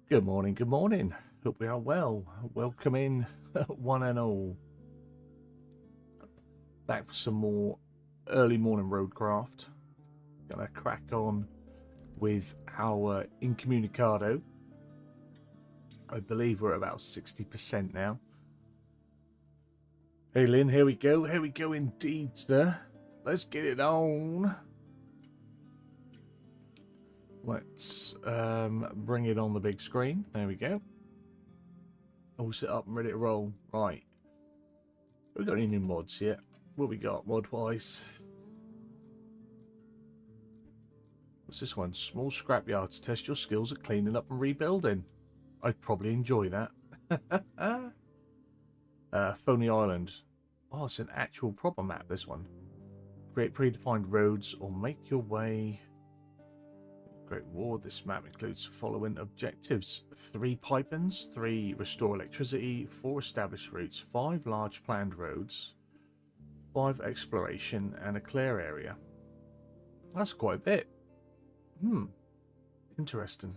Good morning, good morning. Hope we are well. Welcome in, one and all. Back for some more early morning RoadCraft. Gonna crack on with our Incommunicado. I believe we're about 60% now. Hey Lynn, here we go indeed, sir. Let's get it on. Let's bring it on the big screen. There we go. All set up and ready to roll. Right. We got any new mods yet? What we got mod-wise? What's this one? Small scrapyard to test your skills at cleaning up and rebuilding. I'd probably enjoy that. Phony Island. Oh, it's an actual proper map, this one. Create predefined roads or make your way... Great War. This map includes the following objectives: 3 pipe-ins, 3 restore electricity, 4 established routes, 5 large planned roads, 5 exploration, and a clear area. That's quite a bit. Interesting.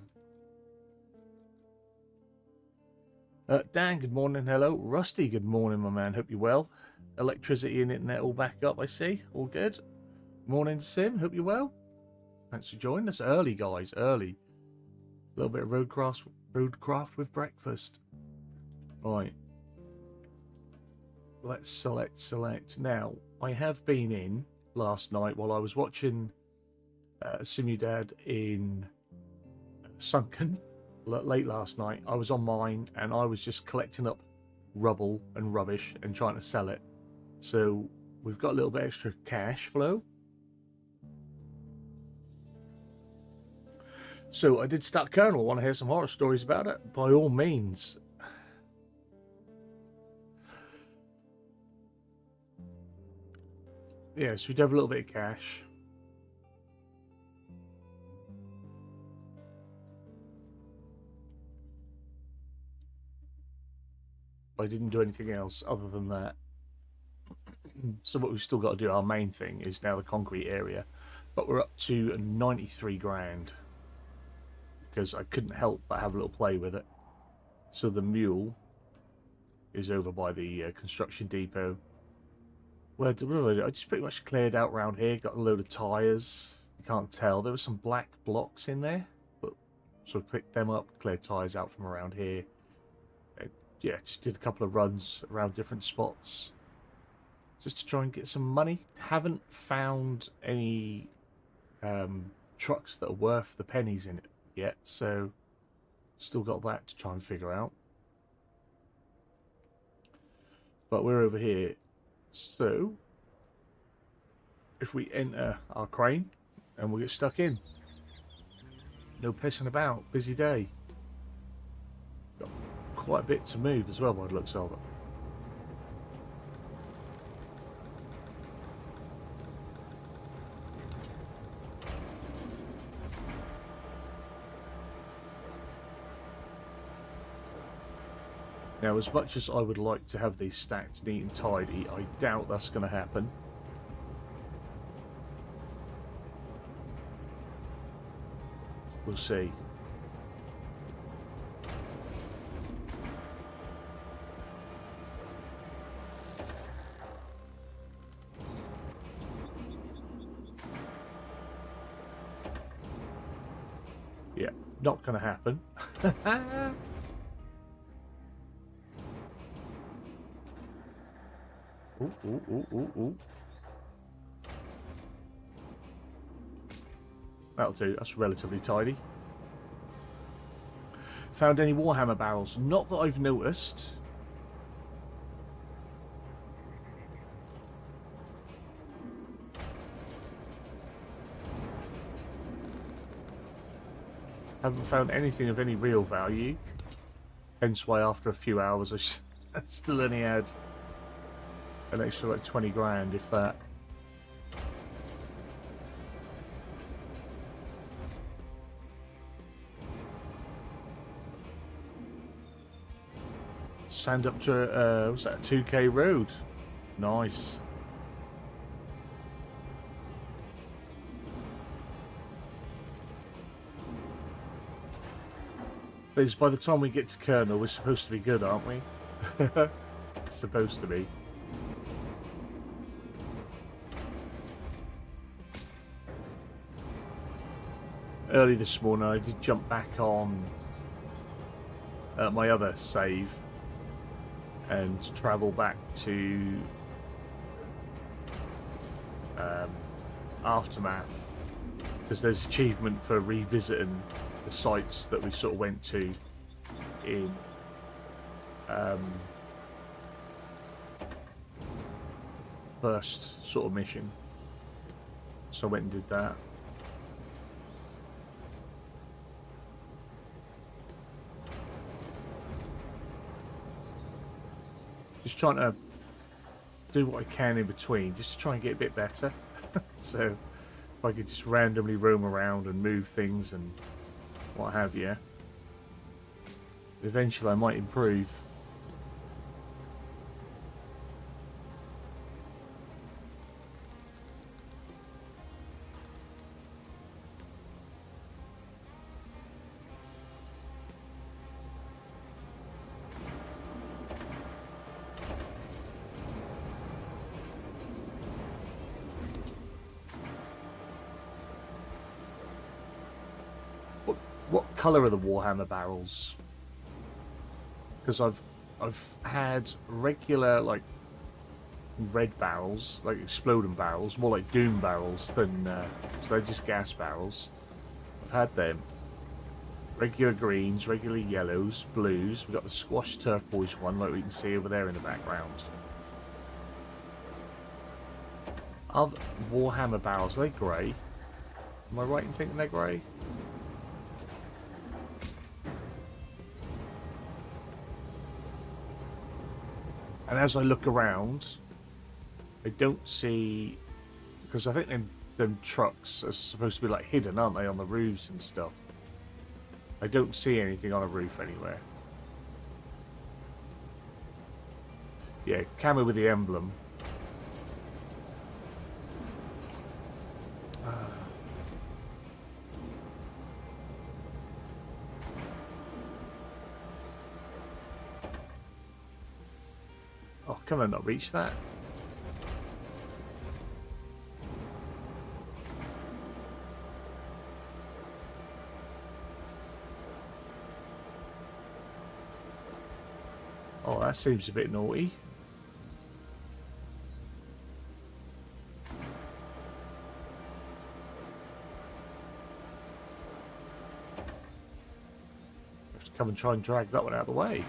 Dan, good morning. Hello. Rusty, good morning, my man. Hope you're well. Electricity and internet all back up, I see. All good. Morning, Sim. Hope you're well. Thanks for joining us early, guys. Early. A little bit of roadcraft with breakfast. Right. Let's select. Now, I have been in last night while I was watching Simudad in Sunken. Late last night, I was on mine and I was just collecting up rubble and rubbish and trying to sell it. So we've got a little bit extra cash flow. So I did start Colonel. Want to hear some horror stories about it? By all means. Yes, we do have a little bit of cash. I didn't do anything else other than that. So what we've still got to do, our main thing, is now the concrete area. But we're up to 93 grand. Because I couldn't help but have a little play with it. So the mule is over by the construction depot. Where did I do? I just pretty much cleared out around here. Got a load of tyres. You can't tell. There were some black blocks in there. But so I picked them up, cleared tyres out from around here. Yeah, just did a couple of runs around different spots. Just to try and get some money. Haven't found any trucks that are worth the pennies in it yet, so still got that to try and figure out. But we're over here, so if we enter our crane and we'll get stuck in. No pissing about, busy day. Got quite a bit to move as well by the looks of it. Now, as much as I would like to have these stacked neat and tidy, I doubt that's going to happen. We'll see. Yeah, not going to happen. Ooh. That'll do. That's relatively tidy. Found any Warhammer barrels? Not that I've noticed. Haven't found anything of any real value. Hence why after a few hours I still only had an extra like 20 grand, if that. Sand up to, what's that, a 2k road. Nice. Because by the time we get to Colonel, we're supposed to be good, aren't we? It's supposed to be. Early this morning, I did jump back on my other save and travel back to Aftermath, because there's achievement for revisiting the sites that we sort of went to in first sort of mission. So I went and did that. Just trying to do what I can in between, just to try and get a bit better. So if I could just randomly roam around and move things and what have you, eventually I might improve. What colour are the Warhammer barrels? Because I've had regular like red barrels, like exploding barrels, more like doom barrels than so they're just gas barrels. I've had them. Regular greens, regular yellows, blues. We've got the squash turquoise one, like we can see over there in the background. Are Warhammer barrels, are they grey? Am I right in thinking they're grey? And as I look around, I don't see, because I think them trucks are supposed to be like hidden, aren't they, on the roofs and stuff. I don't see anything on a roof anywhere. Yeah, camo with the emblem. Oh, can I not reach that? Oh, that seems a bit naughty. I have to come and try and drag that one out of the way.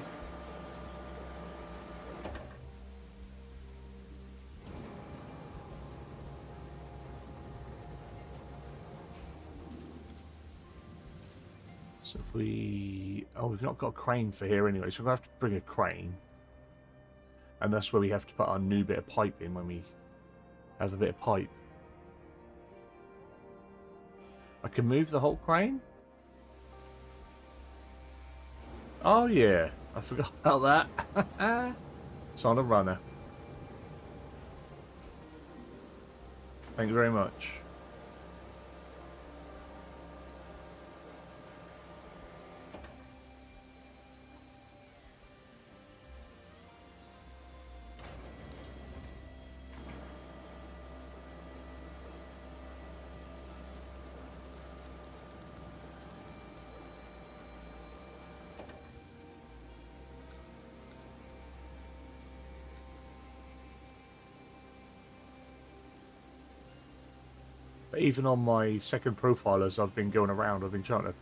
So if we... Oh, we've not got a crane for here anyway, so we're going to have to bring a crane. And that's where we have to put our new bit of pipe in when we have a bit of pipe. I can move the whole crane? Oh yeah, I forgot about that. It's on a runner. Thank you very much. But even on my second profile, as I've been going around, I've been trying to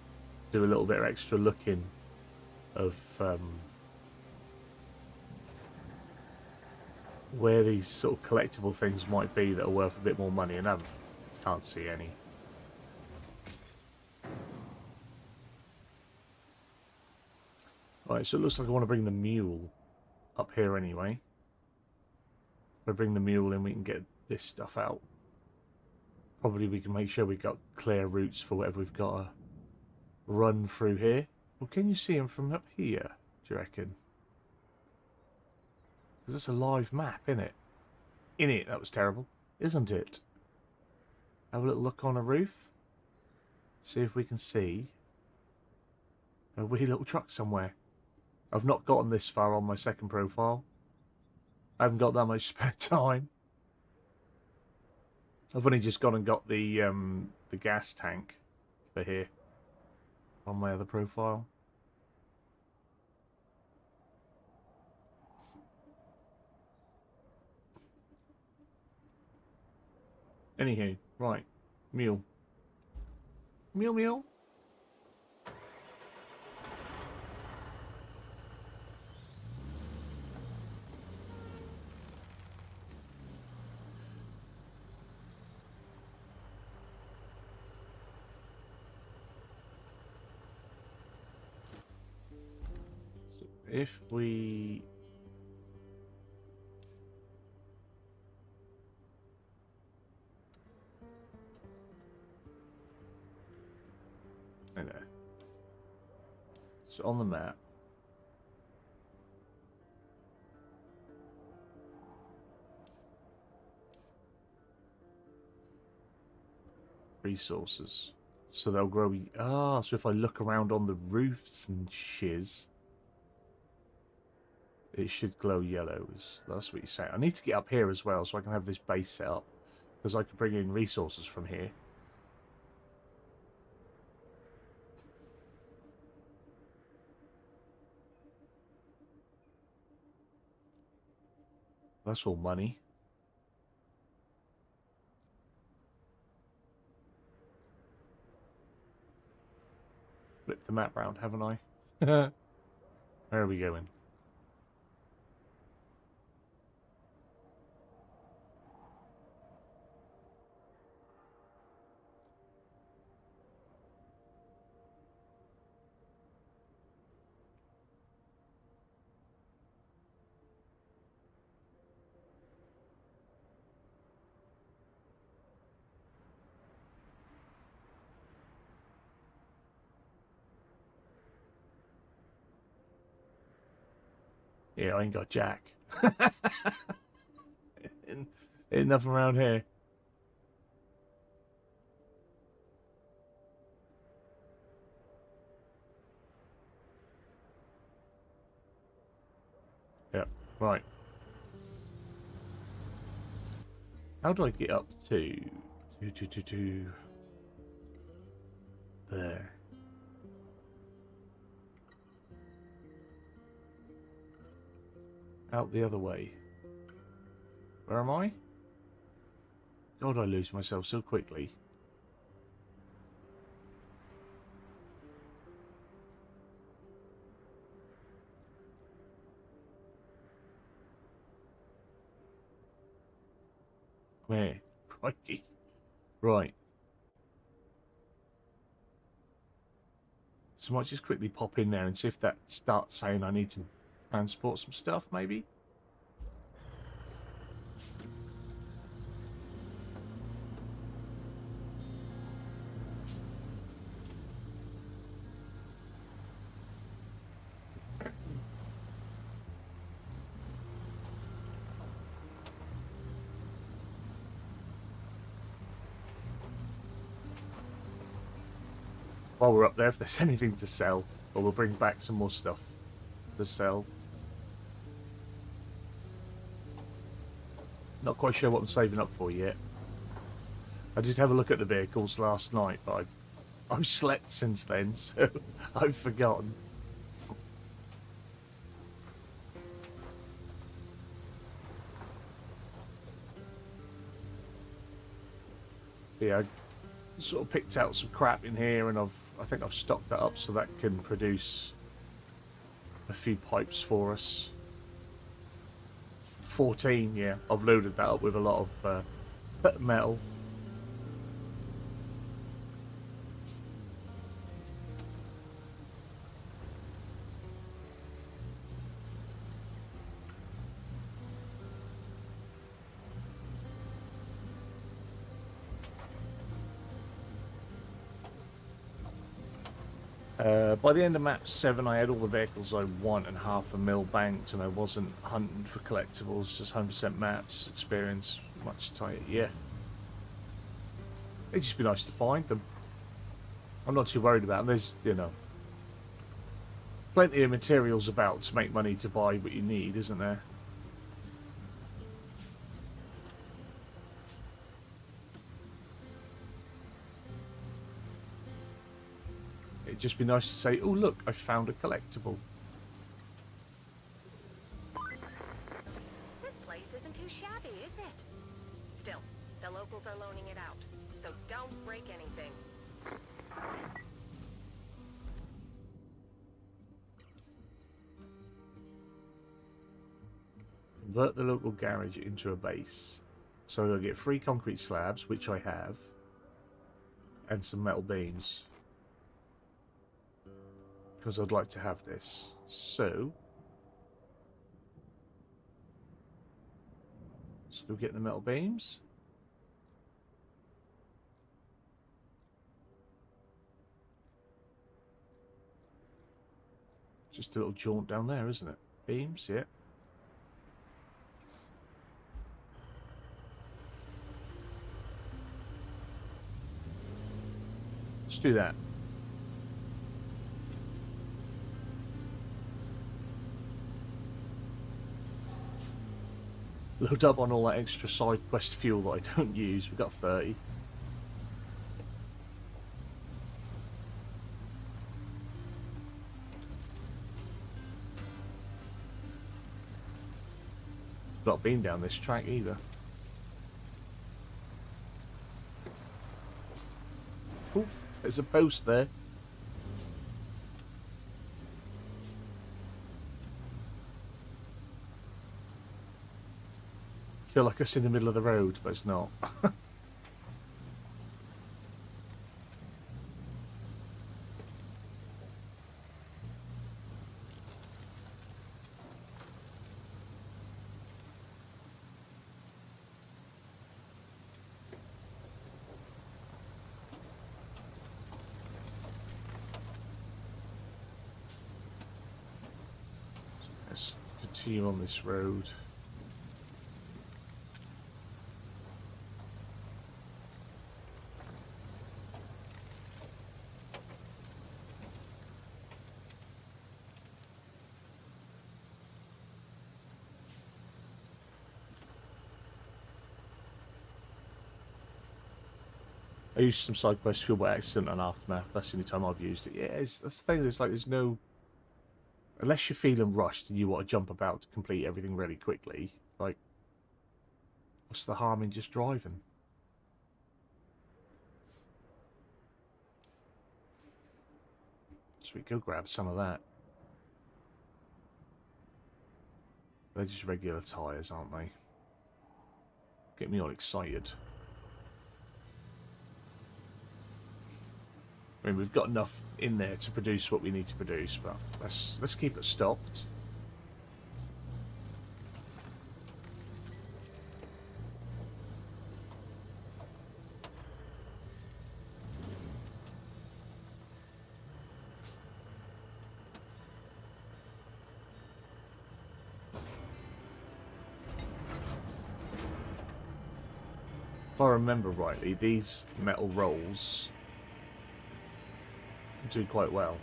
do a little bit of extra looking of where these sort of collectible things might be that are worth a bit more money, and I can't see any. Right, so it looks like I want to bring the mule up here anyway. If I bring the mule in, we can get this stuff out. Probably we can make sure we've got clear routes for whatever we've got to run through here. Well, can you see them from up here, do you reckon? Because it's a live map, innit? Innit, that was terrible, isn't it? Have a little look on a roof. See if we can see. A wee little truck somewhere. I've not gotten this far on my second profile. I haven't got that much spare time. I've only just gone and got the gas tank for here on my other profile. Anywho, right. Mule. Mule, mule. So if we... There. So on the map, resources. So they'll grow... Ah, so if I look around on the roofs and shiz, it should glow yellow. That's what you say. I need to get up here as well so I can have this base set up. Because I can bring in resources from here. That's all money. Flip the map round, haven't I? Where are we going? Yeah, I ain't got jack. Ain't nothing around here. Yep, right. How do I get up to... There. Out the other way. Where am I? God, I lose myself so quickly. Come here. Crikey. Right. So I might just quickly pop in there and see if that starts saying I need to transport some stuff, maybe? While we're up there, if there's anything to sell, or we'll bring back some more stuff to sell. Not quite sure what I'm saving up for yet. I did have a look at the vehicles last night, but I've slept since then, so I've forgotten. Yeah, I sort of picked out some crap in here, and I think I've stocked that up so that can produce a few pipes for us. 14, yeah. I've loaded that up with a lot of metal. By the end of map 7, I had all the vehicles I want and half a mil banked, and I wasn't hunting for collectibles, just 100% maps, experience, much tighter, yeah. It'd just be nice to find them. I'm not too worried about them. There's, you know, Plenty of materials about to make money to buy what you need, isn't there? It'd just be nice to say, oh look, I found a collectible. This place isn't too shabby, is it? Still, the locals are loaning it out, so don't break anything. Convert the local garage into a base. So I'll get 3 concrete slabs, which I have, and some metal beams. Because I'd like to have this. So let's go get the metal beams. Just a little jaunt down there, isn't it? Beams, yeah. Let's do that. Load up on all that extra side quest fuel that I don't use. We've got 30. Not been down this track either. Oof, there's a post there. Feel like it's in the middle of the road, but it's not. Let's continue on this road. I used some side quest fuel by accident on Aftermath. That's the only time I've used it. Yeah, that's the thing. There's like, there's no... Unless you're feeling rushed and you want to jump about to complete everything really quickly, like, what's the harm in just driving? So we go grab some of that. They're just regular tyres, aren't they? Get me all excited. I mean, we've got enough in there to produce what we need to produce, but let's keep it stocked. If I remember rightly, these metal rolls do quite well.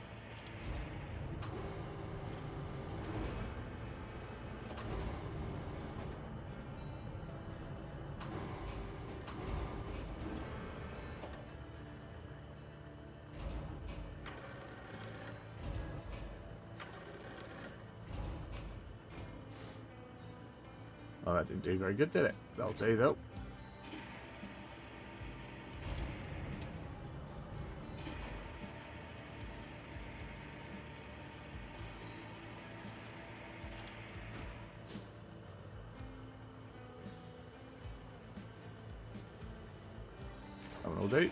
Oh, that didn't do very good, did it? That'll tell you though. That one will do.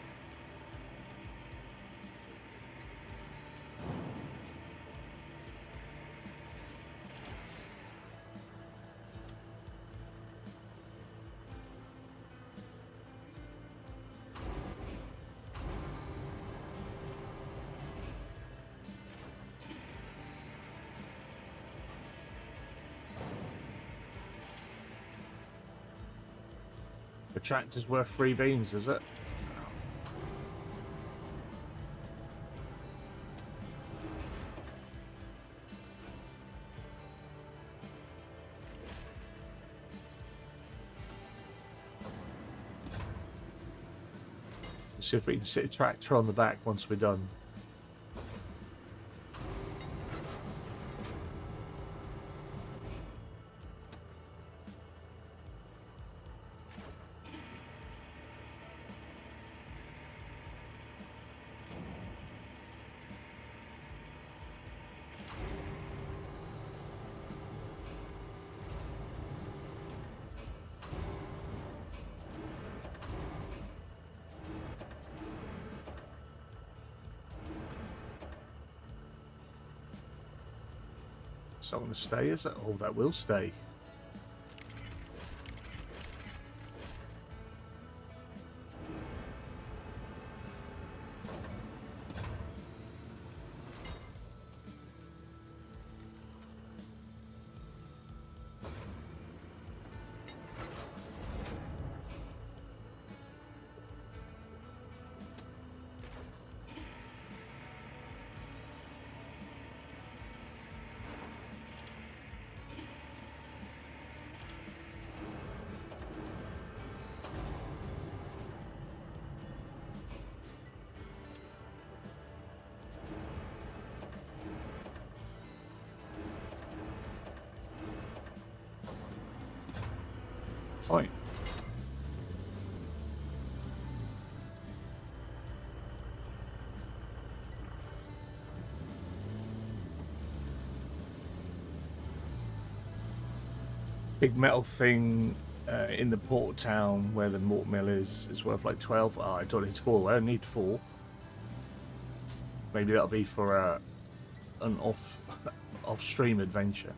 The tractor's worth 3 beams, is it? See if we can sit a tractor on the back once we're done. It's not going to stay, is it? Oh, that will stay. Right. Big metal thing in the port town where the malt mill is worth like 12. Oh, I don't need to call. I only need 4. Maybe that'll be for an off stream adventure.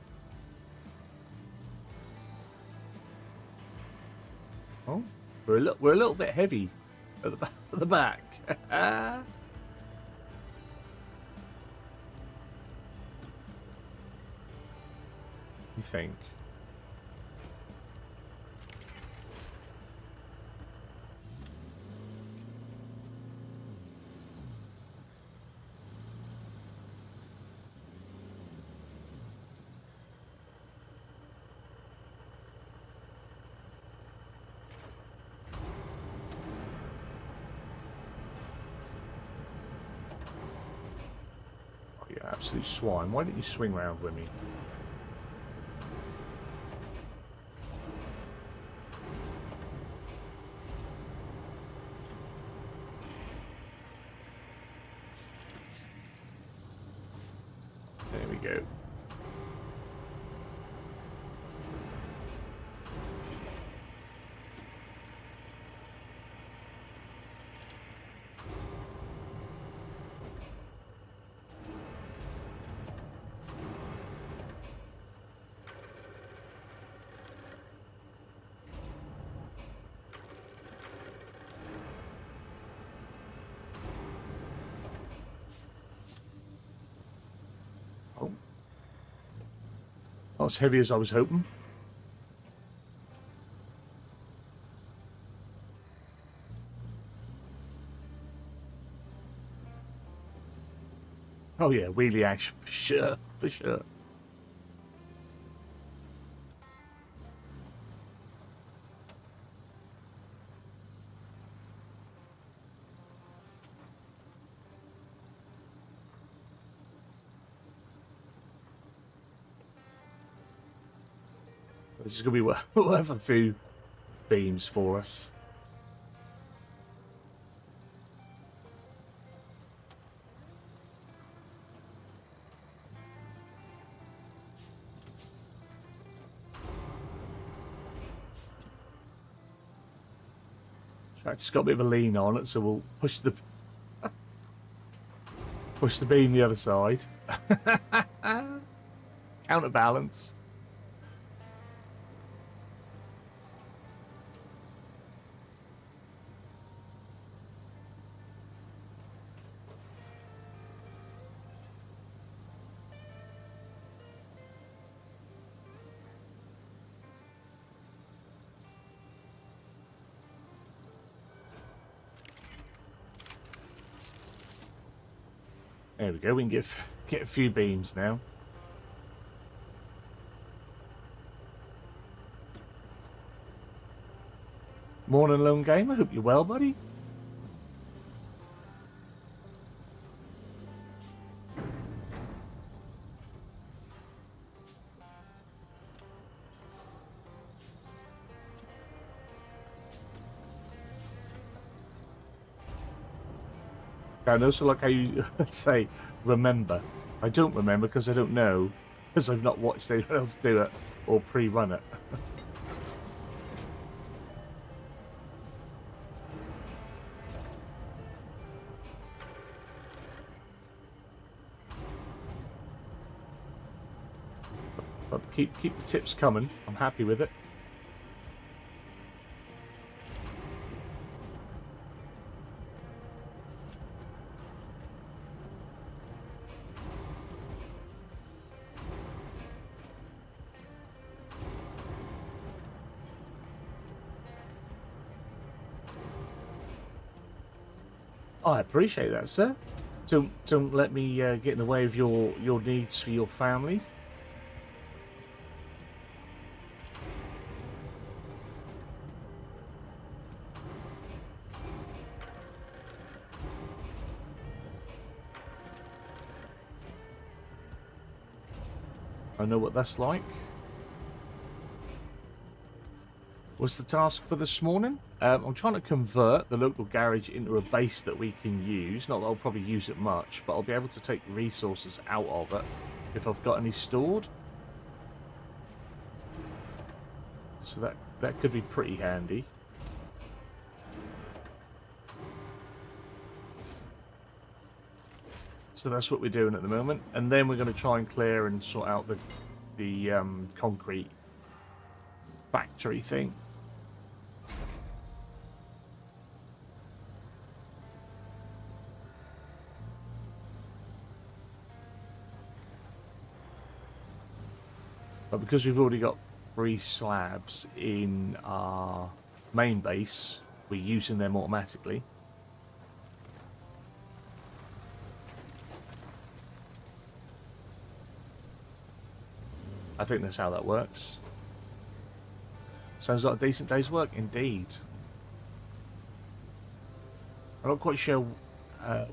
Oh, we're a little bit heavy at the back. You think? You absolute swine. Why didn't you swing round with me? There we go. Not as heavy as I was hoping. Oh yeah, wheelie action for sure, for sure. This is going to be worth a few beams for us. Tractor's got a bit of a lean on it, so we'll push the beam the other side. Counterbalance. There we go. We can get a few beams now. Morning, Lone Game. I hope you're well, buddy. And also like how you say, remember. I don't remember because I don't know, because I've not watched anyone else do it or pre-run it. But keep the tips coming. I'm happy with it. I appreciate that, sir. Don't let me get in the way of your needs for your family. I know what that's like. What's the task for this morning? I'm trying to convert the local garage into a base that we can use. Not that I'll probably use it much, but I'll be able to take resources out of it if I've got any stored. So that could be pretty handy. So that's what we're doing at the moment, and then we're going to try and clear and sort out the concrete factory thing. But because we've already got 3 slabs in our main base, we're using them automatically. I think that's how that works. Sounds like a decent day's work indeed. I'm not quite sure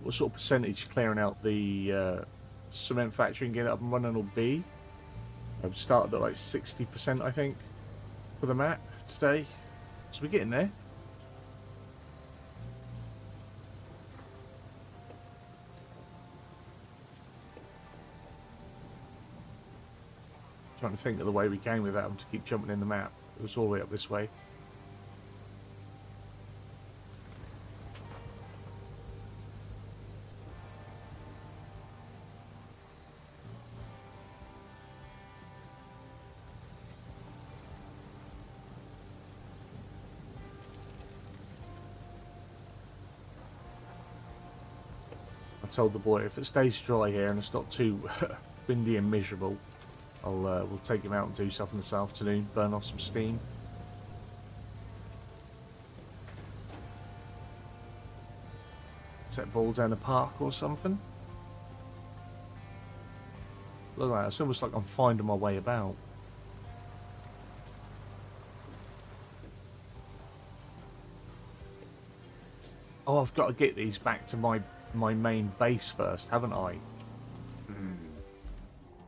what sort of percentage clearing out the cement factory and get it up and running will be. I've started at like 60%, I think, for the map today. So we're getting there. Trying to think of the way we came without having to keep jumping in the map. It was all the way up this way. I told the boy if it stays dry here and it's not too windy and miserable, we'll take him out and do something this afternoon, burn off some steam. Set ball down the park or something. Look at that, it's almost like I'm finding my way about. Oh, I've got to get these back to my main base first, haven't I?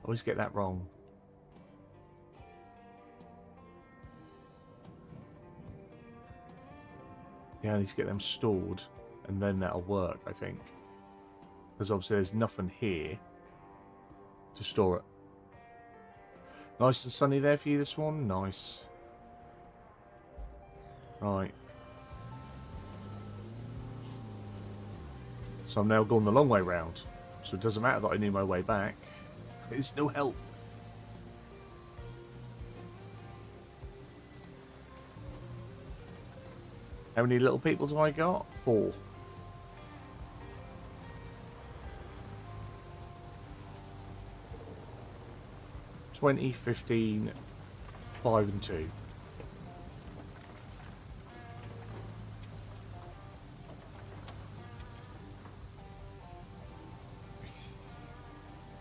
Always get that wrong. Yeah, I need to get them stored, and then that'll work, I think. Because obviously there's nothing here to store it. Nice and sunny there for you this morning? Nice. Right. So I'm now going the long way round. So it doesn't matter that I knew my way back. It's no help. How many little people do I got? 4. $20, $15, $5 and $2.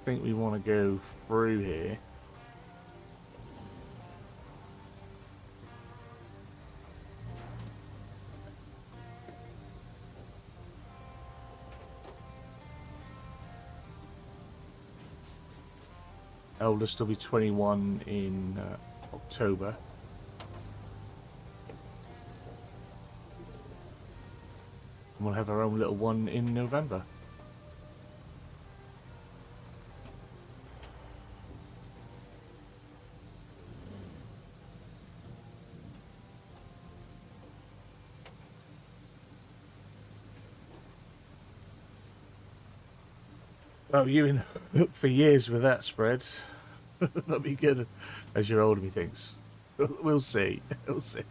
I think we want to go through here. Eldest will be 21 in October. And we'll have our own little one in November. Oh, you in for years with that spread. That'll be good as you're older, methinks. We'll see. We'll see.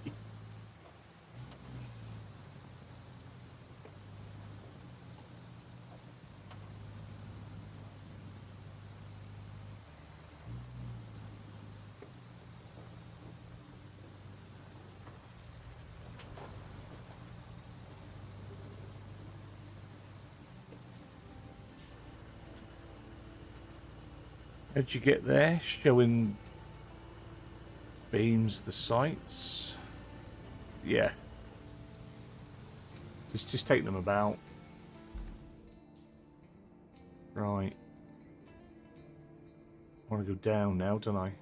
How'd you get there? Showing beams the sights. Yeah. Just take them about. Right. I want to go down now, don't I?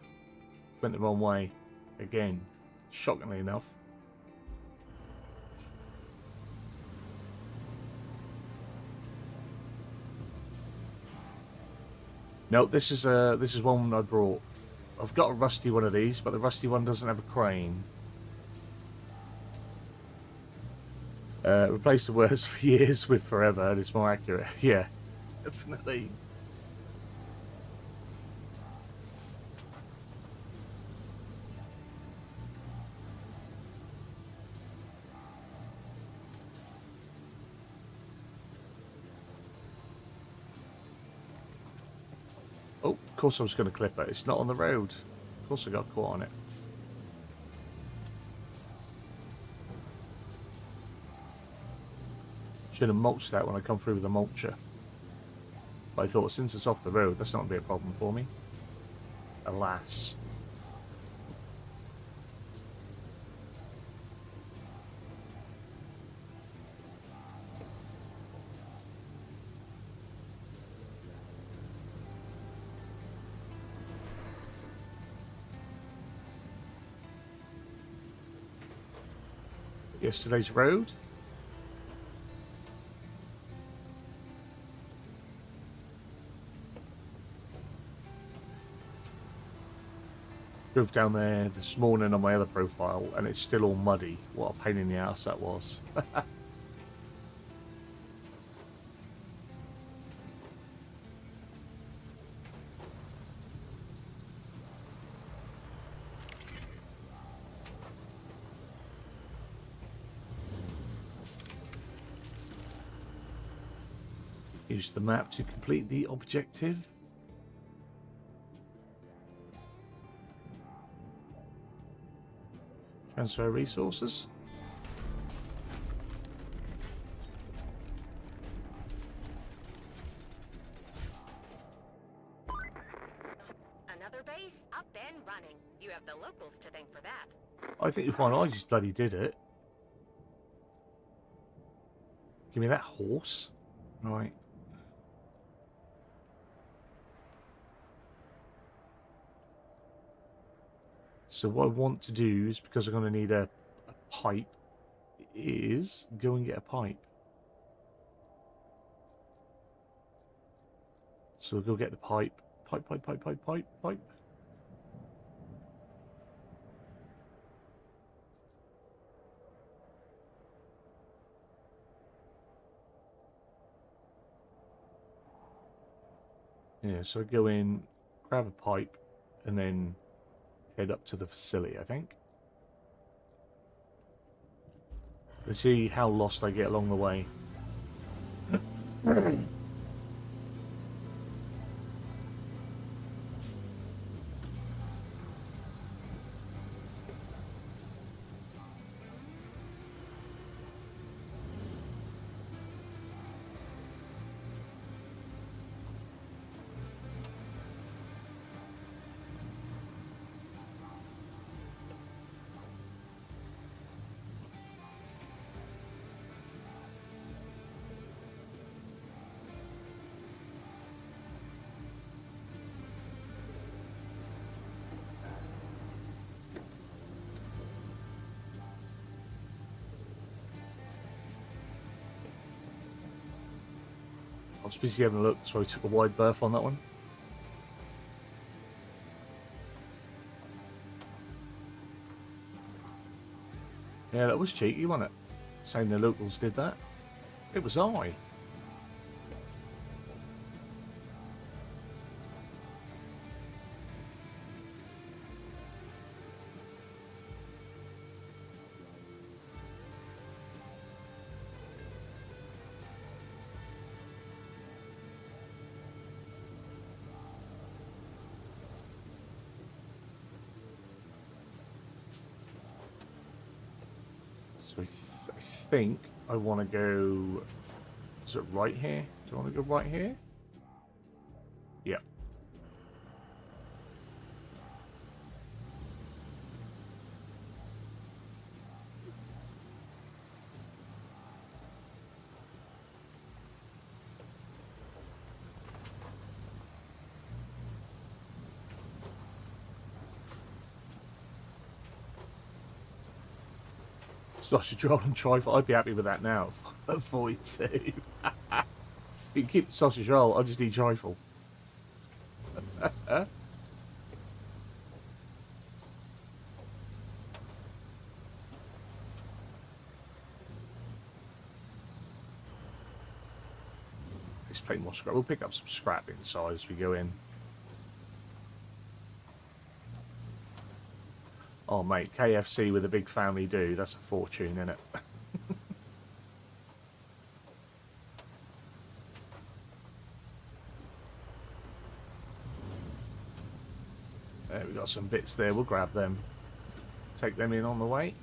Went the wrong way. Again. Shockingly enough. No, this is one I brought. I've got a rusty one of these, but the rusty one doesn't have a crane. Replace the words for years with forever, and it's more accurate. Yeah, definitely. Oh, of course I was going to clip it. It's not on the road. Of course I got caught on it. Should have mulched that when I come through with the mulcher. But I thought, since it's off the road, that's not going to be a problem for me. Alas. Yesterday's road. Drove down there this morning on my other profile, and it's still all muddy. What a pain in the ass that was. Use the map to complete the objective. Transfer resources. Another base up and running. You have the locals to thank for that. I think you'll find I just bloody did it. Give me that horse. Right. So what I want to do is, because I'm going to need a pipe, is go and get a pipe. So we'll go get the pipe. Pipe. Yeah, so I go in, grab a pipe, and then head up to the facility, I think. Let's see how lost I get along the way. I was busy having a look, so I took a wide berth on that one. Yeah, that was cheeky, wasn't it? Saying the locals did that. It was I. So I think I want to go... Is it right here? Do I want to go right here? Yep. Sausage roll and trifle. I'd be happy with that now. At 42. You can keep the sausage roll, I'll just eat trifle. Let's play more scrap. We'll pick up some scrap inside as we go in. Oh mate, KFC with a big family do, that's a fortune, isn't it? There, we got some bits there, we'll grab them. Take them in on the way.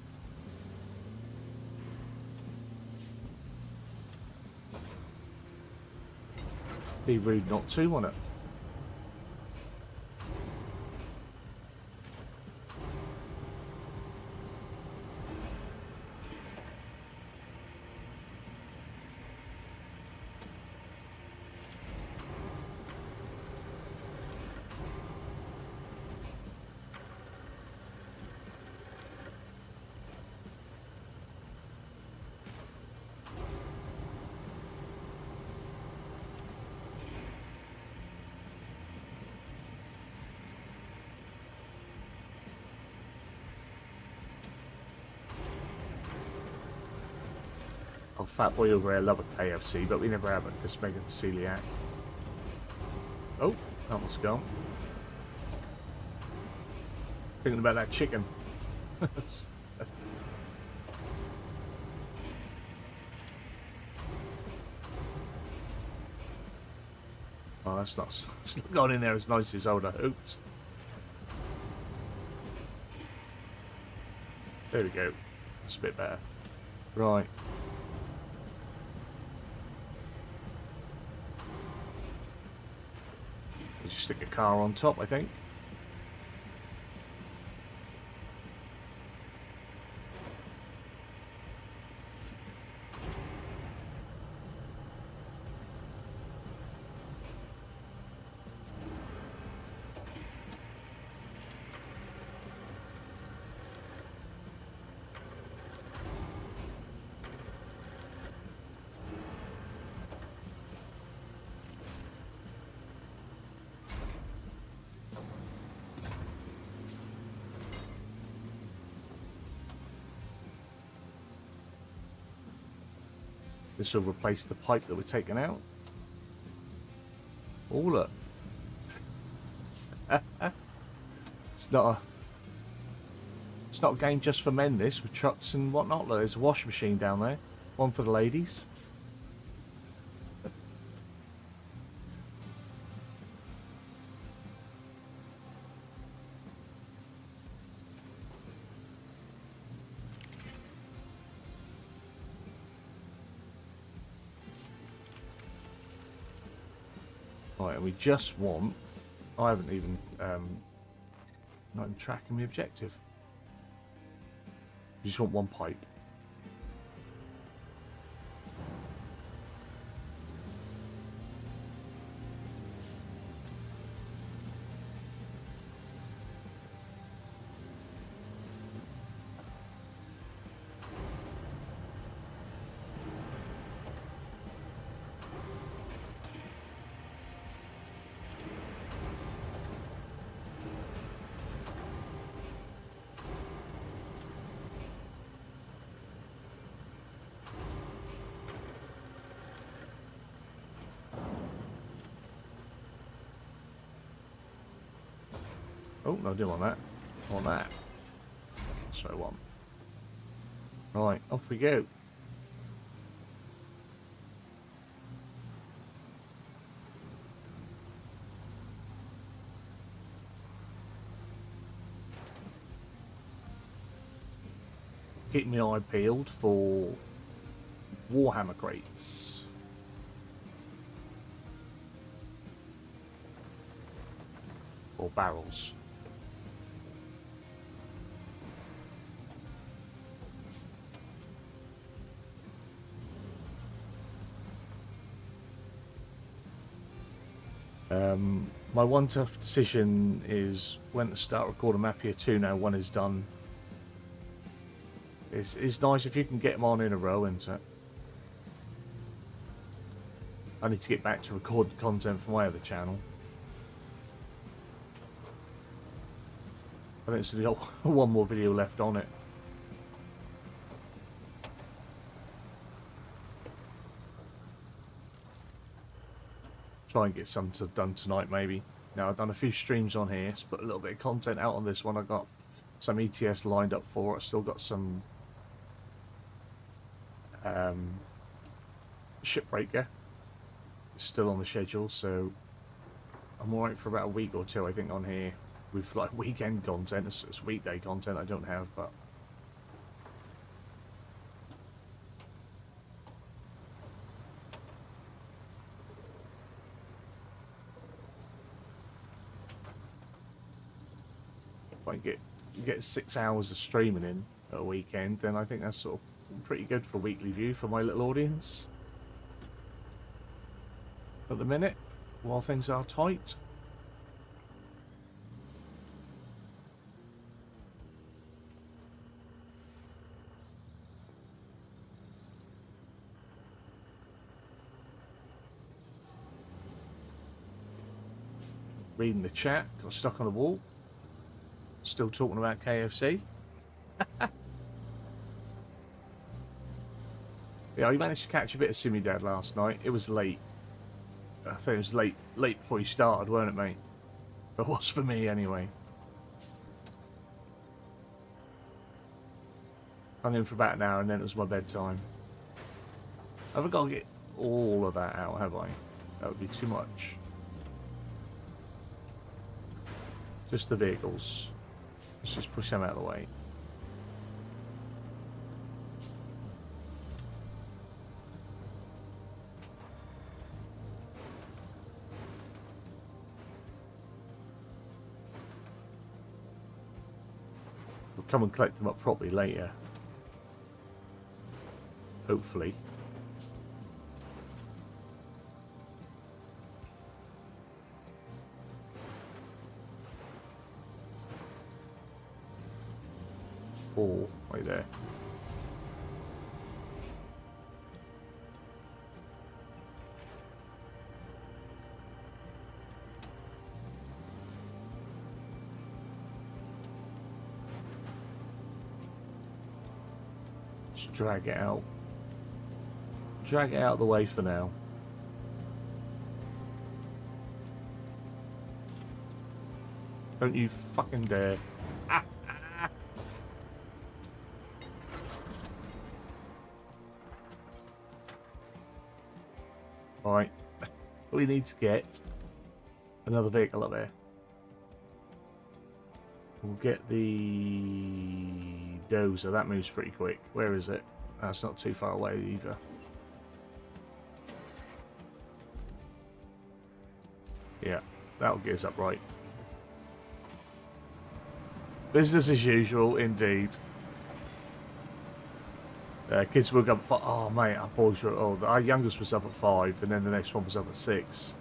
Be rude not to, wouldn't it? Oh, fat boy over here, love a KFC, but we never have it because Megan's celiac. Oh, that one's gone. Thinking about that chicken. Oh, that's not. It's not gone in there as nice as I would have hoped. There we go. That's a bit better. Right. We'll just stick a car on top, I think. This will replace the pipe that we're taking out. Oh look. It's not a game just for men, this, with trucks and whatnot. Look, there's a washing machine down there. One for the ladies. Right, and we just want... I haven't even... not even tracking the objective. We just want one pipe. Oh, no, I didn't want that. I want that. That's what I want. Right, off we go. Keep my eye peeled for Warhammer crates. Or barrels. My one tough decision is when to start recording Mafia 2 now, one is done. It's nice if you can get them on in a row, isn't it? I need to get back to record content for my other channel. I think it's got one more video left on it. Try and get some done tonight, maybe. Now, I've done a few streams on here, so put a little bit of content out on this one. I've got some ETS lined up for it. I've still got some Shipbreaker. It's still on the schedule, so I'm alright for about a week or two, I think, on here. With like weekend content. It's weekday content I don't have, but if I get 6 hours of streaming in a weekend, then I think that's sort of pretty good for a weekly view for my little audience. At the minute, while things are tight. Reading the chat, got stuck on the wall. Still talking about KFC. Yeah, I managed to catch a bit of Simi Dad last night. It was late. I think it was late before you started, weren't it, mate? It was for me, anyway. Hung in for about an hour, and then it was my bedtime. I haven't got to get all of that out, have I? That would be too much. Just the vehicles. Let's just push them out of the way. We'll come and collect them up properly later. Hopefully. Or right there. Just drag it out. Drag it out of the way for now. Don't you fucking dare. Alright. We need to get another vehicle up there. We'll get the dozer. That moves pretty quick. Where is it? That's not too far away either. Yeah, that'll get us up right. Business as usual, indeed. Kids woke up at 5. Oh, mate, our boys were... Oh, our youngest was up at 5, and then the next one was up at 6.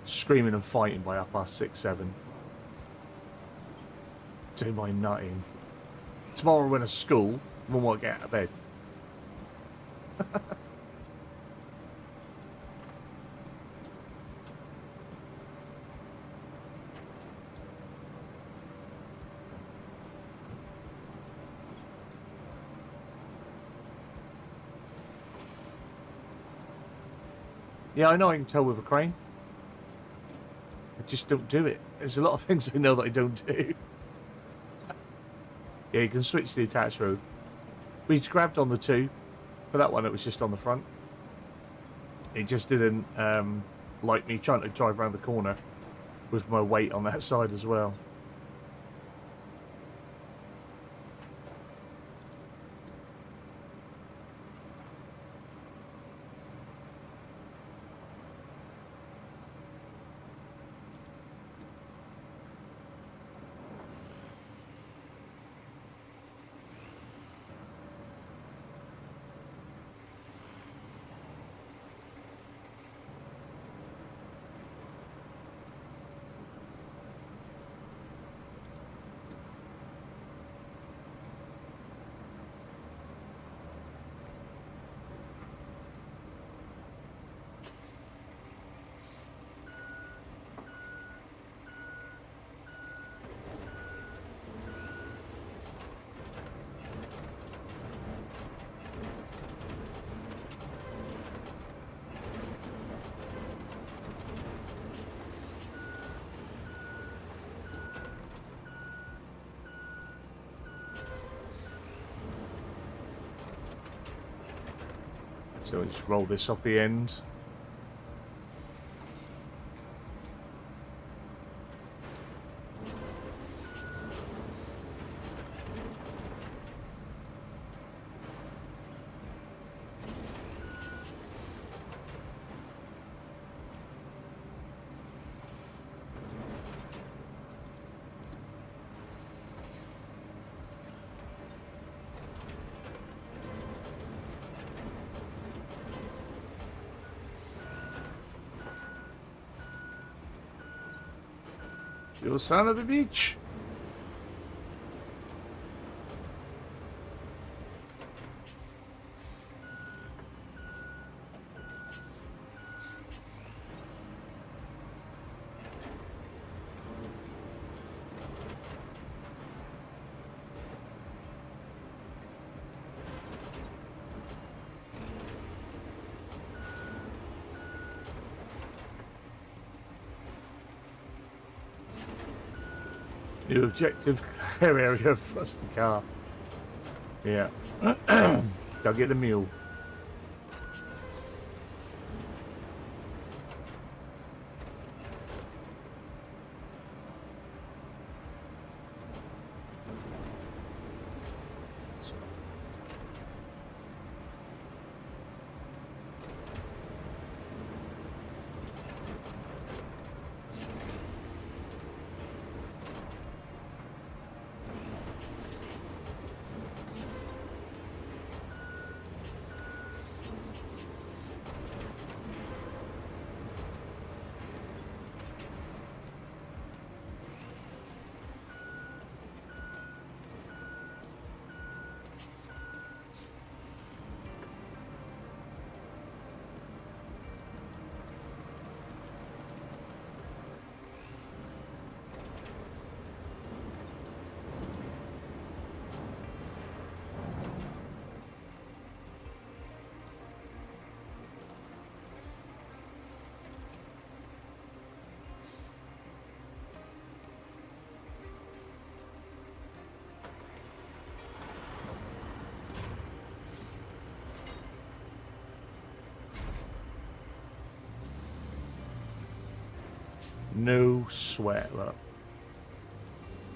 Screaming and fighting by 6:30, 7. Do my nutting. Tomorrow when at school, we won't get out of bed. Yeah, I know I can tell with a crane. I just don't do it. There's a lot of things I know that I don't do. Yeah, you can switch the attached road. We grabbed on the 2. For that one, it was just on the front. It just didn't like me trying to drive around the corner with my weight on that side as well. So I just roll this off the end. You're the son of the beach. New objective, clear area of rusty car. Yeah. Go get the mule. No sweat, look.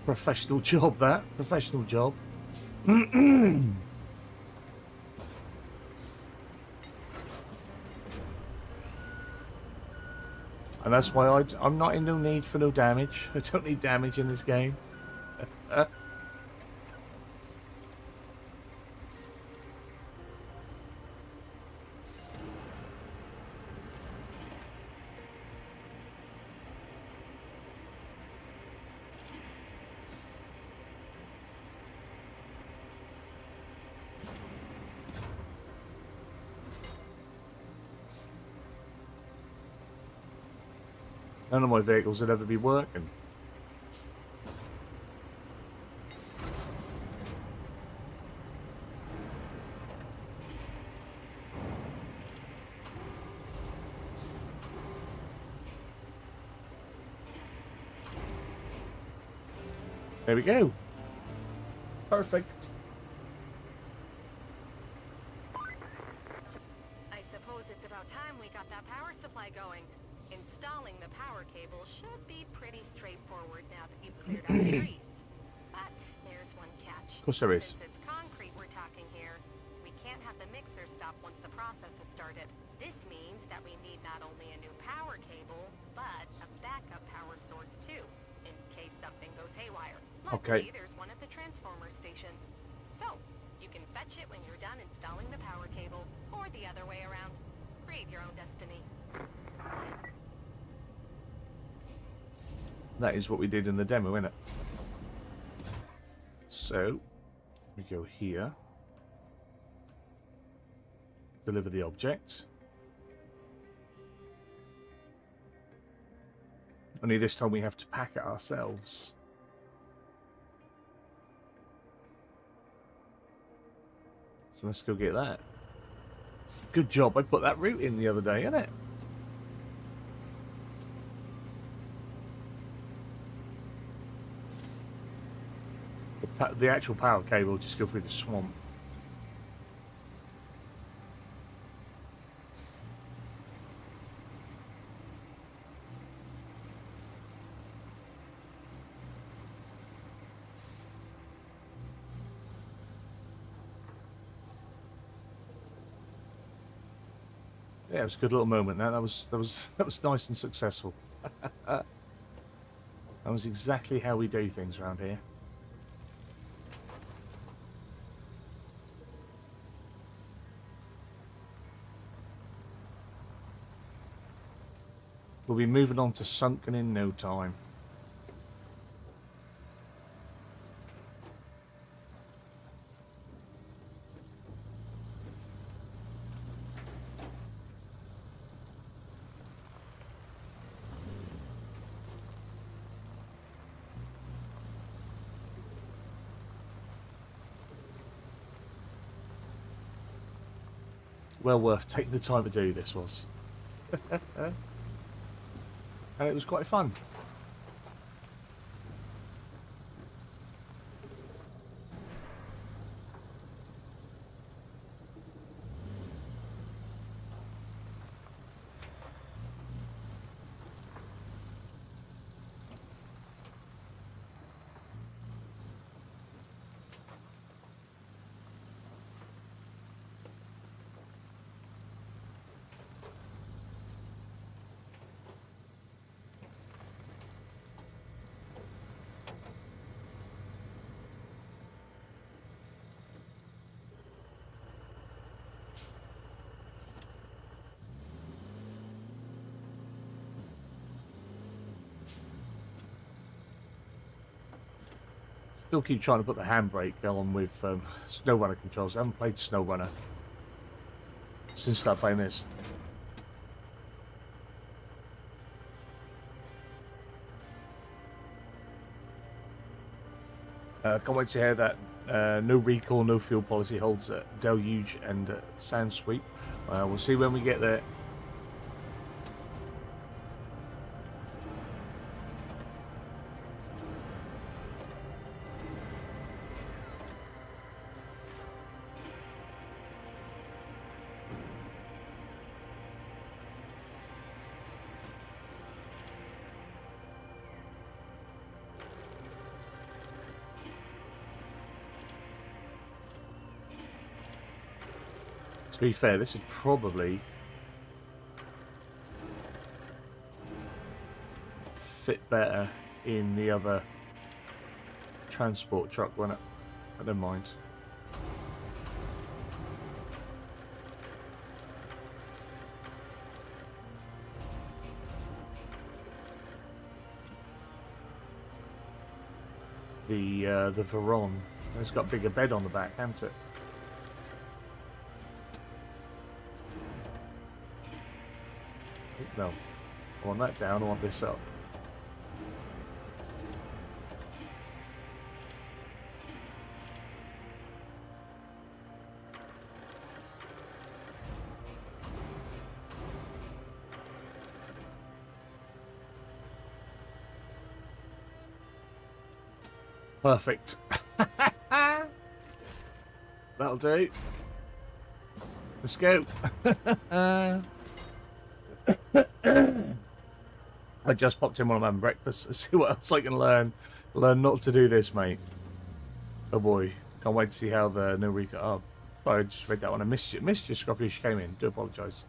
Professional job, that. Professional job. And that's why I'm not in no need for no damage. I don't need damage in this game. None of my vehicles would ever be working. There we go. Perfect. I suppose it's about time we got that power supply going. Installing the power cable should be pretty straightforward now that you've cleared out the trees. But there's one catch. Of course there is. Since it's concrete we're talking here, we can't have the mixer stop once the process has started. This means that we need not only a new power cable, but a backup power source too, in case something goes haywire. Luckily, there's one at the transformer station. So, you can fetch it when you're done installing the power cable, or the other way around. Create your own destiny. That is what we did in the demo, isn't it? So, we go here. Deliver the object. Only this time we have to pack it ourselves. So let's go get that. Good job, I put that route in the other day, innit? The actual power cable will just go through the swamp. Yeah, it was a good little moment. That was nice and successful. That was exactly how we do things around here. We'll be moving on to Sunken in no time. Well worth taking the time to do this was. And it was quite fun. Still keep trying to put the handbrake on with SnowRunner controls. I haven't played SnowRunner since I started playing this. Can't wait to hear that no recall, no fuel policy holds at Deluge and Sand Sweep. We'll see when we get there. To be fair, this would probably fit better in the other transport truck, wouldn't it? I don't mind. The Veron, it's got a bigger bed on the back, hasn't it? No, I want that down, I want this up. Perfect. That'll do. Let's go. I just popped in while I'm having breakfast. Let's see what else I can learn. Learn not to do this, mate. Oh boy. Can't wait to see how the new Rico... Oh, sorry, I just read that one. I missed you, Scruffy, as you came in. Do apologise.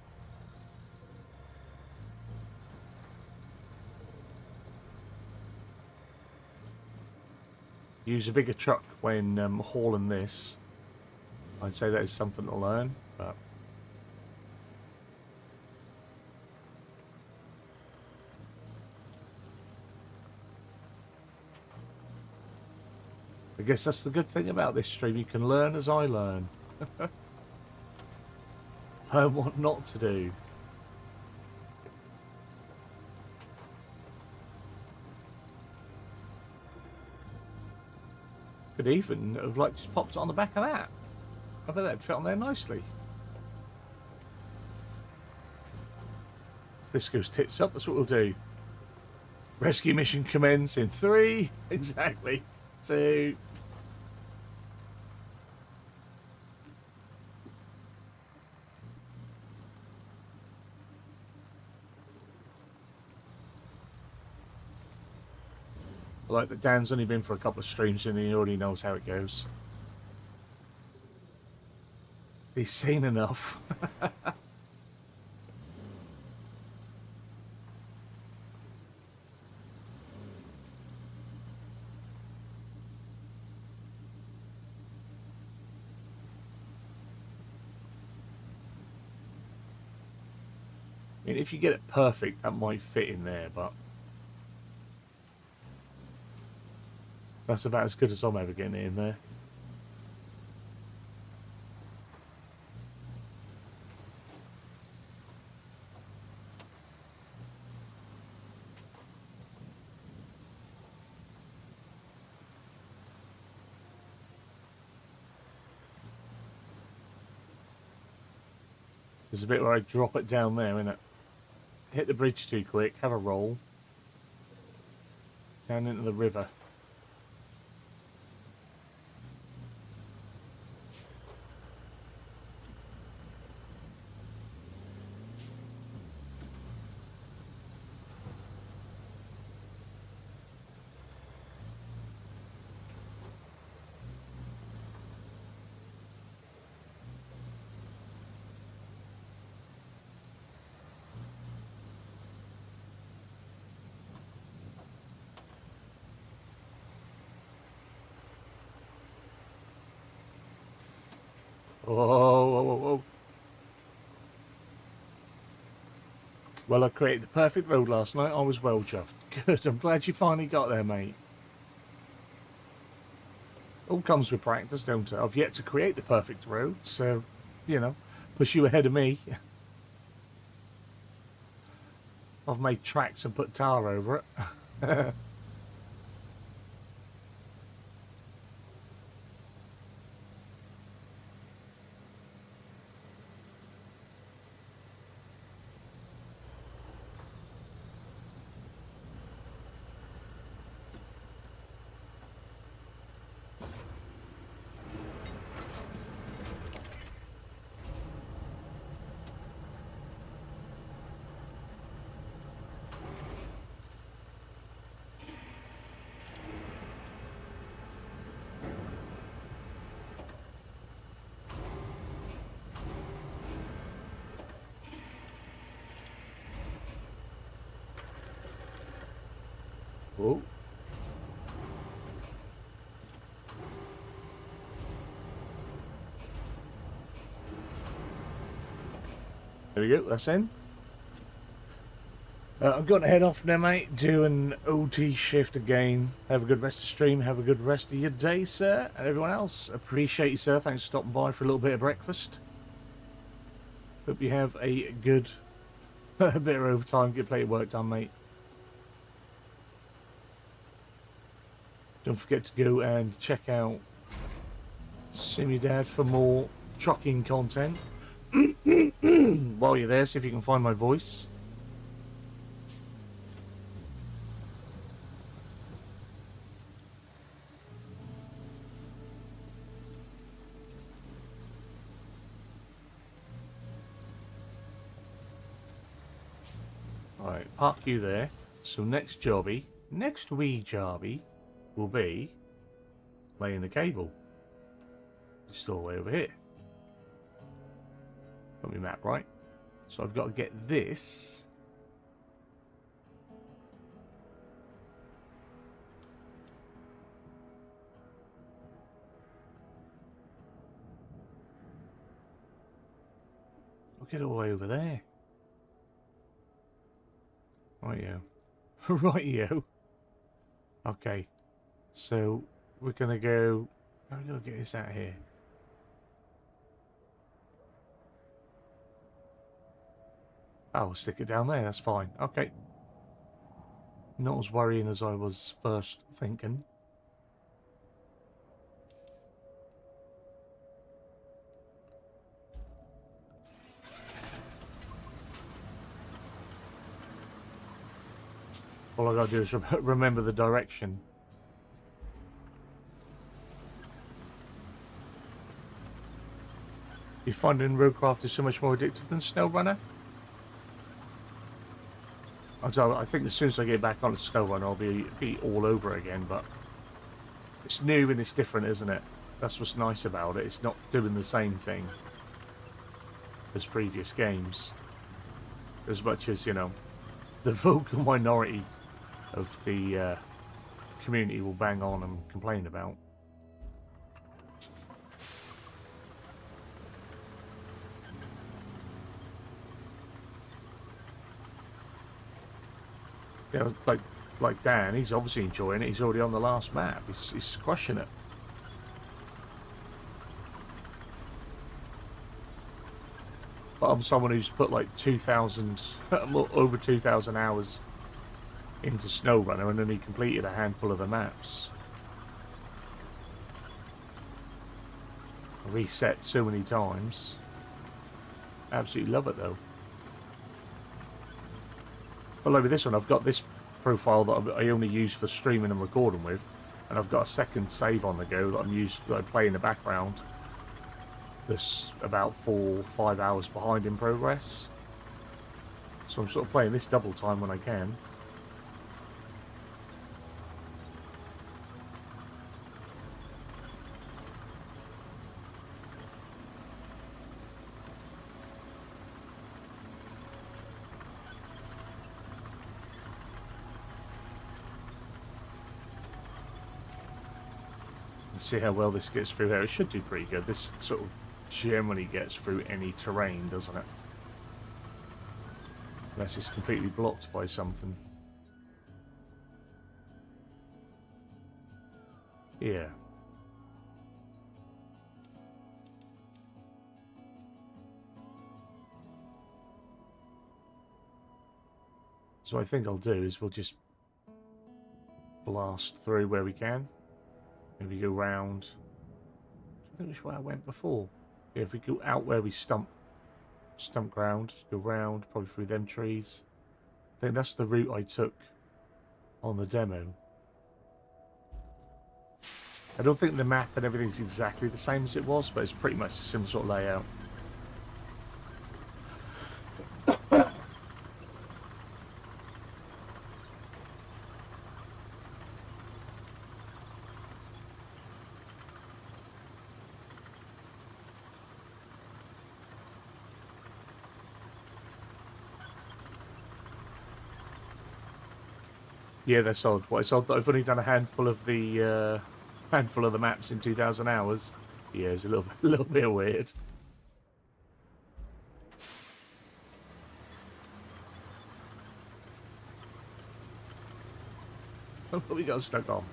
Use a bigger truck when hauling this. I'd say that is something to learn, but... I guess that's the good thing about this stream. You can learn as I learn. Learn what not to do. Could even have like just popped it on the back of that. I bet that'd fit on there nicely. If this goes tits up, that's what we'll do. Rescue mission commence in 3, exactly, 2. I like that Dan's only been for a couple of streams and he already knows how it goes. He's seen enough. I mean, if you get it perfect, that might fit in there, but that's about as good as I'm ever getting it in there. There's a bit where I drop it down there, innit? Hit the bridge too quick, have a roll. Down into the river. Whoa, whoa, whoa, whoa. Well, I created the perfect road last night. I was well chuffed. Good, I'm glad you finally got there, mate. All comes with practice, don't it? I've yet to create the perfect road, so, you know, push you ahead of me. I've made tracks and put tar over it. Whoa. There we go, that's in. I'm going to head off now, mate. Do an OT shift again. Have a good rest of the stream. Have a good rest of your day, sir. And everyone else, appreciate you, sir. Thanks for stopping by for a little bit of breakfast. Hope you have a good a bit of overtime. Get plenty of work done, mate. Don't forget to go and check out Simudad for more trucking content. While you're there, see if you can find my voice. Right, park you there. So next wee jobby will be laying the cable. It's all the way over here. Got my map right. So I've got to get this. I'll get all the way over there. Rightio. Rightio. Okay. So we're gonna go. How are we gonna get this out here? Oh, we'll stick it down there. That's fine. Okay. Not as worrying as I was first thinking. All I gotta do is remember the direction. You finding RoadCraft is so much more addictive than SnowRunner? I think as soon as I get back on SnowRunner, I'll be all over again. But it's new and it's different, isn't it? That's what's nice about it. It's not doing the same thing as previous games. As much as, you know, the vocal minority of the community will bang on and complain about. You know, like Dan, he's obviously enjoying it. He's already on the last map. He's crushing it. But I'm someone who's put like 2,000, over 2,000 hours into SnowRunner and only completed a handful of the maps. Reset so many times. Absolutely love it though. But like with this one, I've got this profile that I only use for streaming and recording with, and I've got a second save on the go that I play in the background. That's about 4 or 5 hours behind in progress. So I'm sort of playing this double time when I can. See how well this gets through here. It should do pretty good. This sort of generally gets through any terrain, doesn't it? Unless it's completely blocked by something. Yeah. So I think I'll do is we'll just blast through where we can. Maybe go round. I think which way I went before. Yeah, if we go out where we stump ground, go round, probably through them trees. I think that's the route I took on the demo. I don't think the map and everything's exactly the same as it was, but it's pretty much a similar sort of layout. Yeah, that's odd. Well, it's odd that I've only done a handful of the maps in 2,000 hours. Yeah, it's a little bit weird. What we got stuck on?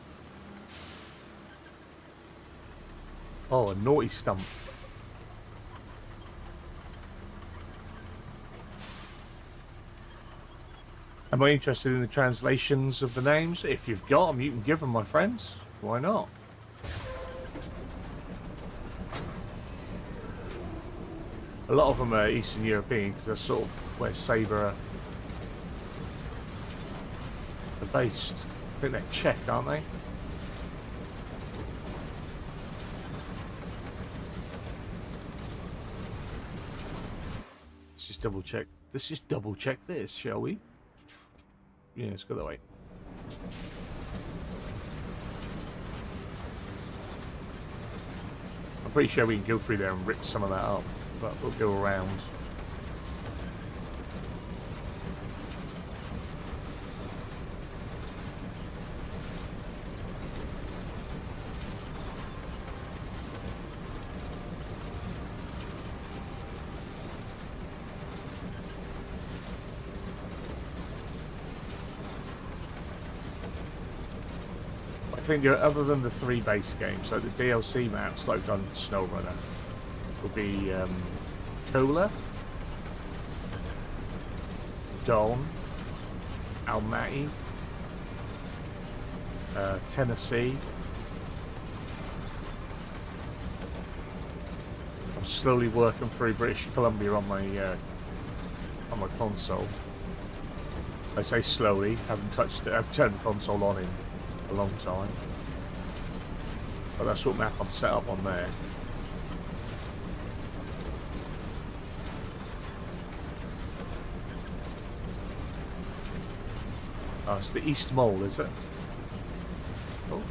Oh, a naughty stump. Am I interested in the translations of the names? If you've got them, you can give them, my friends. Why not? A lot of them are Eastern European because that's sort of where Sabre are based. I think they're Czech, aren't they? Let's just double check. Let's just double check this, shall we? Yeah, let's go that way. I'm pretty sure we can go through there and rip some of that up, but we'll go around. I think other than the 3 base games, like the DLC maps, like on SnowRunner, will be Kola, Dawn, Almaty, Tennessee. I'm slowly working through British Columbia on my console. I say slowly, haven't touched it. I've turned the console on in a long time, but that's what map I'm set up on there. Oh, it's the East Mole, is it? Oh.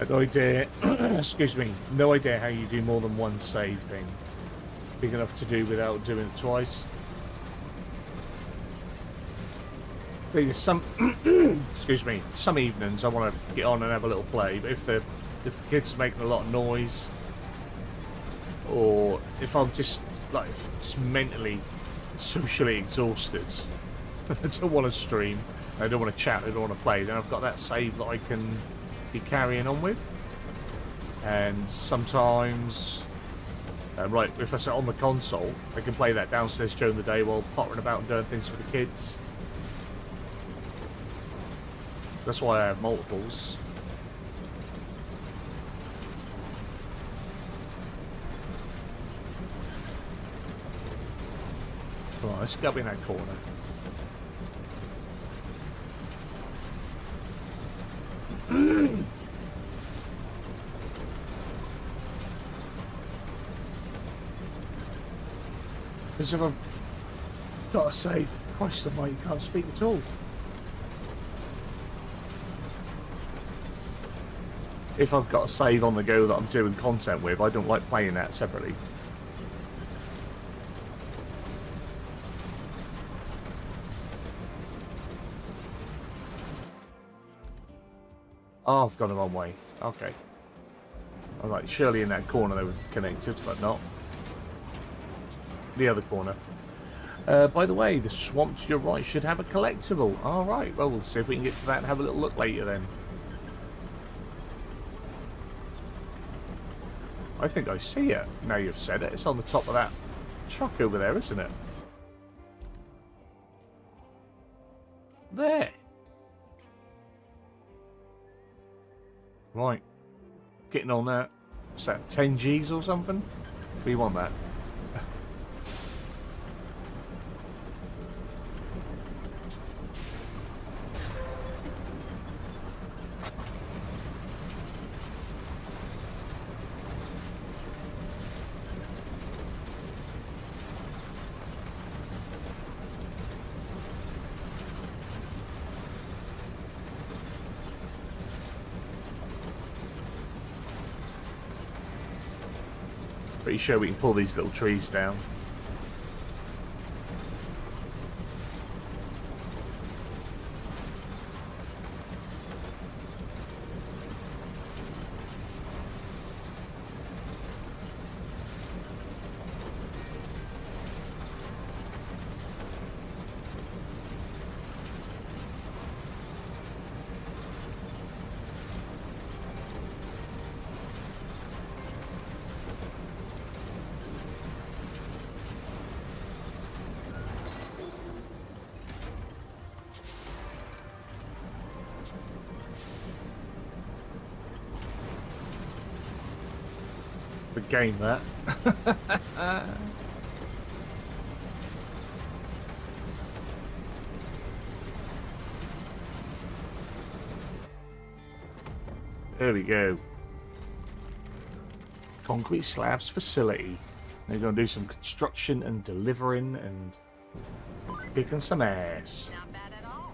No idea, excuse me, no idea how you do more than one save thing. Big enough to do without doing it twice. Thing is, excuse me, some evenings I want to get on and have a little play, but if the kids are making a lot of noise, or if I'm just like it's mentally, socially exhausted, I don't want to stream, I don't want to chat, I don't want to play, then I've got that save that I can be carrying on with. And sometimes right, if I sit on the console, I can play that downstairs during the day while pottering about and doing things with the kids. That's why I have multiples. Come on, let's get in that corner. Because if I've got to save, Christ almighty, you can't speak at all. If I've got a save on the go that I'm doing content with, I don't like playing that separately. Oh, I've gone the wrong way. Okay. I was like, surely in that corner they were connected, but not. The other corner. By the way, the swamp to your right should have a collectible. Alright, well, we'll see if we can get to that and have a little look later then. I think I see it, now you've said it. It's on the top of that truck over there, isn't it? There. Right. Getting on that. What's that, 10 Gs or something? We want that. Pretty sure we can pull these little trees down. The game that. There we go. Concrete slabs facility. They're going to do some construction and delivering and kicking some ass. Not bad at all.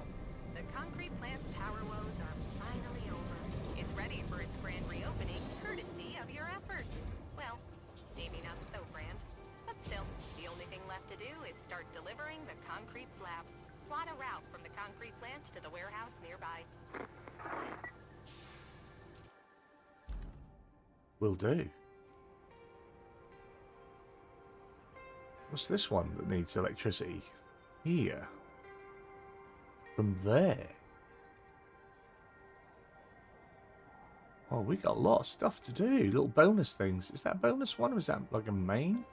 The concrete plant's power woes are finally over. It's ready for its grand reopening, courtesy of your efforts. Well, maybe not so grand. But still, the only thing left to do is start delivering the concrete slabs. Plot a route from the concrete plant to the warehouse nearby. Will do. What's this one that needs electricity? Here. From there. Oh, we got a lot of stuff to do. Little bonus things. Is that bonus one or is that like a main?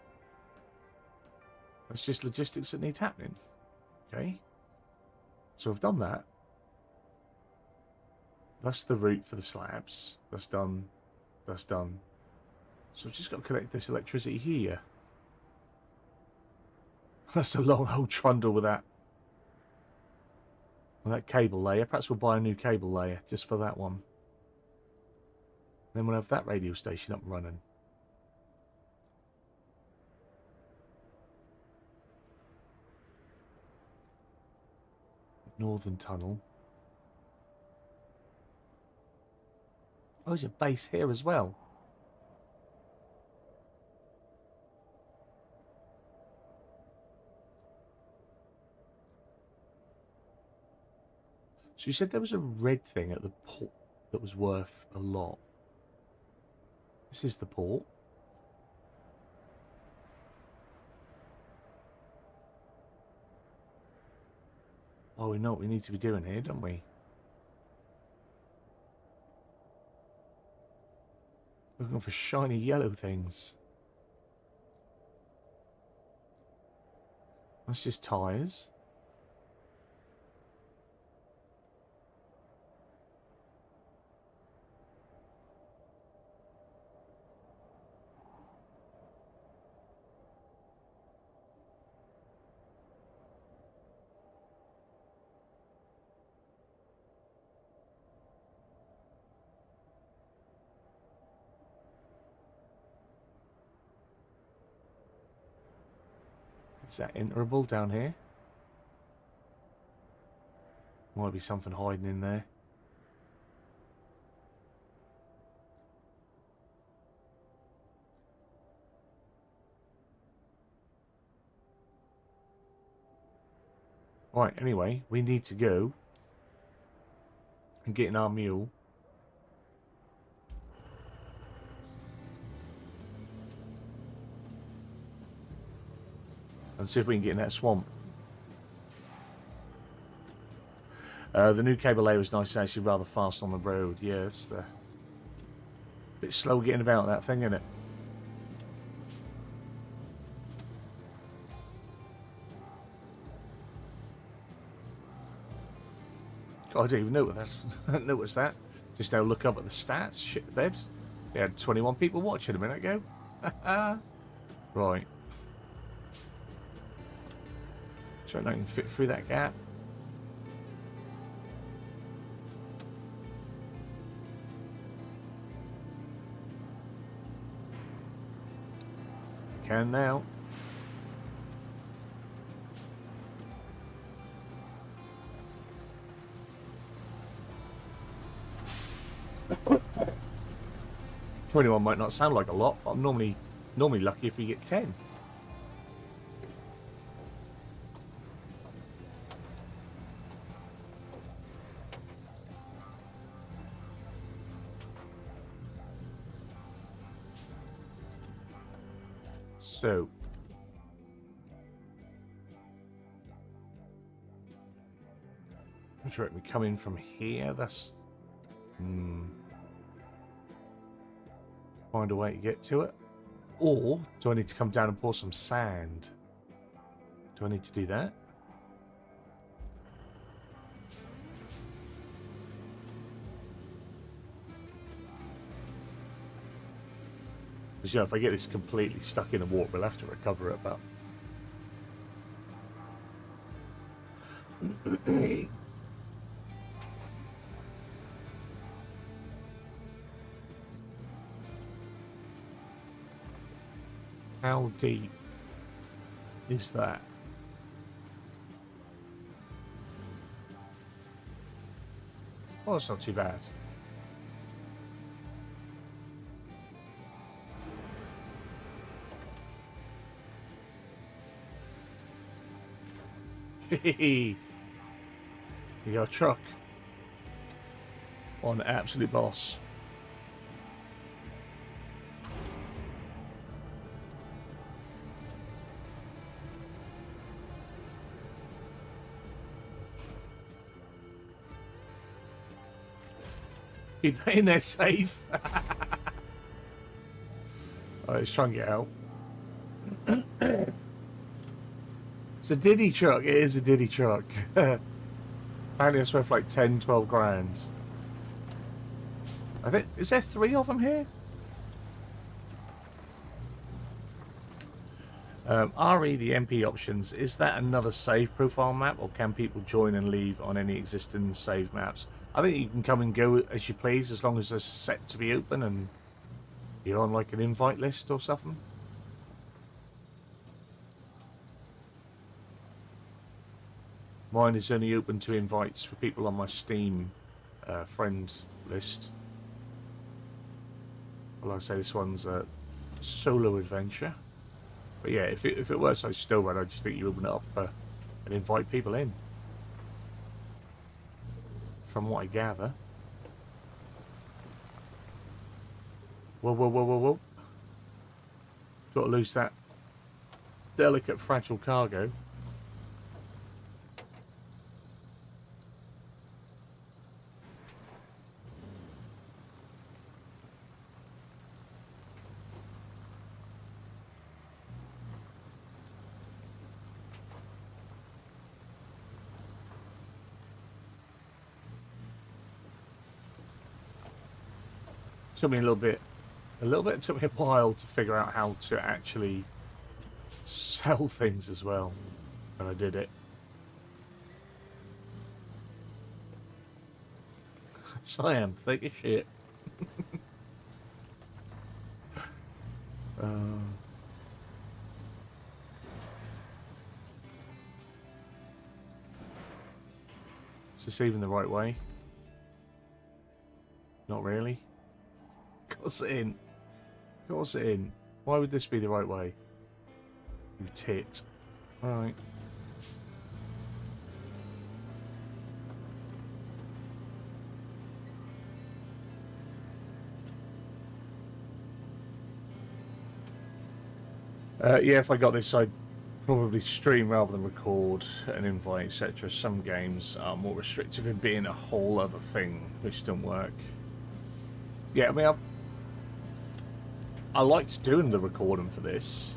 That's just logistics that need happening. Okay. So I've done that. That's the route for the slabs. That's done. That's done. So I've just got to connect this electricity here. That's a long old trundle with that. With that cable layer. Perhaps we'll buy a new cable layer just for that one. Then we'll have that radio station up and running. Northern Tunnel. Oh, there's a base here as well. So you said there was a red thing at the port that was worth a lot. This is the port. Oh, we know what we need to be doing here, don't we? Looking for shiny yellow things. That's just tyres. Is that enterable down here? Might be something hiding in there. Right, anyway, we need to go and get in our mule. And see if we can get in that swamp. The new cable layer is nice. It's actually rather fast on the road. Yeah, it's the bit slow getting about that thing, isn't it? God, I didn't even notice that. Just now look up at the stats. Shit the bed. They had 21 people watching a minute ago. Right. So I can fit through that gap. Can now. $21 might not sound like a lot, but I'm normally lucky if we get 10. So, I'm sure we come in from here. That's find a way to get to it, or do I need to come down and pour some sand? Do I need to do that? Because, you know, if I get this completely stuck in the water, we'll have to recover it, but... How deep is that? Well, it's not too bad. You got a truck. On absolute boss. Keep in there safe. Alright, let's try and get out. It's a Diddy truck. It is a Diddy truck. Apparently it's worth like 10, 12 grand. I think, is there 3 of them here? RE, the MP options, is that another save profile map, or can people join and leave on any existing save maps? I think you can come and go as you please, as long as they're set to be open and you're on like an invite list or something. Mine is only open to invites for people on my Steam friend list. Well, like I say, this one's a solo adventure. But yeah, if it works like Snowrun, I just think you open it up and invite people in. From what I gather. Whoa, whoa, whoa, whoa, whoa. Got to lose that delicate, fragile cargo. Took me a little bit. It took me a while to figure out how to actually sell things as well, and I did it. So I am thick as shit. Is this even the right way? Not really. Of course it in. Of course it in. Why would this be the right way? You tit. Alright. Yeah, if I got this, I'd probably stream rather than record and invite, etc. Some games are more restrictive in being a whole other thing, which don't work. Yeah, I mean, I liked doing the recording for this,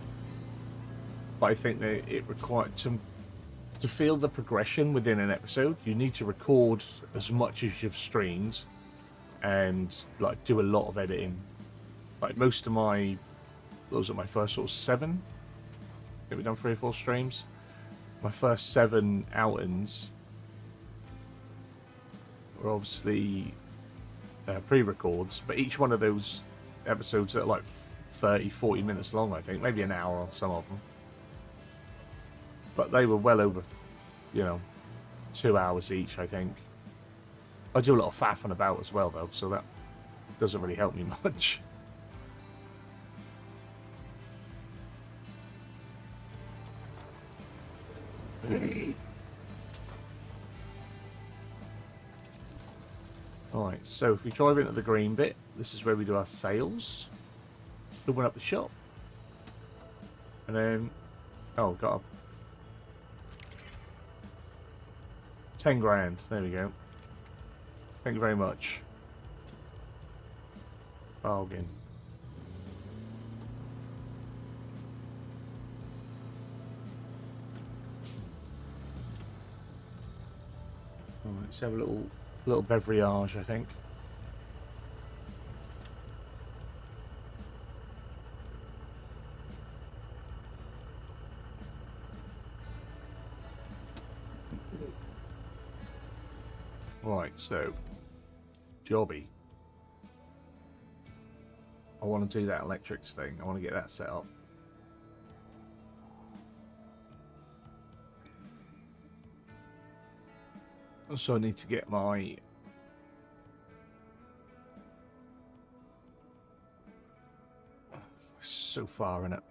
but I think that it required to feel the progression within an episode. You need to record as much as you've streamed, and like do a lot of editing. Like most of my, those are my first sort of 7. I think we've done 3 or 4 streams. My first 7 outings were obviously pre-records, but each one of those episodes are like 30, 40 minutes long, I think. Maybe an hour on some of them. But they were well over, 2 hours each, I think. I do a lot of faffing about as well, though, so that doesn't really help me much. Alright, so if we drive into the green bit, this is where we do our sales. Open up the shop. And then, oh, got a 10 grand. There we go. Thank you very much. Bargain. Alright, let's have a little beverage, I think. Right, so jobby. I want to do that electrics thing. I want to get that set up. So I need to get my... So far in it.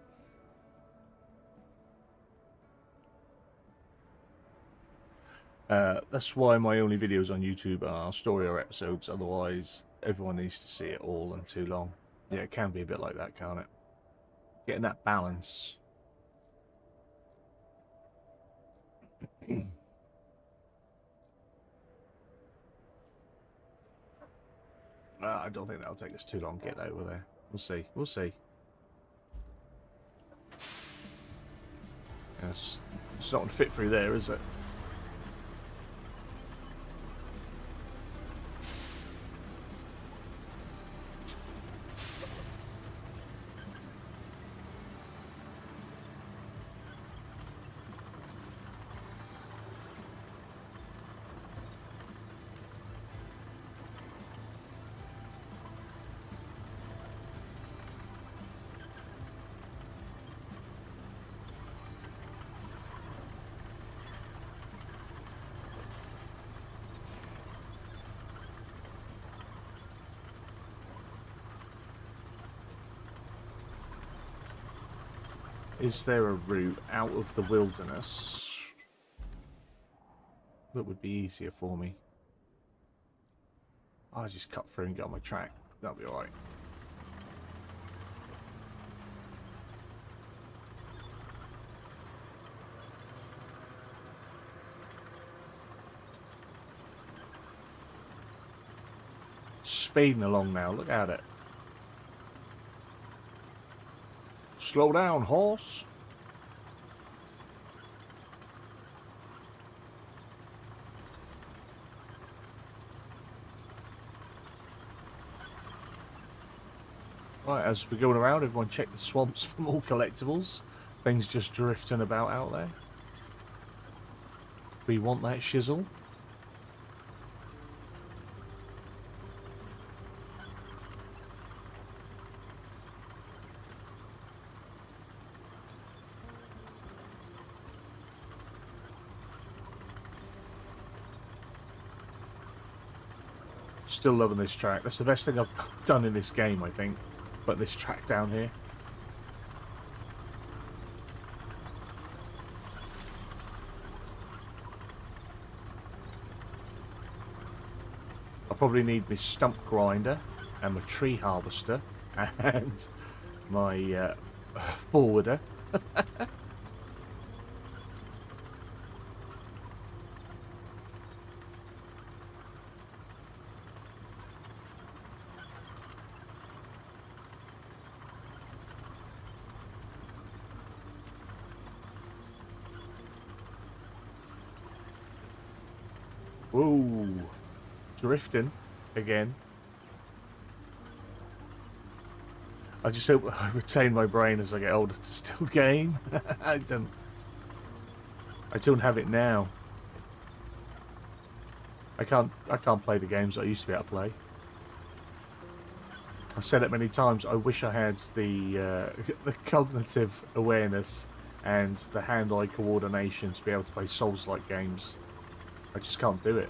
That's why my only videos on YouTube are story or episodes, otherwise everyone needs to see it all in too long. Yeah, it can be a bit like that, can't it? Getting that balance. I don't think that'll take us too long to get over there. We'll see. We'll see. Yes, it's not going to fit through there, is it? Is there a route out of the wilderness that would be easier for me? I'll just cut through and get on my track. That'll be alright. Speeding along now, look at it. Slow down, horse. Right, as we're going around, everyone check the swamps for more collectibles. Things just drifting about out there. We want that shizzle. Still loving this track. That's the best thing I've done in this game, I think. But this track down here. I probably need my stump grinder and my tree harvester and my forwarder. Whoa, drifting again. I just hope I retain my brain as I get older to still game. I don't have it now. I can't play the games I used to be able to play. I've said it many times. I wish I had the the cognitive awareness and the hand-eye coordination to be able to play Souls-like games. I just can't do it.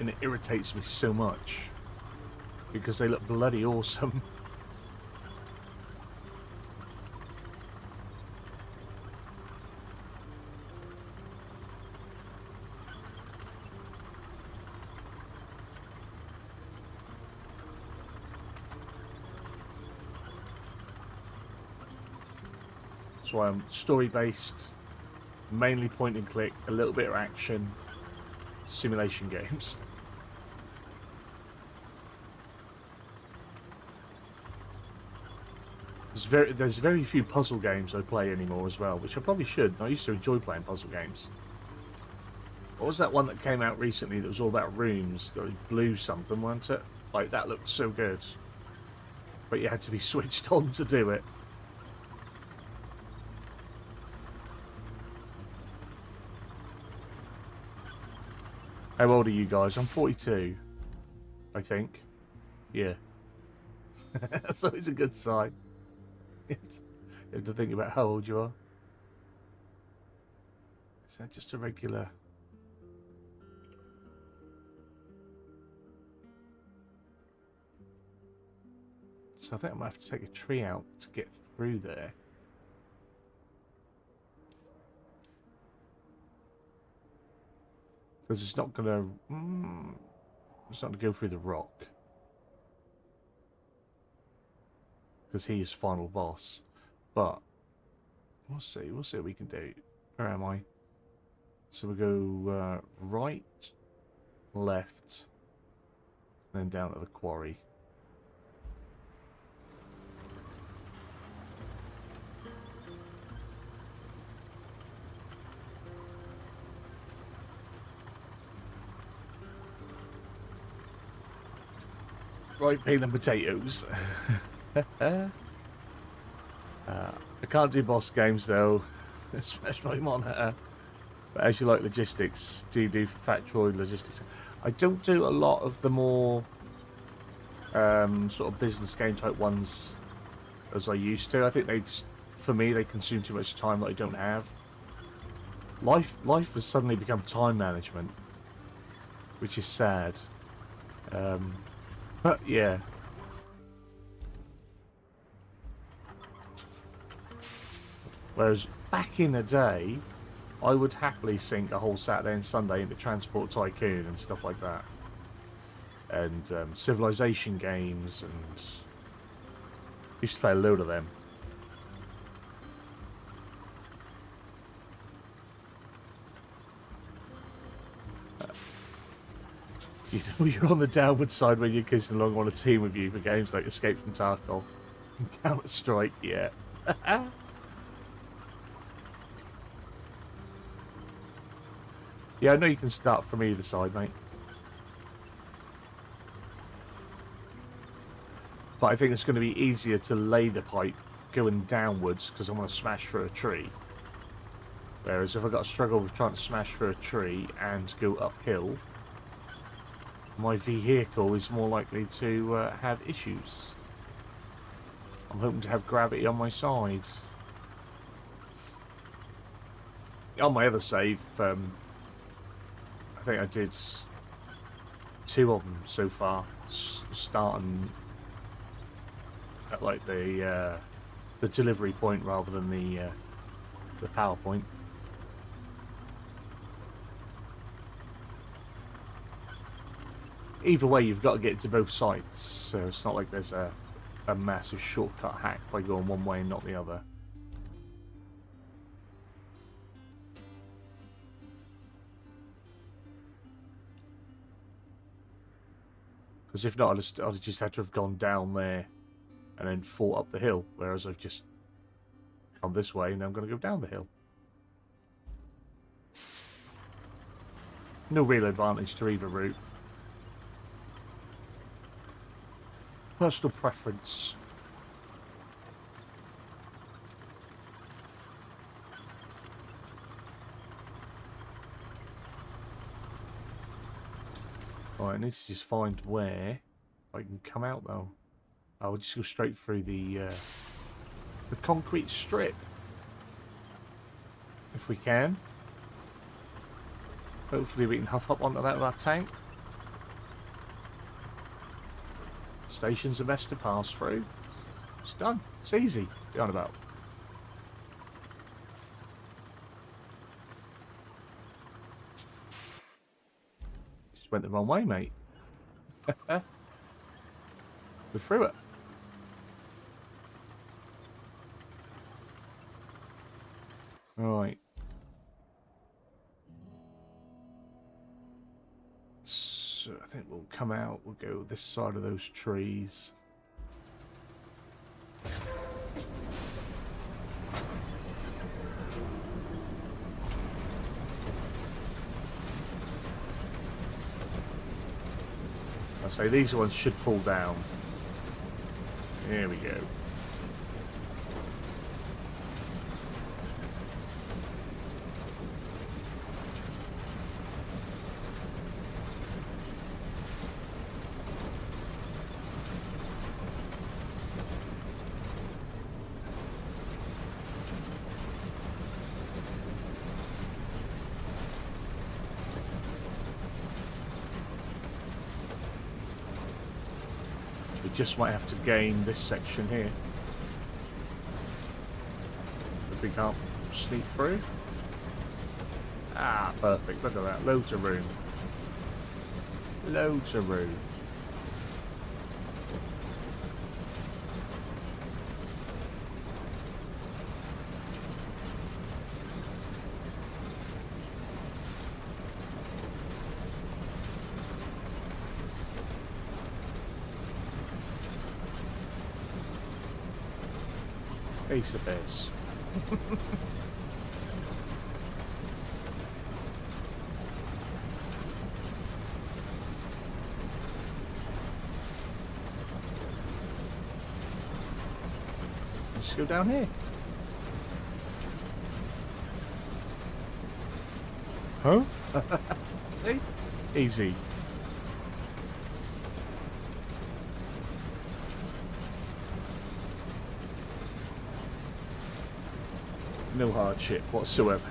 And it irritates me so much because they look bloody awesome. That's why I'm story-based, mainly point and click, a little bit of action, simulation games. There's very few puzzle games I play anymore as well, which I probably should. I used to enjoy playing puzzle games. What was that one that came out recently that was all about rooms? That was blue something, wasn't it? Like, that looked so good. But you had to be switched on to do it. How old are you guys? I'm 42, I think. Yeah. That's always a good sign. You have to think about how old you are. Is that just a regular... So I think I might have to take a tree out to get through there. Because it's not gonna... it's not gonna go through the rock. Because he is final boss. But we'll see what we can do. Where am I? So we go right, left, and then down to the quarry. Right, peel and potatoes. I can't do boss games though, especially monitor. But as you like logistics, do you do factoid logistics? I don't do a lot of the more sort of business game type ones as I used to. I think they just, for me, they consume too much time that I don't have. Life has suddenly become time management, which is sad. But yeah. Whereas back in the day, I would happily sink a whole Saturday and Sunday into Transport Tycoon and stuff like that. And Civilization games, and used to play a load of them. You know you're on the downward side when you're kissing along on a team with you for games like Escape from Tarkov and Counter-Strike, yeah. Yeah, I know you can start from either side, mate. But I think it's going to be easier to lay the pipe going downwards because I want to smash through a tree. Whereas if I've got to struggle with trying to smash through a tree and go uphill, my vehicle is more likely to have issues. I'm hoping to have gravity on my side. On my other save, I think I did 2 of them so far, starting at like the delivery point rather than the power point. Either way, you've got to get to both sites, so it's not like there's a massive shortcut hack by going one way and not the other. Because if not, I'd just had to have gone down there and then fought up the hill, whereas I've just come this way and I'm going to go down the hill. No real advantage to either route. Personal preference. Right, I need to just find where I can come out though. I'll just go straight through the concrete strip. If we can. Hopefully we can huff up onto that with our tank. Station's a mess to pass through. It's done. It's easy. Be on about. Just went the wrong way, mate. We're through it. Right. So I think we'll come out, we'll go this side of those trees. I say these ones should pull down. There we go. We just might have to gain this section here. If we can't sneak through. Ah, perfect. Look at that. Loads of room. Loads of room. Piece of piss. Let's go down here. Huh? See? Easy. No hardship whatsoever.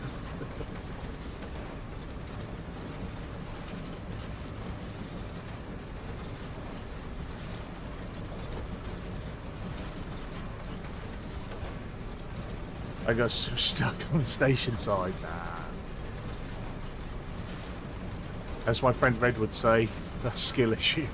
I got so stuck on the station side. Nah. As my friend Red would say, that's a skill issue.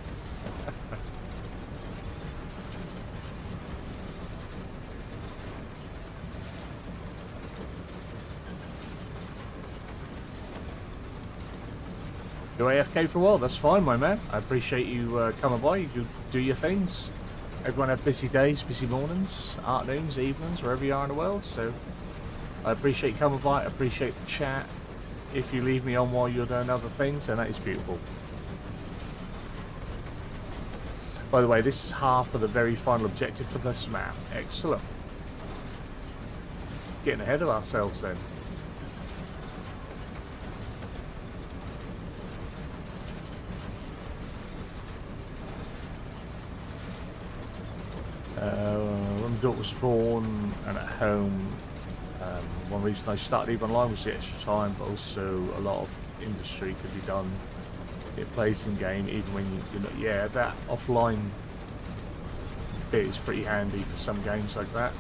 Go AFK for a while, that's fine, my man. I appreciate you coming by. You do your things. Everyone have busy days, busy mornings, afternoons, evenings, wherever you are in the world. So I appreciate you coming by. I appreciate the chat. If you leave me on while you're doing other things, then that is beautiful. By the way, this is half of the very final objective for this map. Excellent. Getting ahead of ourselves then. When my daughter was born and at home, one reason I started EVE Online was the extra time, but also a lot of industry could be done. It plays in game even when you're not. Yeah, that offline bit is pretty handy for some games like that.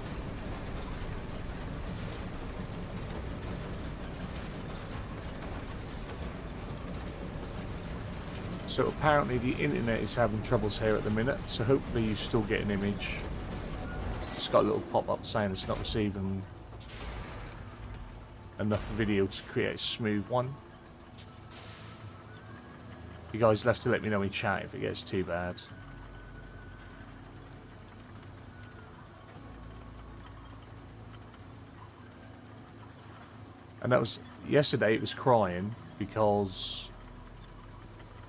So apparently the internet is having troubles here at the minute, so hopefully you still get an image. It's got a little pop-up saying it's not receiving enough video to create a smooth one. You guys will have to let me know in chat if it gets too bad. And that was yesterday. It was crying because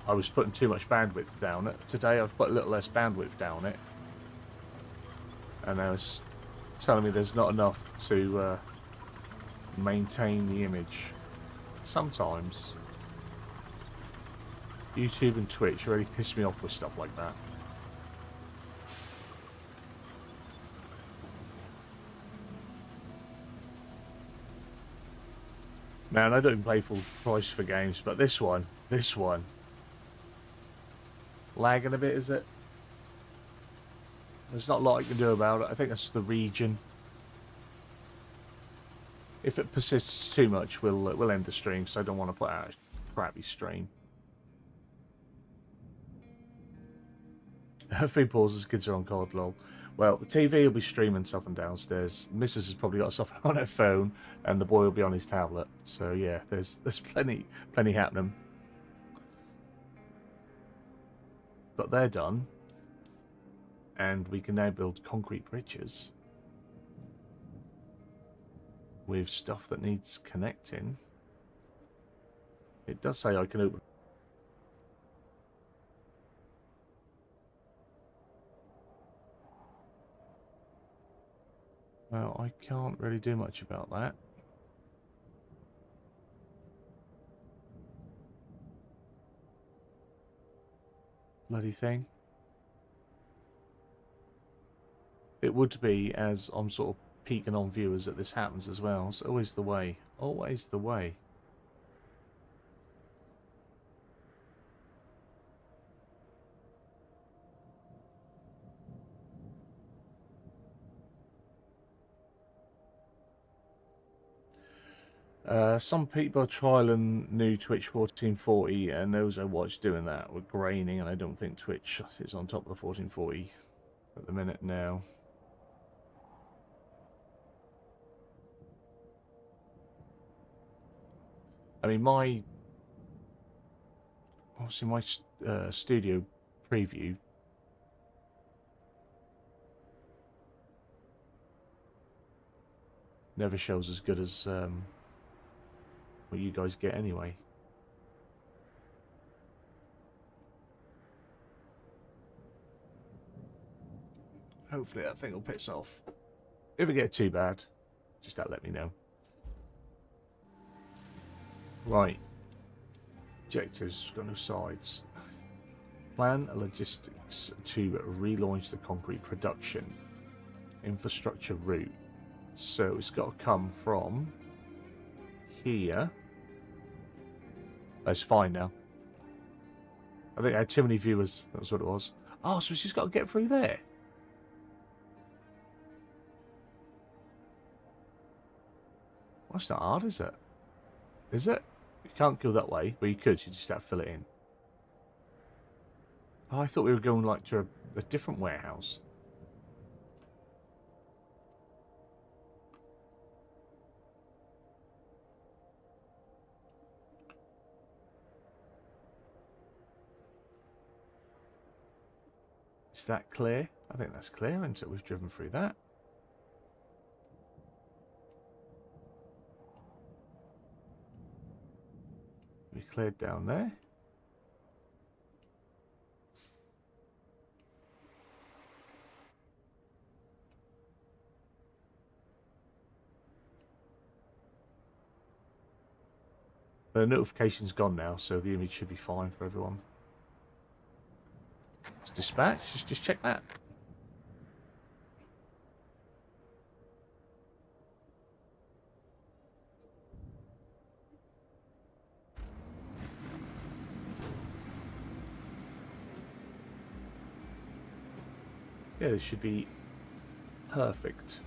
I was putting too much bandwidth down it. Today I've put a little less bandwidth down it, and I was telling me there's not enough to maintain the image. Sometimes YouTube and Twitch really piss me off with stuff like that. Man, I don't even pay full price for games, but this one, lagging a bit, is it? There's not a lot I can do about it. I think that's the region. If it persists too much, we'll end the stream, because I don't want to put out a crappy stream. 3 pauses, kids are on COD, lol. Well, the TV will be streaming stuff from downstairs. Mrs. has probably got stuff on her phone, and the boy will be on his tablet. So yeah, there's plenty happening. But they're done, and we can now build concrete bridges with stuff that needs connecting. It does say I can open. Well, I can't really do much about that. Bloody thing. It would be, as I'm sort of peeking on viewers, that this happens as well. It's always the way. Always the way. Some people are trialing new Twitch 1440, and those I watched doing that with graining, and I don't think Twitch is on top of the 1440 at the minute now. I mean, obviously my studio preview never shows as good as what you guys get anyway. Hopefully that thing will piss off. If it gets too bad, just let me know. Right. Objectives, got no sides. Plan logistics to relaunch the concrete production. Infrastructure route. So it's got to come from here. That's fine now. I think I had too many viewers. That's what it was. Oh, so it's just got to get through there. Well, that's not hard, is it? Is it? You can't go that way, but you could. You just have to fill it in. Oh, I thought we were going like to a different warehouse. Is that clear? I think that's clear until we've driven through that. We cleared down there. The notification's gone now, so the image should be fine for everyone. It's dispatch, just check that. Yeah, this should be perfect.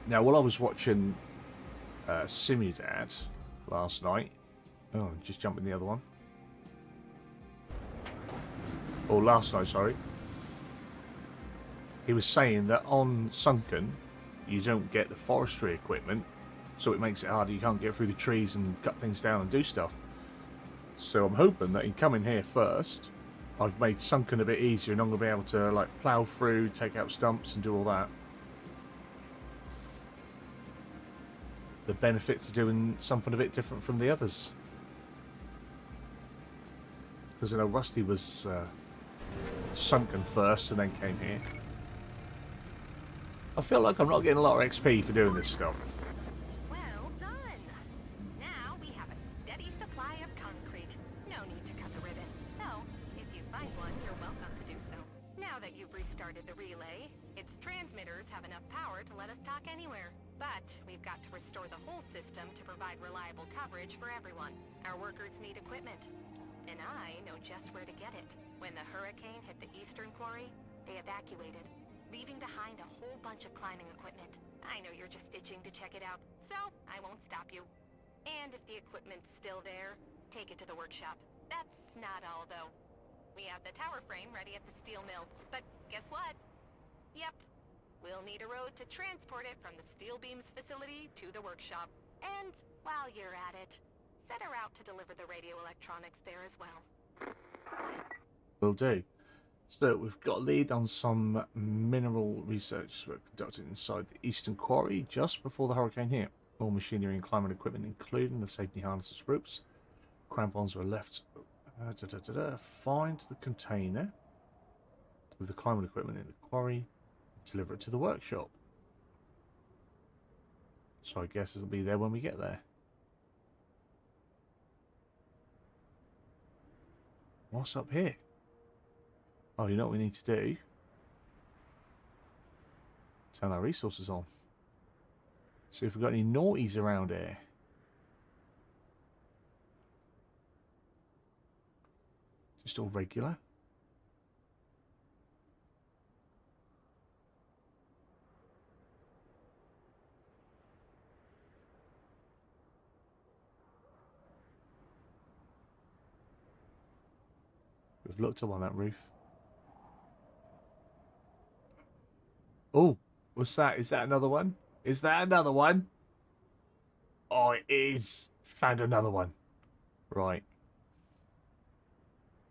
Now, while I was watching Simudad last night, oh, just jumping the other one. Oh, last night, sorry. He was saying that on Sunken, you don't get the forestry equipment, so it makes it harder. You can't get through the trees and cut things down and do stuff. So I'm hoping that in coming here first, I've made Sunken a bit easier and I'm going to be able to like plough through, take out stumps and do all that. The benefits of doing something a bit different from the others. Because I know Rusty was Sunken first and then came here. I feel like I'm not getting a lot of XP for doing this stuff. Well done. Now we have a steady supply of concrete. No need to cut the ribbon. So, if you find one, you're welcome to do so. Now that you've restarted the relay, its transmitters have enough power to let us talk anywhere. But we've got to restore the whole system to provide reliable coverage for everyone. Our workers need equipment. And I know just where to get it. When the hurricane hit the eastern quarry, they evacuated, leaving behind a whole bunch of climbing equipment. I know you're just itching to check it out, so I won't stop you. And if the equipment's still there, take it to the workshop. That's not all, though. We have the tower frame ready at the steel mill, but guess what? Yep. We'll need a road to transport it from the steel beams facility to the workshop. And while you're at it, set a route to deliver the radio electronics there as well. Will do. So we've got a lead on some mineral research work conducted inside the eastern quarry just before the hurricane hit. All machinery and climbing equipment, including the safety harnesses, ropes, crampons, were left. Find the container with the climbing equipment in the quarry. Deliver it to the workshop. So I guess it'll be there when we get there. What's up here? Oh, you know what we need to do? Turn our resources on. See if we've got any naughties around here. Just all regular. We've looked up on that roof. Oh, what's that? Is that another one? Is that another one? Oh, it is. Found another one. Right.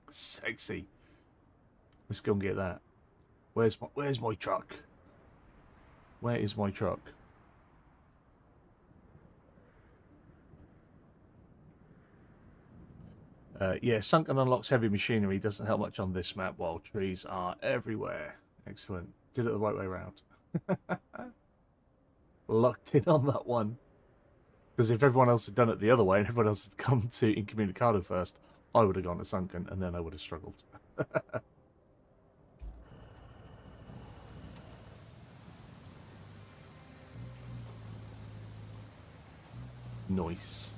Sexy. Let's go and get that. Where's my truck? Where is my truck? Yeah, sunken unlocks heavy machinery. Doesn't help much on this map while trees are everywhere. Excellent. Did it the right way around. Locked in on that one. Because if everyone else had done it the other way and everyone else had come to Incommunicado first, I would have gone to sunken and then I would have struggled. Nice.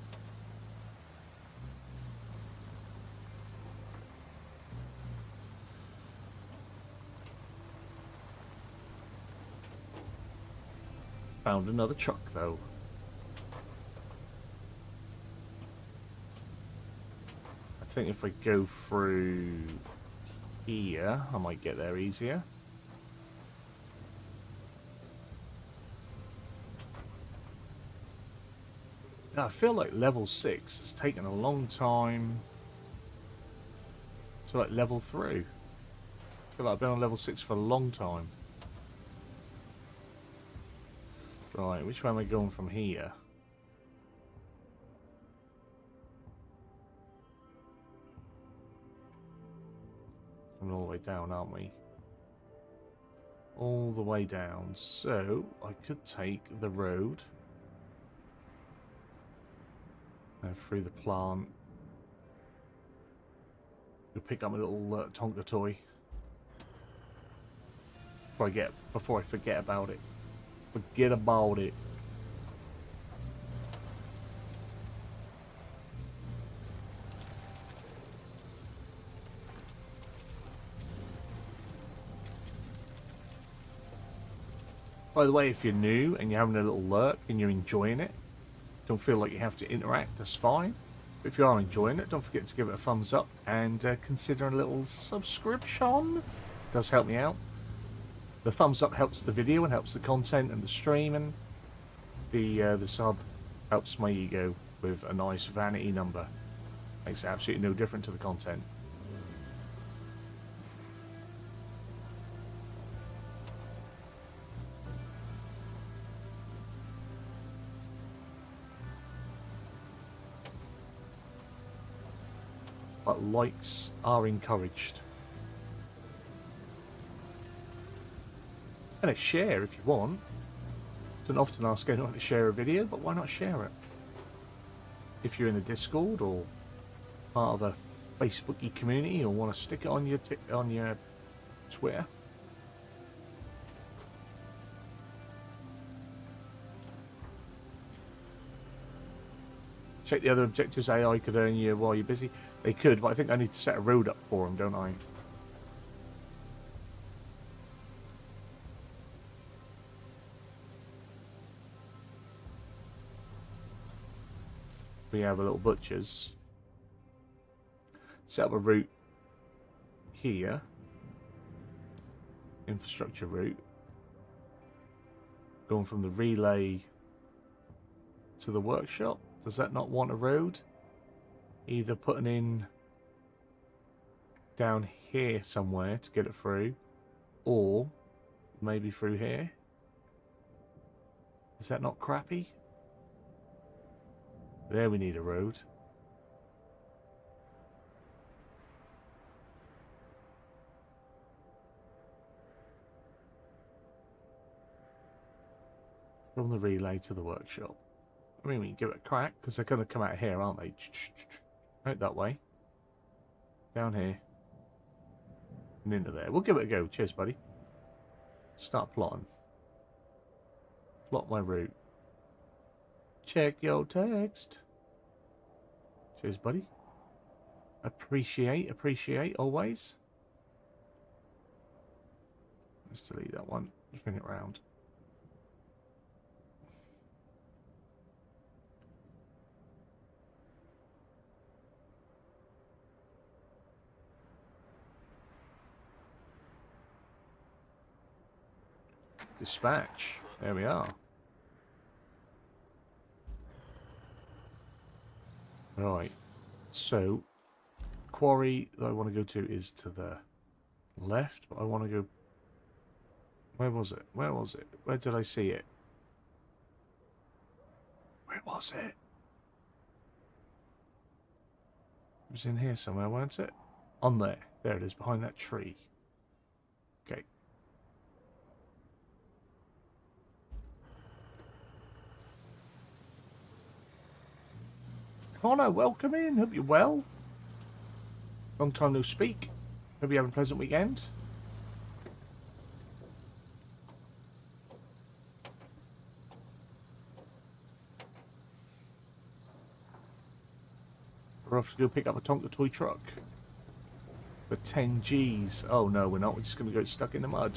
Found another truck though. I think if I go through here, I might get there easier. I feel like level 6 has taken a long time to like level through. I feel like I've been on level 6 for a long time. Right, which way am I going from here? Coming all the way down, aren't we? All the way down. So, I could take the road. And through the plant. You'll pick up a little Tonka toy. Before I forget about it. Forget about it. By the way, if you're new and you're having a little lurk and you're enjoying it, don't feel like you have to interact, that's fine. But if you are enjoying it, don't forget to give it a thumbs up and consider a little subscription. It does help me out. The thumbs up helps the video and helps the content and the stream, and the sub helps my ego with a nice vanity number. Makes it absolutely no different to the content. But likes are encouraged. And a share if you want. Don't often ask anyone to share a video, but why not share it? If you're in the Discord or part of a Facebooky community or want to stick it on your Twitter. Check the other objectives AI could earn you while you're busy. They could, but I think I need to set a road up for them, don't I? We have a little butcher's. Set up a route here. Infrastructure route. Going from the relay to the workshop. Does that not want a road? Either putting in down here somewhere to get it through, or maybe through here. Is that not crappy? There we need a road. From the relay to the workshop. I mean, we can give it a crack, because they're going to come out here, aren't they? Out that way. Down here. And into there. We'll give it a go. Cheers, buddy. Start plotting. Plot my route. Check your text. Cheers, buddy. Appreciate, always. Let's delete that one. Just bring it round. Dispatch. There we are. Right. So, quarry that I want to go to is to the left, but I want to go... Where was it? Where was it? Where did I see it? Where was it? It was in here somewhere, wasn't it? On there. There it is, behind that tree. Okay. Connor, welcome in. Hope you're well. Long time no speak. Hope you're having a pleasant weekend. We're off to go pick up a Tonka toy truck. For 10 G's. Oh no, we're not. We're just going to go stuck in the mud.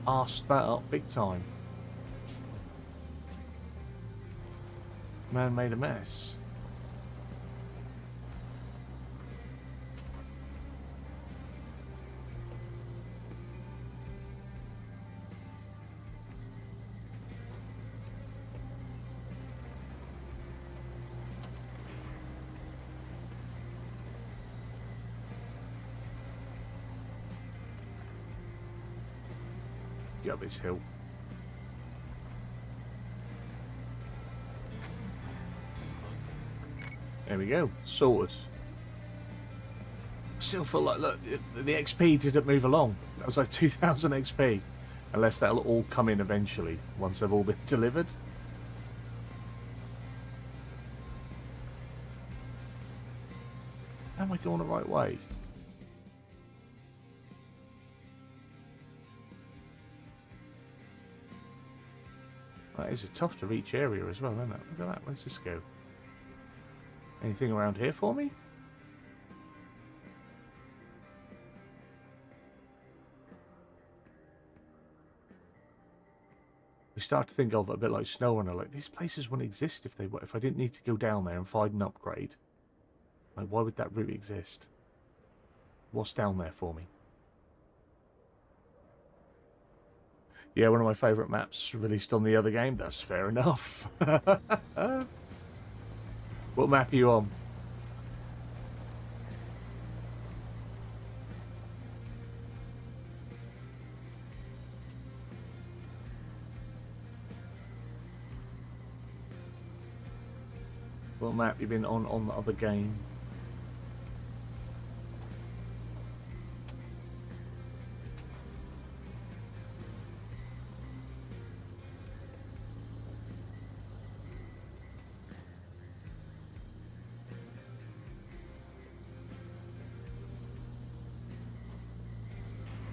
Arsed that up big time. Man made a mess. Get up this hill. There we go. Sorted. Still feel like, look, the XP didn't move along. That was like 2,000 XP. Unless that'll all come in eventually, once they've all been delivered. Am I going the right way? That is a tough to reach area as well, isn't it? Look at that. Where's this go? Anything around here for me? We start to think of it a bit like SnowRunner. Like, these places wouldn't exist if I didn't need to go down there and find an upgrade. Like, why would that route exist? What's down there for me? Yeah, one of my favourite maps released on the other game. That's fair enough. What map are you on? What map you been on the other game?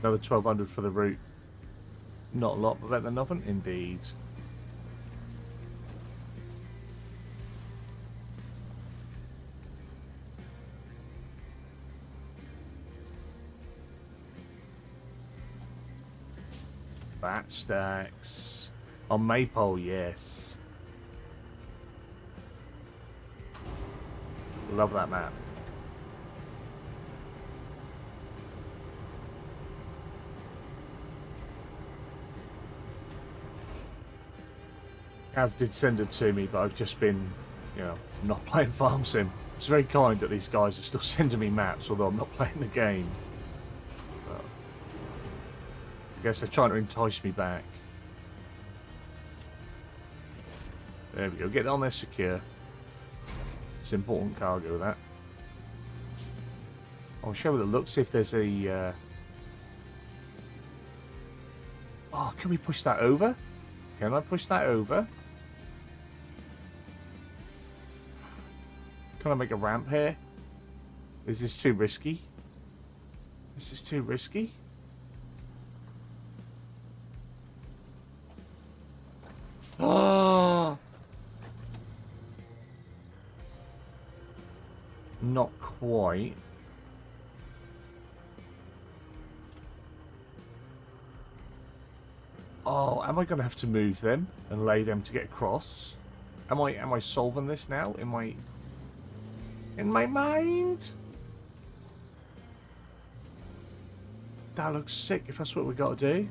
Another 1,200 for the route. Not a lot, but better than nothing, indeed. Bat stacks. On Maypole, yes. Love that map. Cav did send it to me, but I've just been, you know, not playing Farm Sim. It's very kind that these guys are still sending me maps, although I'm not playing the game. But I guess they're trying to entice me back. There we go. Get on there secure. It's important cargo, that. I'll show you the look, see if there's a... Oh, can we push that over? Can I push that over? Can I make a ramp here? Is this too risky? This is too risky? Oh! Not quite. Oh, am I going to have to move them and lay them to get across? Am I solving this now? In my mind? That looks sick if that's what we got to do.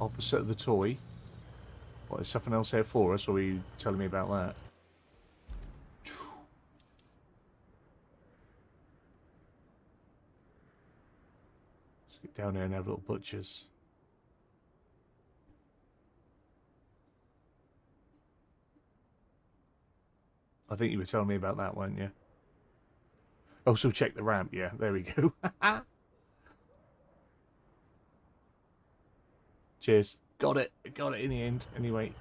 Opposite of the toy. What, is something else here for us, or are you telling me about that? Let's get down there and have little butchers. I think you were telling me about that, weren't you? Oh, so check the ramp. Yeah, there we go. Cheers. Got it. Got it in the end. Anyway.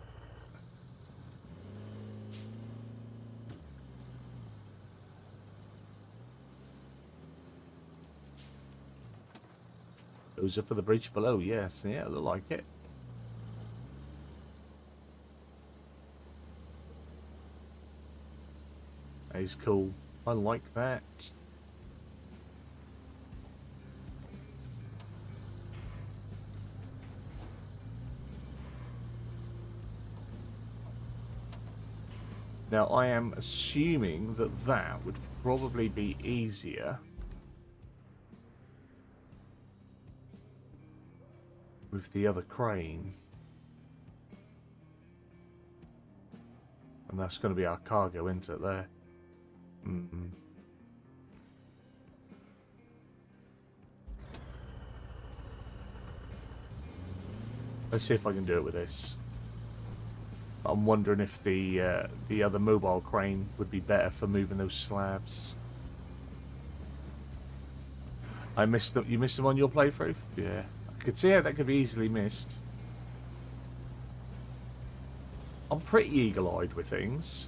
Goes up for the bridge below. Yes. Yeah, look like it. That is cool. I like that. Now, I am assuming that that would probably be easier with the other crane. And that's going to be our cargo, isn't it, there? Let's see if I can do it with this. I'm wondering if the other mobile crane would be better for moving those slabs. I missed them. You missed them on your playthrough? Yeah. I could see how that could be easily missed. I'm pretty eagle-eyed with things.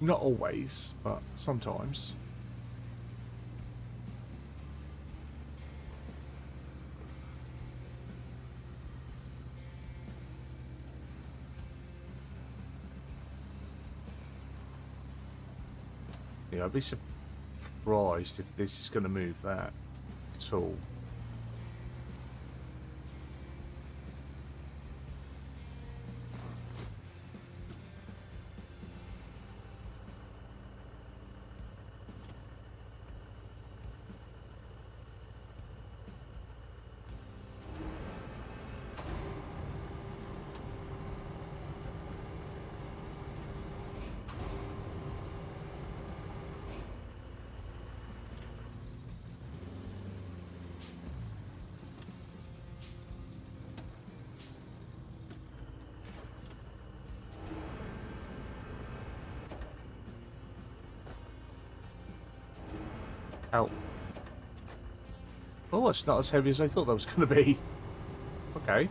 Not always, but sometimes. Yeah, I'd be surprised if this is going to move that at all. Out. Oh, it's not as heavy as I thought that was going to be. Okay.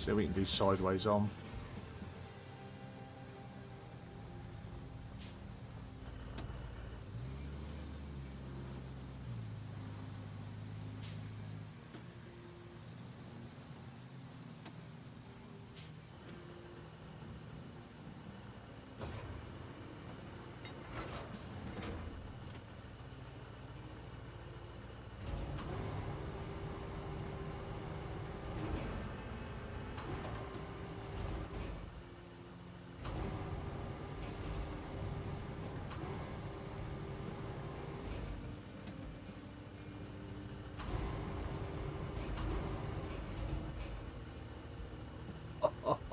So we can do sideways on.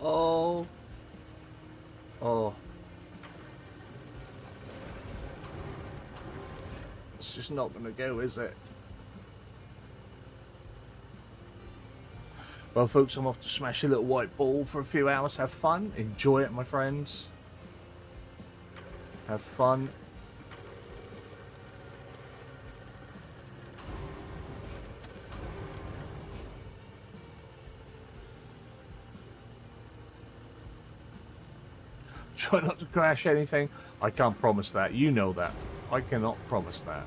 Oh. Oh. It's just not going to go, is it? Well, folks, I'm off to smash a little white ball for a few hours. Have fun. Enjoy it, my friends. Have fun. Try not to crash anything. I can't promise that. You know that. I cannot promise that.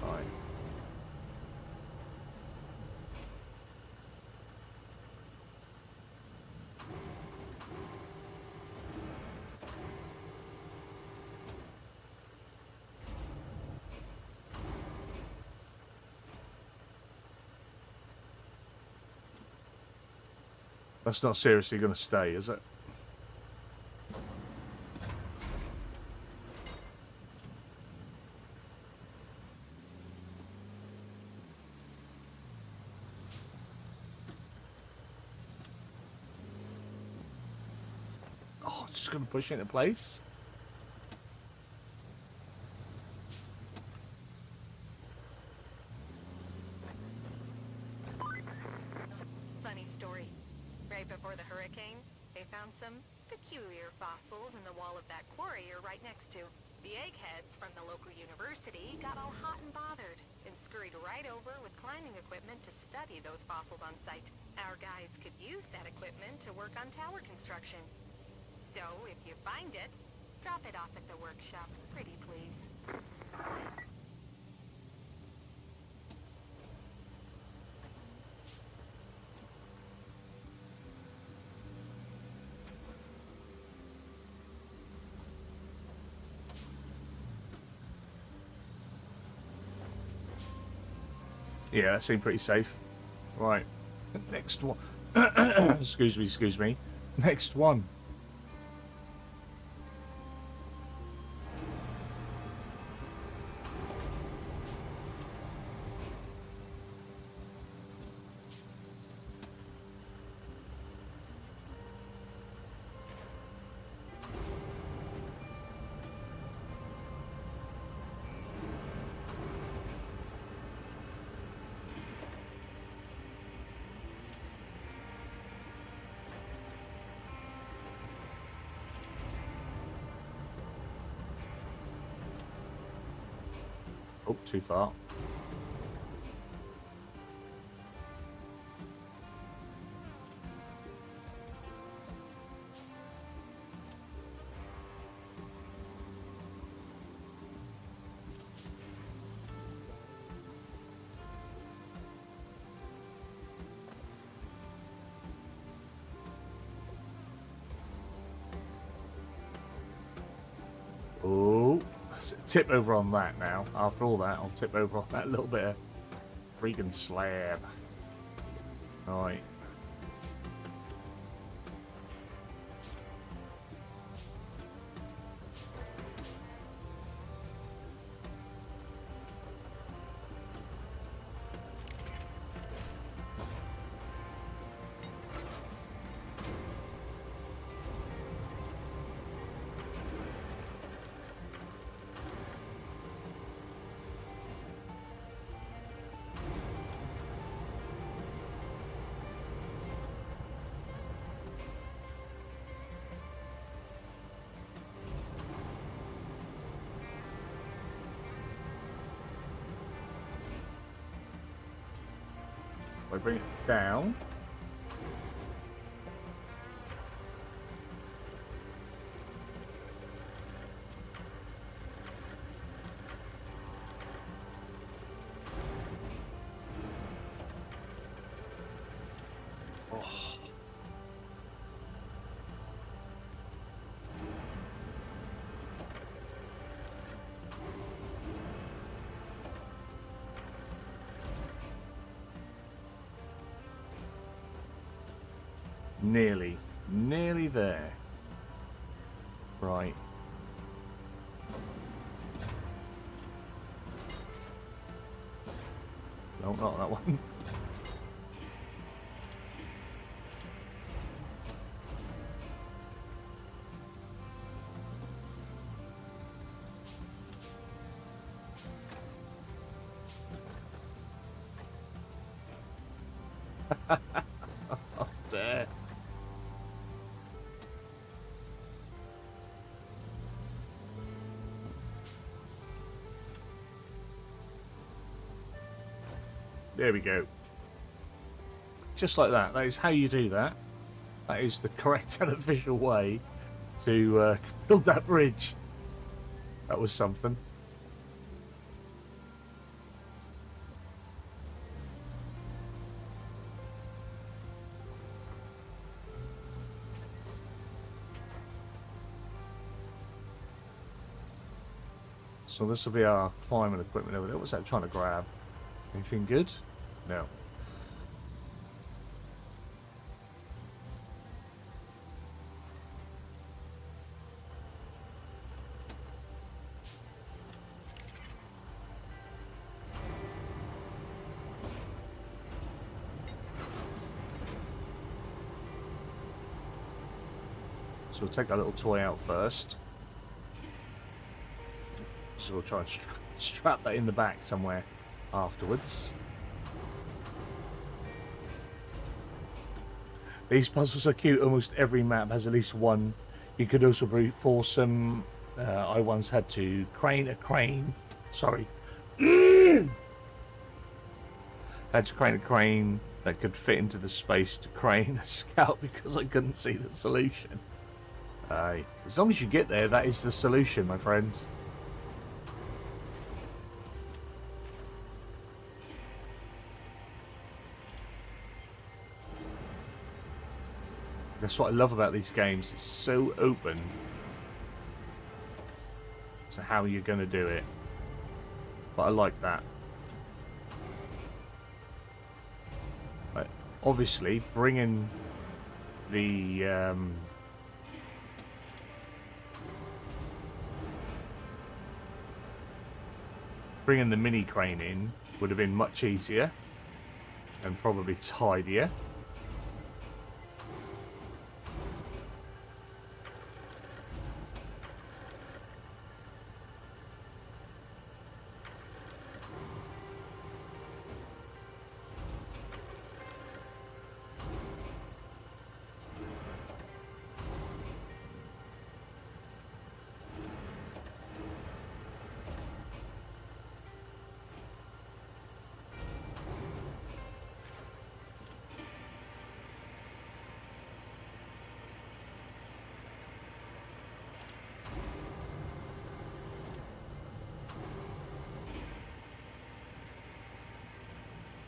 Fine. That's not seriously going to stay, is it? Oh, it's just going to push it into place? Funny story. Right before the hurricane, they found some peculiar fossils in the wall of that quarry you're right next to. The eggheads from the local university got all hot and bothered and scurried right over with climbing equipment to study those fossils on site. Our guys could use that equipment to work on tower construction. So, if you find it, drop it off at the workshop, pretty please. Yeah, that seemed pretty safe. Right. Next one. Excuse me. Next one. Oh, too far. Oh, tip over on that now. After all that, I'll tip over on that little bit of freaking slab. Right. I bring it down. Oh. Nearly there. Right. No, not that one. Oh, dear. There we go. Just like that. That is how you do that. That is the correct and official way to build that bridge. That was something. So this will be our climbing equipment over there. What's that trying to grab? Anything good? No. So we'll take that little toy out first. So we'll try and strap that in the back somewhere afterwards. These puzzles are cute. Almost every map has at least one. You could also brute force them. I once had to crane a crane. Sorry. Had to crane a crane that could fit into the space to crane a scout because I couldn't see the solution. As long as you get there, that is the solution, my friend. That's what I love about these games. It's so open to how you're going to do it. But I like that. But obviously, bringing the mini crane in would have been much easier and probably tidier.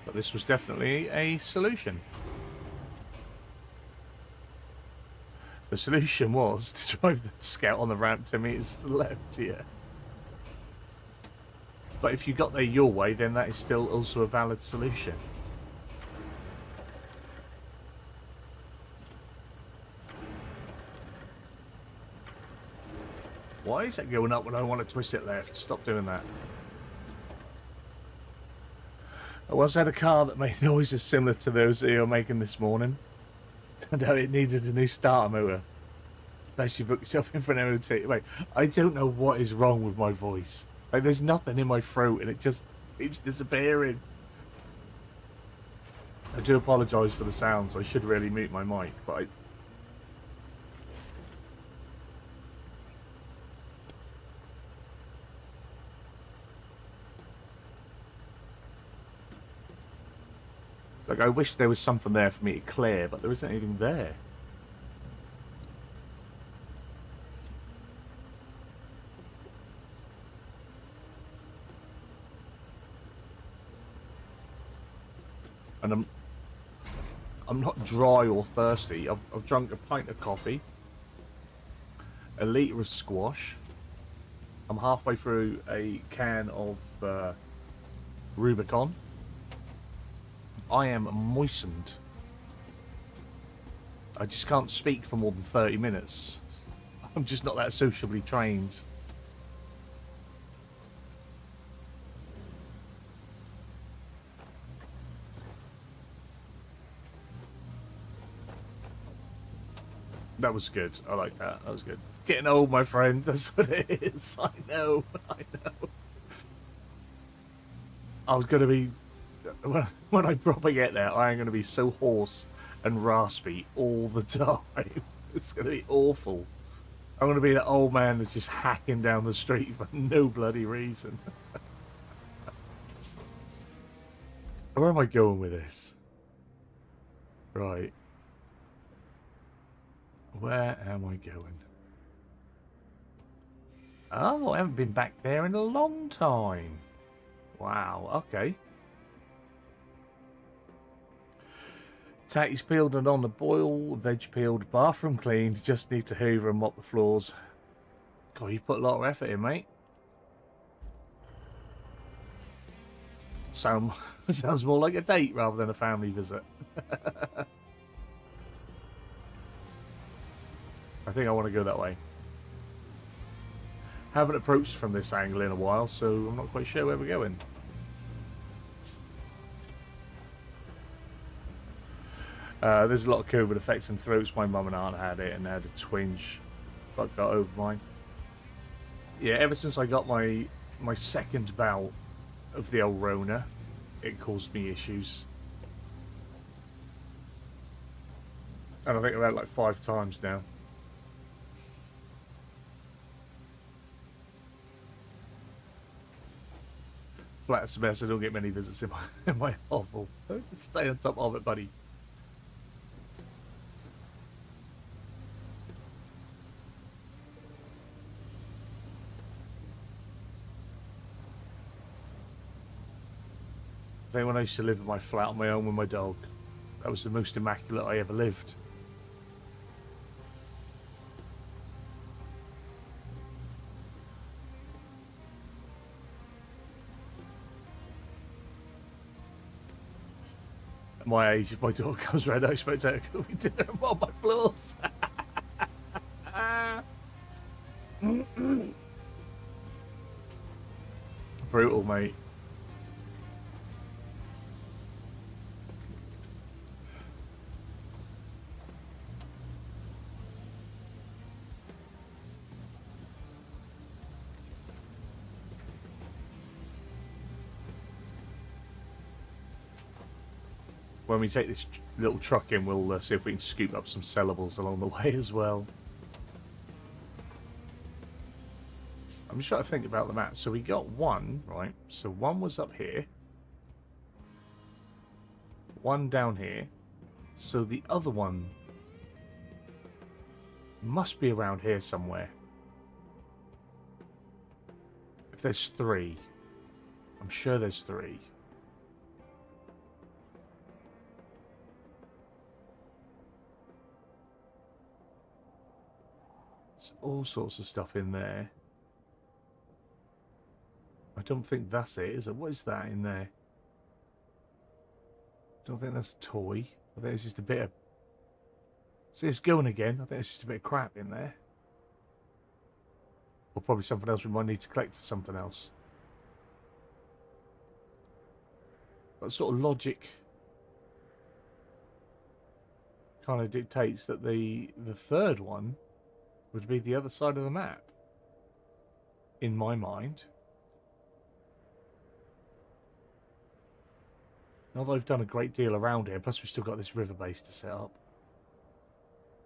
But this was definitely a solution. The solution was to drive the scout on the ramp 10 meters to the left here. But if you got there your way, then that is still also a valid solution. Why is that going up when I want to twist it left? Stop doing that. I once had a car that made noises similar to those that you're making this morning. Turned out it needed a new starter motor. Best you book yourself in for an MOT. Wait, I don't know what is wrong with my voice. Like, there's nothing in my throat and it just keeps disappearing. I do apologise for the sounds. I should really mute my mic, but Like, I wish there was something there for me to clear, but there isn't anything there. And I'm not dry or thirsty. I've drunk a pint of coffee, a litre of squash. I'm halfway through a can of Rubicon. I am moistened. I just can't speak for more than 30 minutes. I'm just not that sociably trained. That was good. I like that. That was good. Getting old, my friend. That's what it is. I know. I know. I was going to be... When I probably get there, I am going to be so hoarse and raspy all the time. It's going to be awful. I'm going to be that old man that's just hacking down the street for no bloody reason. Where am I going with this? Right. Where am I going? Oh, I haven't been back there in a long time. Wow, okay. Tatties peeled and on the boil, veg peeled, bathroom cleaned, just need to hoover and mop the floors. God, you put a lot of effort in, mate. Sounds more like a date rather than a family visit. I think I want to go that way. Haven't approached from this angle in a while, so I'm not quite sure where we're going. There's a lot of COVID effects and throats. My mum and aunt had it and had a twinge, but got over mine. Yeah, ever since I got my second bout of the old Rona, it caused me issues. And I think I've had it like 5 times now. Flat semester, I don't get many visits in my hovel. Stay on top of it, buddy. I think when I used to live in my flat on my own with my dog, that was the most immaculate I ever lived. At my age, if my dog comes round, I expect her to cook me dinner and mop my floors. Brutal, mate. When we take this little truck in, we'll see if we can scoop up some sellables along the way as well. I'm just trying to think about the map. So we got one, right? So one was up here. One down here. So the other one must be around here somewhere. If there's 3. I'm sure there's 3. There's all sorts of stuff in there. I don't think that's it, is it? What is that in there? I don't think that's a toy. I think it's just a bit of... See, it's going again. I think it's just a bit of crap in there. Or probably something else we might need to collect for something else. That sort of logic kind of dictates that the third one would be the other side of the map. In my mind. Although I've done a great deal around here, plus we've still got this river base to set up.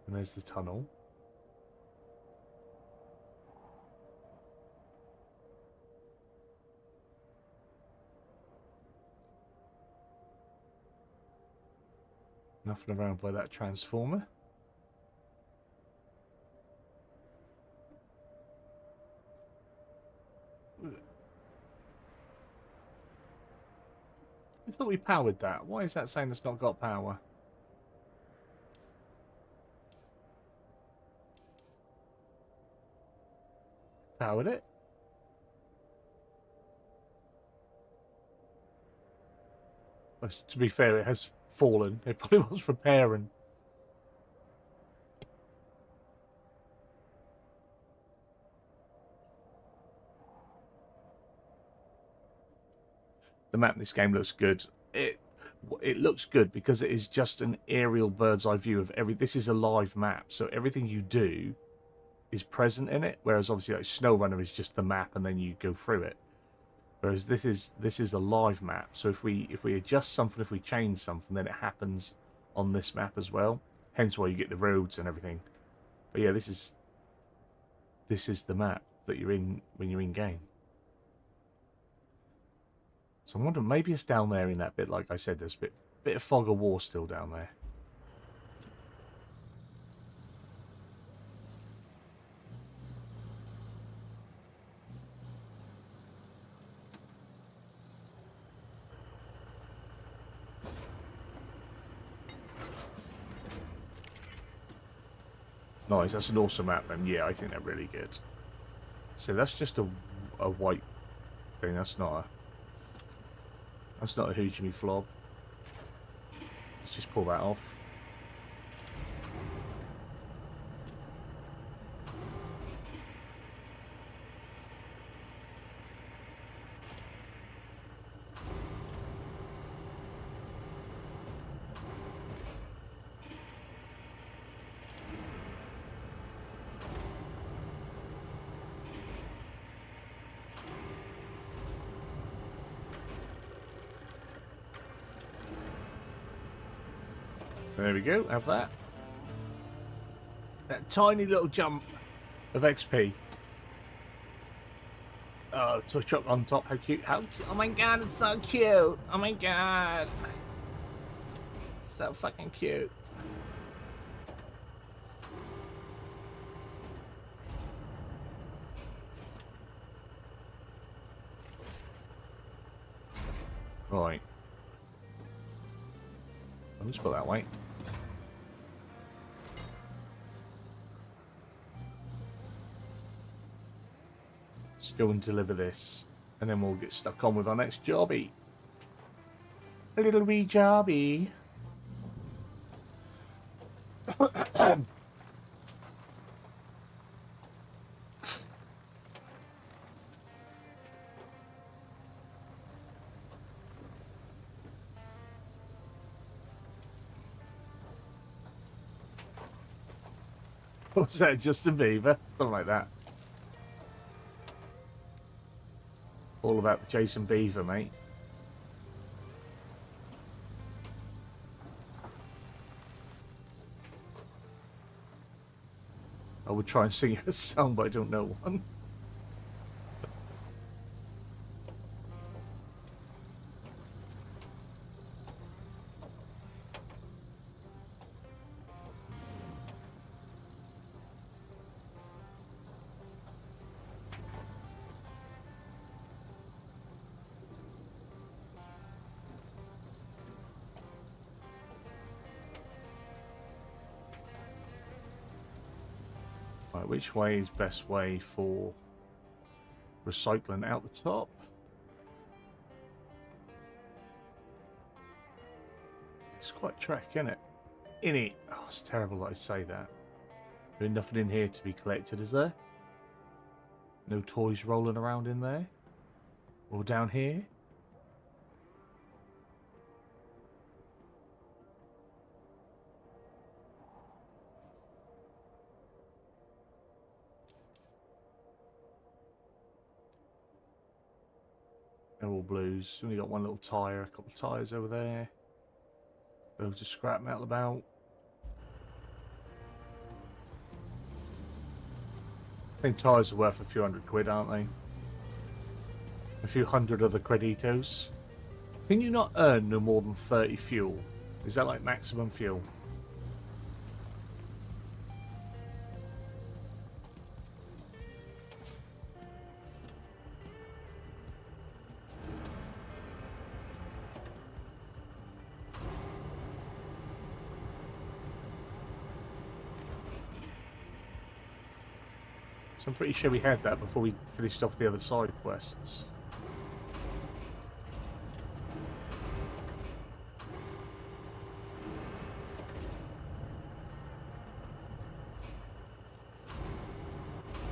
And there's the tunnel. Nothing around by that transformer. I thought we powered that. Why is that saying it's not got power? Powered it? Well, to be fair, it has fallen. It probably wants repairing. The map in this game looks good. It looks good because it is just an aerial bird's eye view of every. This is a live map, so everything you do is present in it. Whereas obviously, like SnowRunner is just the map and then you go through it. Whereas this is a live map. So if we adjust something, if we change something, then it happens on this map as well. Hence why you get the roads and everything. But yeah, this is the map that you're in when you're in game. So I'm wondering, maybe it's down there in that bit. Like I said, there's a bit of fog of war still down there. Nice, that's an awesome map then. Yeah, I think they're really good. So that's just a white thing. That's not a Hoojimi flob. Let's just pull that off. There we go, have that. That tiny little jump of XP. Oh, touch up on top, how cute. Oh my god, it's so cute. Oh my god. So fucking cute. Right. I'll just put that way. Let's go and deliver this, and then we'll get stuck on with our next jobby. A little wee jobby. What was that, Justin Bieber? Something like that. All about the Jason Beaver, mate. I would try and sing you a song, but I don't know one. Right, which way is best way for recycling out the top? It's quite track, isn't it? Oh, it's terrible that I say that. There's nothing in here to be collected, is there? No toys rolling around in there? Or down here? They're all blues. Only got one little tyre, a couple of tyres over there. Loads of scrap metal about. I think tyres are worth a few £100, aren't they? A few hundred other creditos. Can you not earn no more than 30 fuel Is that like maximum fuel? So I'm pretty sure we had that before we finished off the other side quests.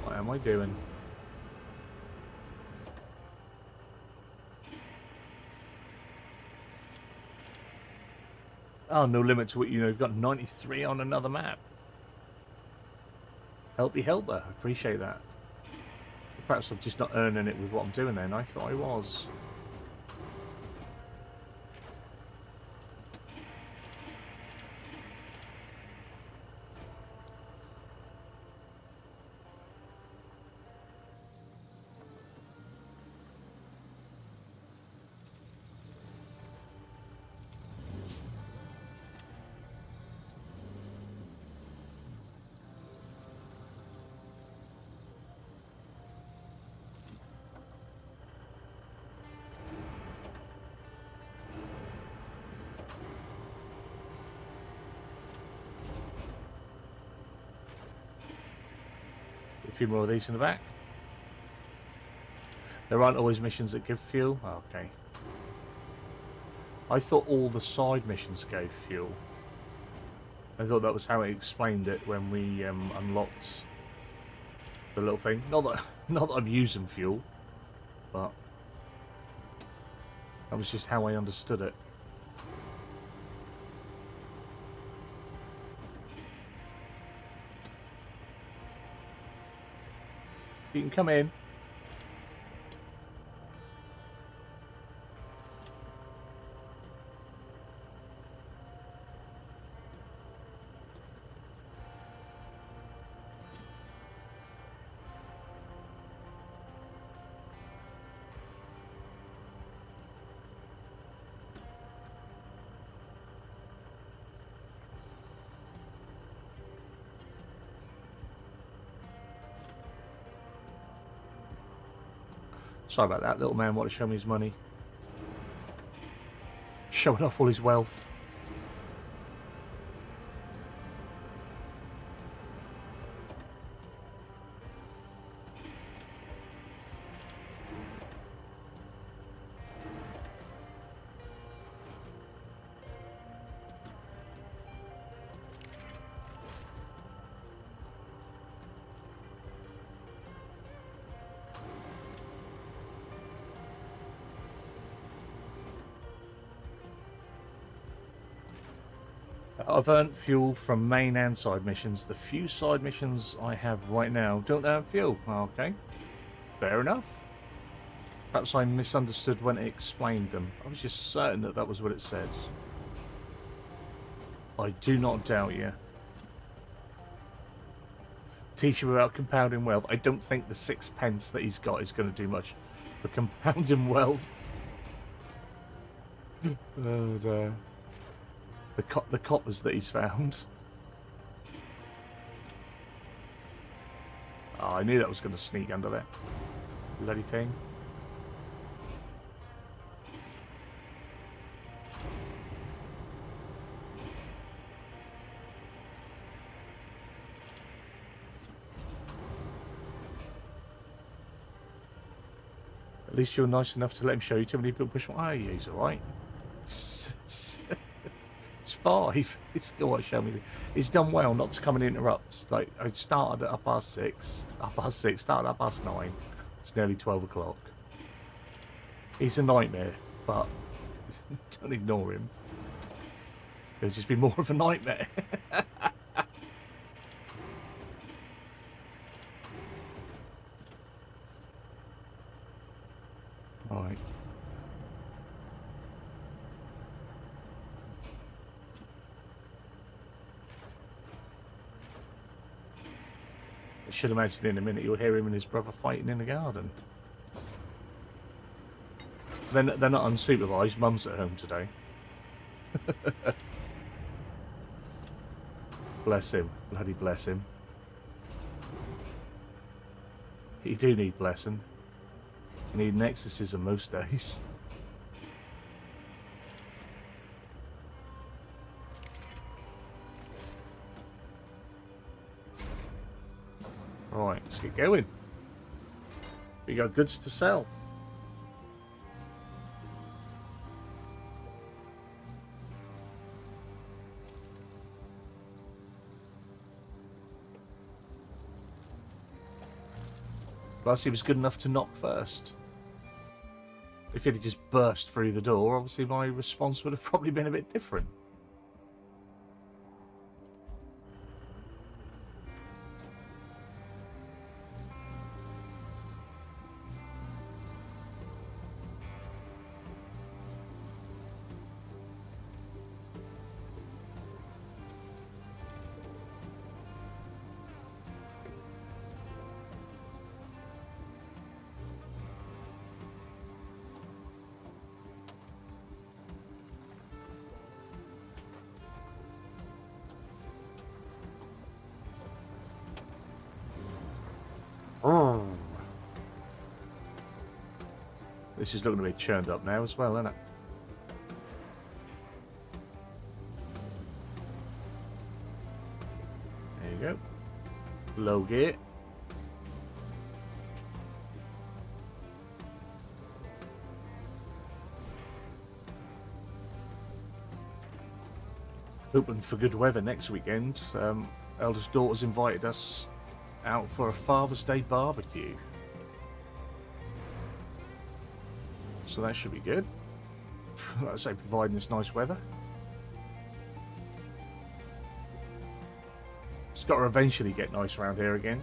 What am I doing? Oh, no limit to what, you know, you've got 93 on another map. Helpy helper, I appreciate that. Perhaps I'm just not earning it with what I'm doing then. I thought I was. A few more of these in the back. There aren't always missions that give fuel. Oh, okay. I thought all the side missions gave fuel. I thought that was how it explained it when we unlocked the little thing. Not that I'm using fuel, but that was just how I understood it. You can come in. Sorry about that. Little man wanted to show me his money. Showing off all his wealth. I've earned fuel from main and side missions. The few side missions I have right now don't have fuel. Okay, fair enough. Perhaps I misunderstood when it explained them. I was just certain that that was what it said. I do not doubt you. Teach him about compounding wealth. I don't think the 6 pence that he's got is going to do much for compounding wealth. Oh dear. The coppers that he's found. Oh, I knew that was going to sneak under there. Bloody thing. At least you're nice enough to let him show you. Too many people push. Oh, yeah, he's alright. It's 5. It's go on, show me. He's done well not to come and interrupt. Like, I started at 6:30. Started at 9:30. It's nearly 12 o'clock. He's a nightmare, but don't ignore him. It'll just be more of a nightmare. Alright. I should imagine in a minute you'll hear him and his brother fighting in the garden. They're not unsupervised. Mum's at home today. Bless him. Bloody bless him. You do need blessing. You need an exorcism most days. Right, let's get going. We got goods to sell. Plus, he was good enough to knock first. If he'd just burst through the door, obviously my response would have probably been a bit different. This is looking to be churned up now as well, isn't it? There you go. Low gear. Hoping for good weather next weekend. Eldest daughter's invited us out for a Father's Day barbecue. So that should be good. Like I say, providing this nice weather. It's got to eventually get nice around here again.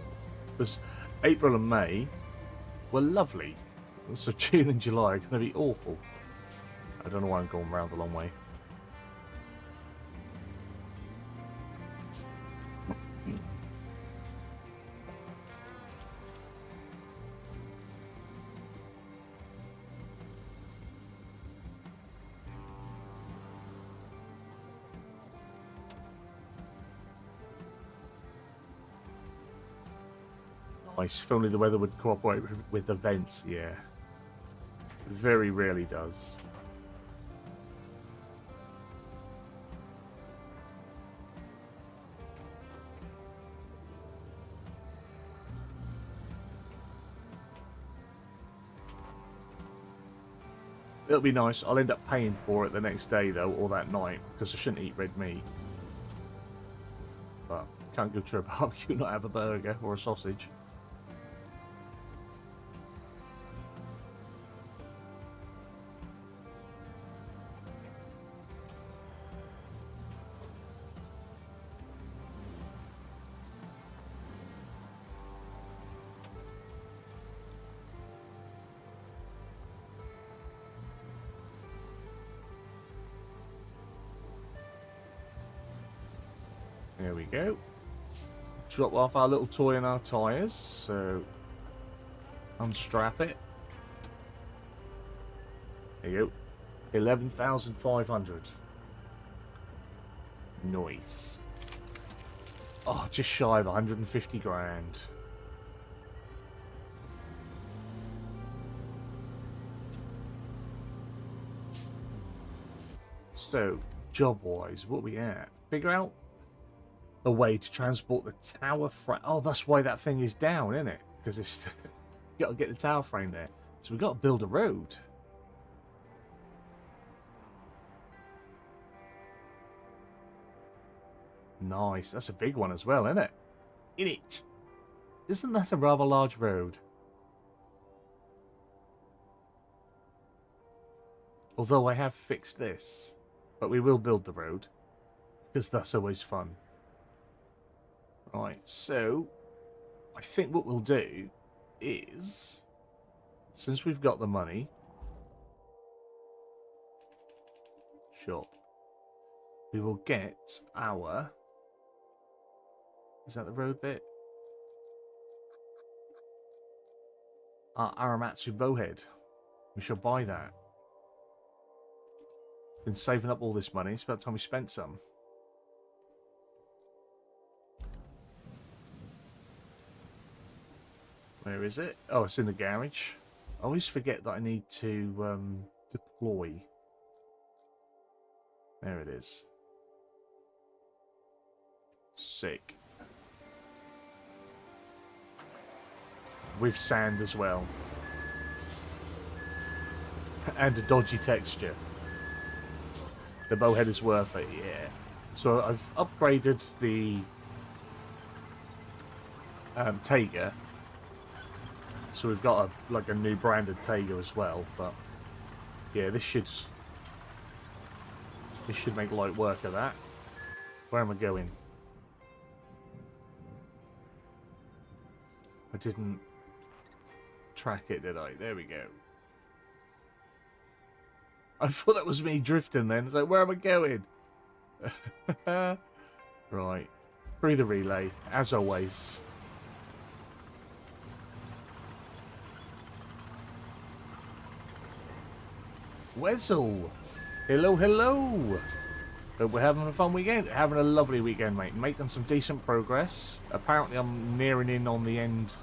Because April and May were lovely. So June and July are going to be awful. I don't know why I'm going round the long way. Nice. If only the weather would cooperate with events, yeah. Very rarely does. It'll be nice. I'll end up paying for it the next day, though, or that night, because I shouldn't eat red meat. But can't go to a barbecue and not have a burger or a sausage. There we go. Drop off our little toy and our tyres. So, unstrap it. There you go. 11,500. Nice. Oh, just shy of 150 grand. So, job-wise, what are we at? Figure out a way to transport the tower frame. Oh, that's why that thing is down, isn't it? Because it's got to get the tower frame there. So we've got to build a road. Nice. That's a big one as well, isn't it? Isn't that a rather large road? Although I have fixed this. But we will build the road. Because that's always fun. Right, so I think what we'll do is, since we've got the money, shop, we will get our, is that the road bit? Our Aramatsu bowhead. We shall buy that. Been saving up all this money, it's about time we spent some. Where is it? Oh, it's in the garage. I always forget that I need to deploy. There it is. Sick. With sand as well. And a dodgy texture. The bowhead is worth it, yeah. So I've upgraded the Taiga. So we've got a new branded Taiga as well, but yeah, this should make light work of that. Where am I going? I didn't track it, did I? There we go. I thought that was me drifting then. It's like, where am I going? Right. Through the relay, as always. Wessel! Hello, hello! Hope we're having a fun weekend. Having a lovely weekend, mate. Making some decent progress. Apparently I'm nearing in on the end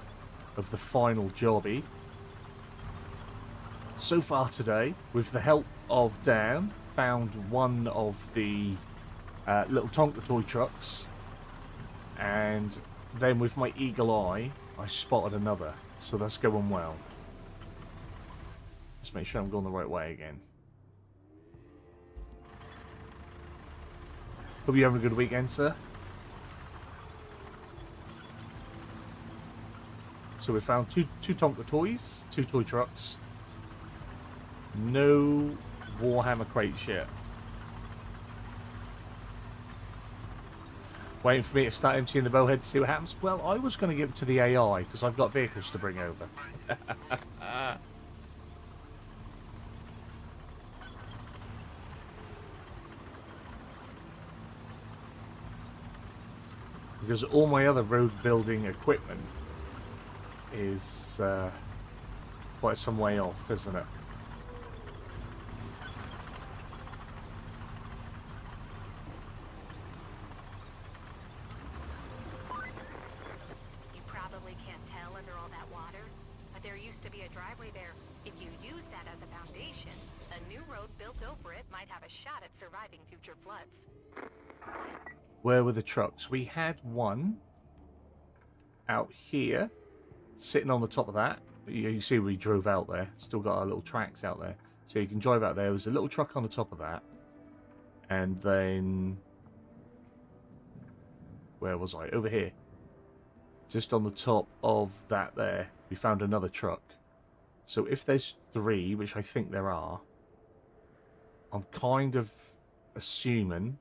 of the final jobby. So far today, with the help of Dan, found one of the little Tonka toy trucks. And then with my eagle eye, I spotted another. So that's going well. Just make sure I'm going the right way again. Hope you're having a good weekend, sir. So we found two Tonka toys, 2 toy trucks. No Warhammer crates yet. Waiting for me to start emptying the bowhead to see what happens. Well, I was going to give it to the AI because I've got vehicles to bring over. Because all my other road building equipment is quite some way off, isn't it? You probably can't tell under all that water, but there used to be a driveway there. If you use that as a foundation, a new road built over it might have a shot at surviving future floods. Where were the trucks? We had one out here, sitting on the top of that. You see we drove out there. Still got our little tracks out there. So you can drive out there. There was a little truck on the top of that. And then... where was I? Over here. Just on the top of that there, we found another truck. So if there's 3, which I think there are, I'm kind of assuming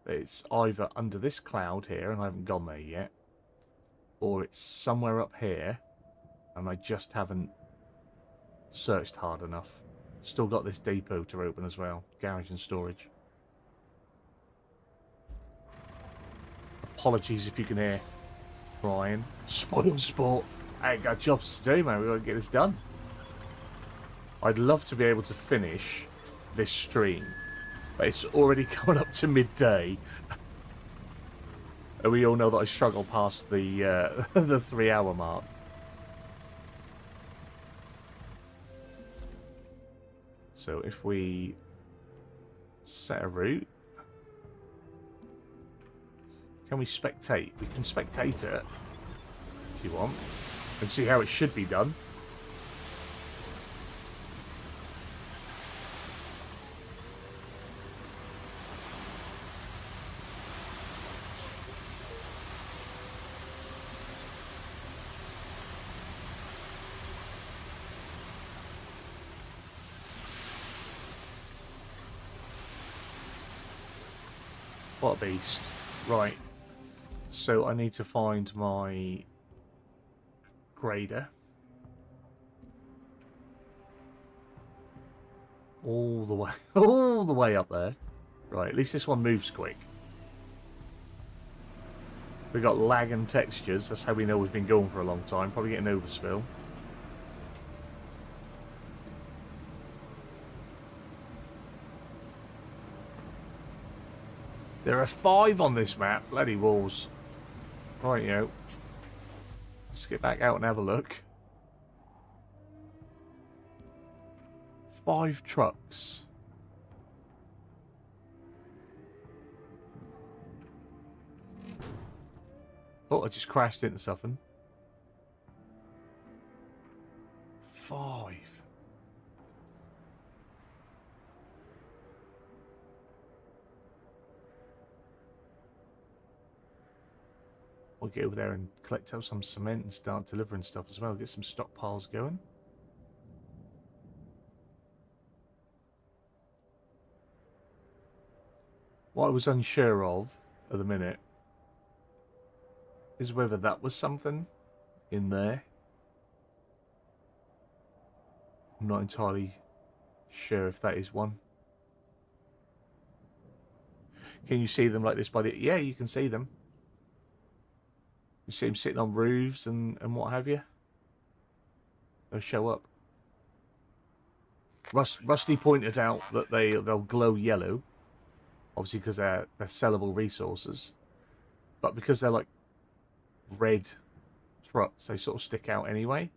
that it's either under this cloud here, and I haven't gone there yet, or it's somewhere up here, and I just haven't searched hard enough. Still got this depot to open as well. Garage and storage. Apologies if you can hear Brian. Spoiled sport. I ain't got jobs to do, man. We've got to get this done. I'd love to be able to finish this stream, but it's already coming up to midday. And we all know that I struggle past the the 3-hour mark. So if we set a route, can we spectate? We can spectate it if you want and see how it should be done. What a beast. Right. So I need to find my grader. All the way up there. Right, at least this one moves quick. We've got lag and textures. That's how we know we've been going for a long time. Probably getting overspill. There are 5 on this map. Bloody walls. Right, let's get back out and have a look. 5 trucks. Oh, I just crashed into something. 5. We'll get over there and collect up some cement and start delivering stuff as well. Get some stockpiles going. What I was unsure of at the minute is whether that was something in there. I'm not entirely sure if that is one. Can you see them like this by the... Yeah, you can see them. You see them sitting on roofs and what have you. They'll show up. Rusty pointed out that they'll glow yellow. Obviously because they're sellable resources. But because they're like red trucks, they sort of stick out anyway.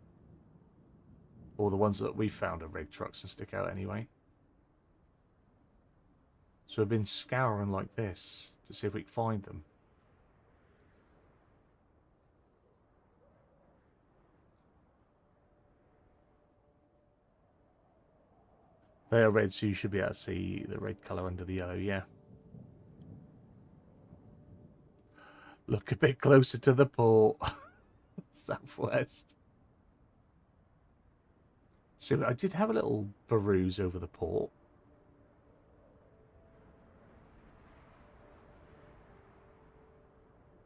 Or the ones that we've found are red trucks and stick out anyway. So we've been scouring like this to see if we can find them. They are red, so you should be able to see the red colour under the yellow, yeah. Look a bit closer to the port. Southwest. So I did have a little peruse over the port.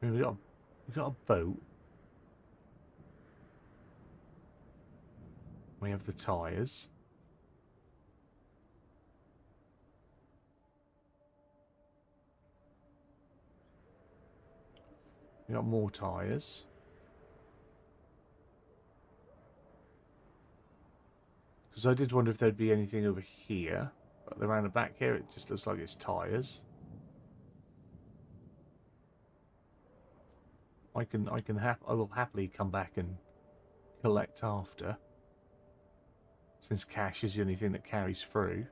I mean, we got a boat. We have the tyres. We got more tyres. Because I did wonder if there'd be anything over here. But around the back here, it just looks like it's tyres. I will happily come back and collect after. Since cash is the only thing that carries through.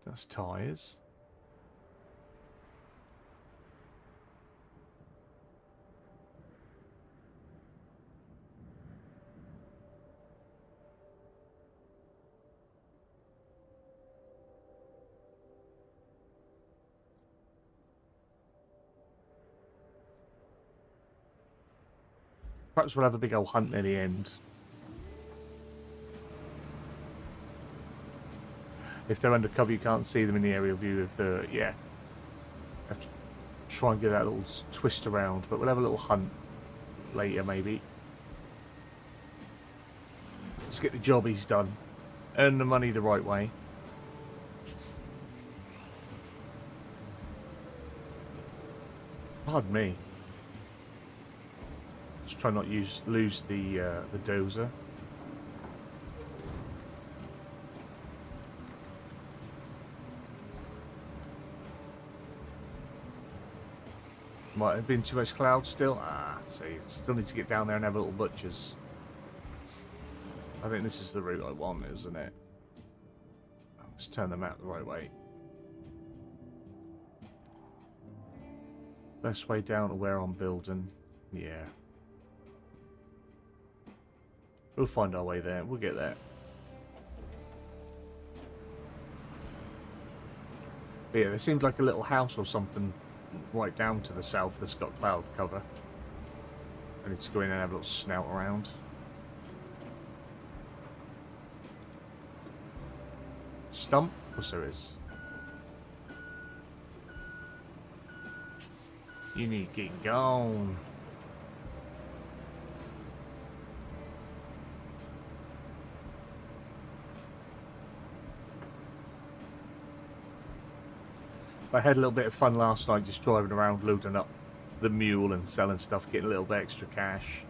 That's tyres. Perhaps we'll have a big old hunt near the end. If they're undercover, you can't see them in the aerial view of the... Yeah. Have to try and get that little twist around. But we'll have a little hunt later, maybe. Let's get the jobbies done. Earn the money the right way. Pardon me. Just try not lose the dozer. Might have been too much cloud still. Ah, see, still need to get down there and have a little butchers. I think this is the route I want, isn't it? Let's turn the map the right way. Best way down to where I'm building. Yeah. We'll find our way there. We'll get there. But yeah, there seems like a little house or something right down to the south that's got cloud cover. I need to go in and have a little snout around. Stump? Of course there is. You need to get gone. I had a little bit of fun last night just driving around loading up the mule and selling stuff, getting a little bit extra cash.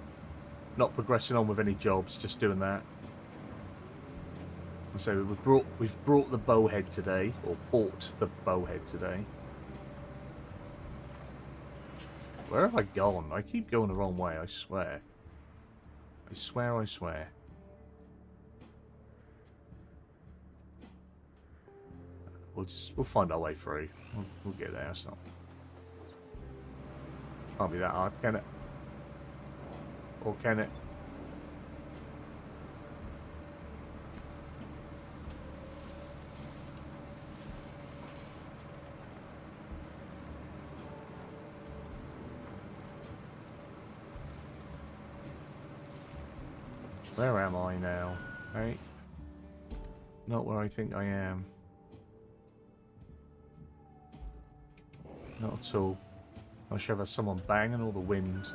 Not progressing on with any jobs, just doing that. And so we've brought the bowhead today, or bought the bowhead today. Where have I gone? I keep going the wrong way, I swear. I swear. we'll find our way through. We'll get there. It's not. Can't be that hard, can it? Or can it? Where am I now? Right? Not where I think I am. Not at all. I'm sure there's someone banging all the wind.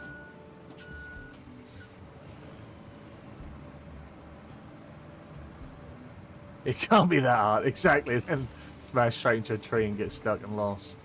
It can't be that hard. Exactly. Then smash straight into a tree and get stuck and lost.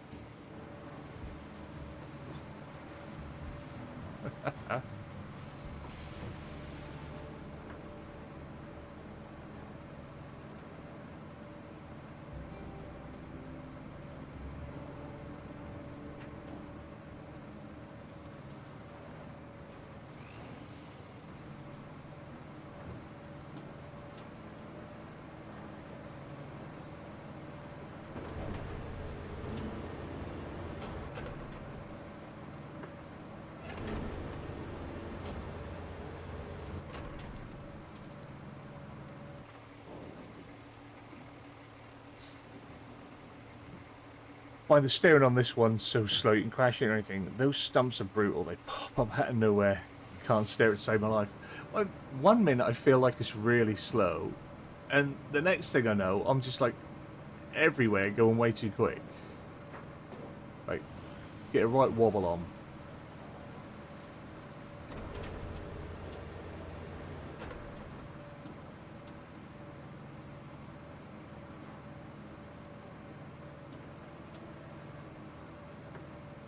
Find the steering on this one so slow you can crash into anything. Those stumps are brutal. They pop up out of nowhere. Can't steer it to save my life. Well, 1 minute I feel like it's really slow, and the next thing I know, I'm just like everywhere going way too quick. Like, get a right wobble on.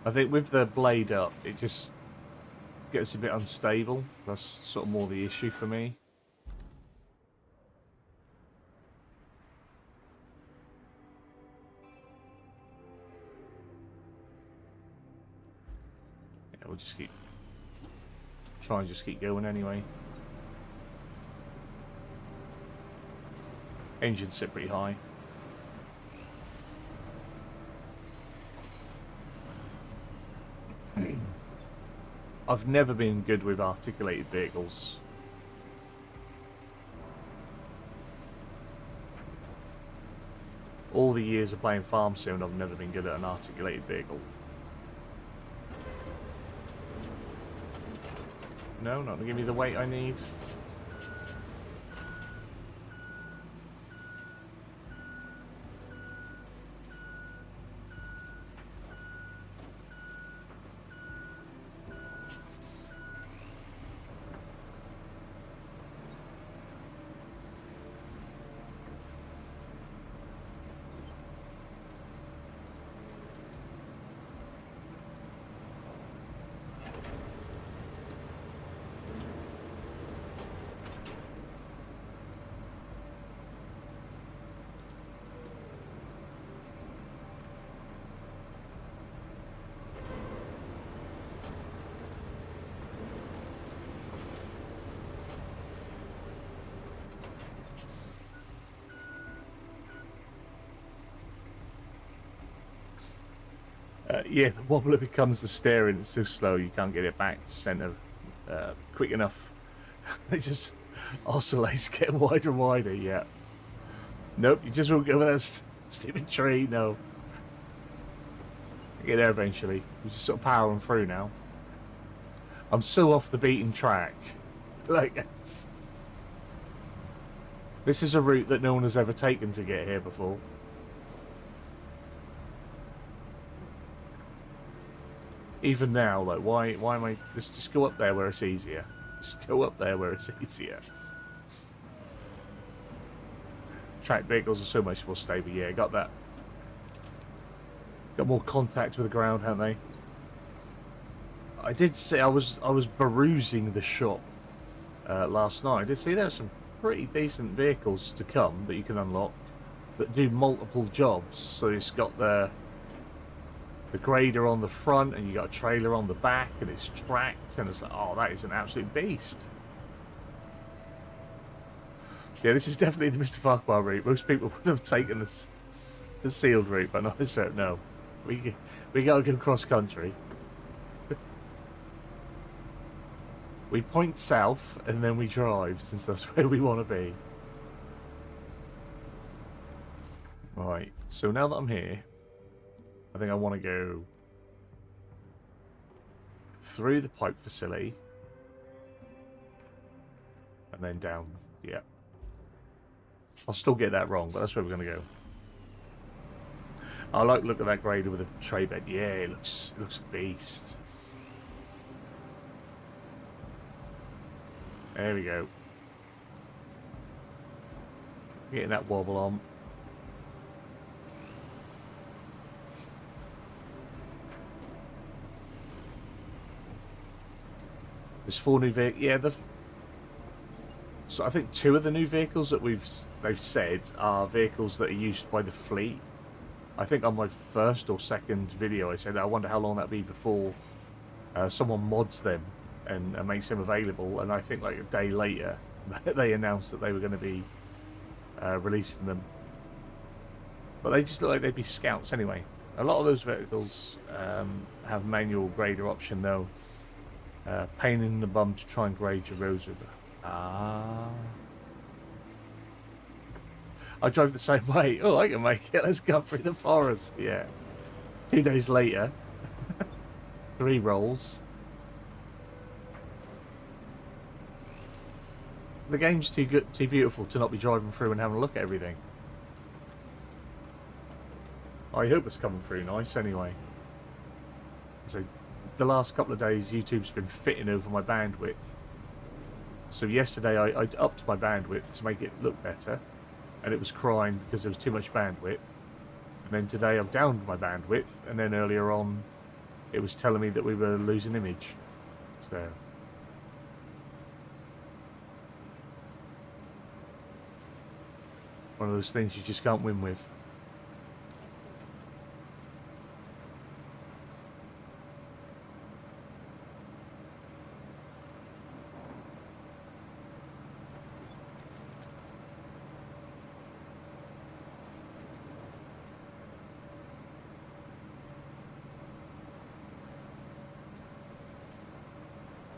I think with the blade up, it just gets a bit unstable. That's sort of more the issue for me. Yeah, we'll just try and just keep going anyway. Engine sit pretty high. I've never been good with articulated vehicles. All the years of playing Farm Sim, I've never been good at an articulated vehicle. No, not to give me the weight I need. Yeah, the wobbler becomes the steering. It's so slow you can't get it back to centre quick enough. It just oscillates, getting wider and wider. Yeah. Nope, you just won't go over that stupid tree. No. Get there eventually. We're just sort of powering through now. I'm so off the beaten track. Like, this is a route that no one has ever taken to get here before. Even now, like, why am I... Just go up there where it's easier. Just go up there where it's easier. Track vehicles are so much more stable. Yeah, got that. Got more contact with the ground, haven't they? I did see... I was perusing the shop last night. I did see there are some pretty decent vehicles to come that you can unlock that do multiple jobs. So it's got the grader on the front, and you got a trailer on the back, and it's tracked, and it's like, oh, that is an absolute beast. Yeah, this is definitely the MrFarquar route. Most people would have taken the the sealed route, but not this route. No, we gotta go cross country. We point south and then we drive, since that's where we want to be. Right. So now that I'm here, I think I want to go through the pipe facility and then down. Yeah. I'll still get that wrong, but that's where we're going to go. I like look at that grader with a tray bed. Yeah, it looks a beast. There we go. Getting that wobble on. There's 4 new vehicles. Yeah, so I think 2 of the new vehicles that they've said are vehicles that are used by the fleet. I think on my first or second video I said I wonder how long that'll be before someone mods them and makes them available, and I think like a day later they announced that they were going to be releasing them. But they just look like they'd be scouts anyway. A lot of those vehicles have manual grader option though. Pain in the bum to try and grade your roads with. I drive the same way. Oh, I can make it. Let's go through the forest. Yeah. 2 days later. 3 rolls. The game's too good, too beautiful to not be driving through and having a look at everything. I hope it's coming through nice anyway. So the last couple of days YouTube's been fitting over my bandwidth. So yesterday I upped my bandwidth to make it look better, and it was crying because there was too much bandwidth. And then today I've downed my bandwidth, and then earlier on it was telling me that we were losing image. So one of those things you just can't win with.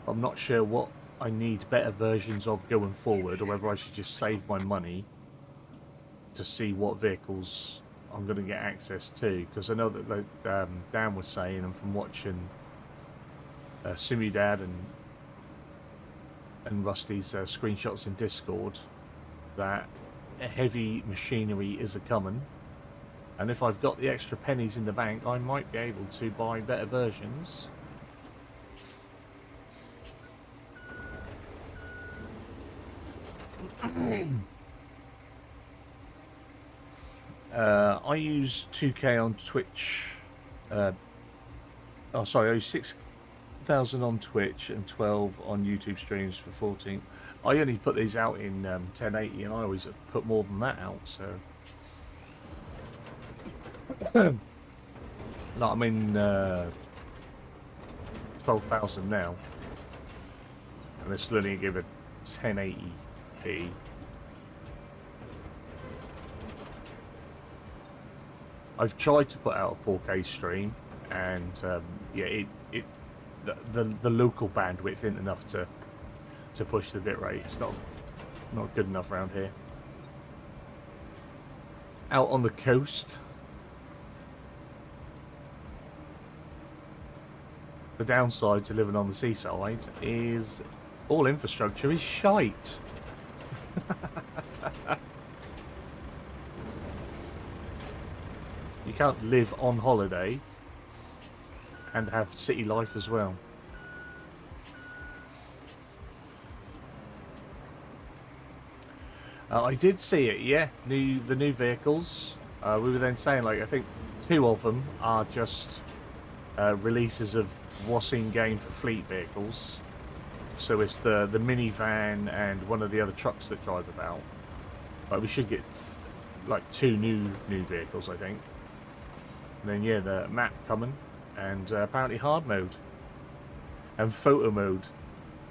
I'm not sure what I need better versions of going forward, or whether I should just save my money to see what vehicles I'm going to get access to. Because I know that like, Dan was saying, and from watching Simudad and Rusty's screenshots in Discord, that heavy machinery is a-coming. And if I've got the extra pennies in the bank, I might be able to buy better versions. I use 2K on Twitch. I use 6,000 on Twitch and 12 on YouTube streams for 14. I only put these out in 1080, and I always put more than that out. So, no, I'm in 12,000 now, and it's only give it 1080p. I've tried to put out a 4K stream, and yeah, the local bandwidth isn't enough to push the bitrate. It's not good enough around here. Out on the coast, the downside to living on the seaside is all infrastructure is shite. You can't live on holiday and have city life as well. I did see it, yeah. The new vehicles. We were then saying, like, I think 2 of them are just releases of what's in game for fleet vehicles. So it's the minivan and one of the other trucks that drive about. Like, we should get like 2 new vehicles, I think. And then yeah, the map coming, and apparently hard mode and photo mode,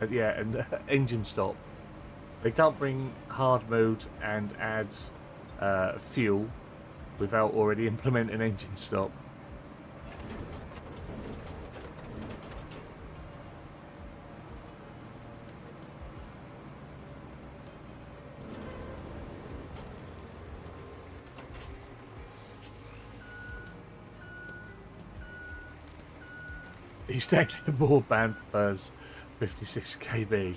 and yeah, and engine stop. They can't bring hard mode and add fuel without already implementing engine stop. He's technically more banned as 56 kb.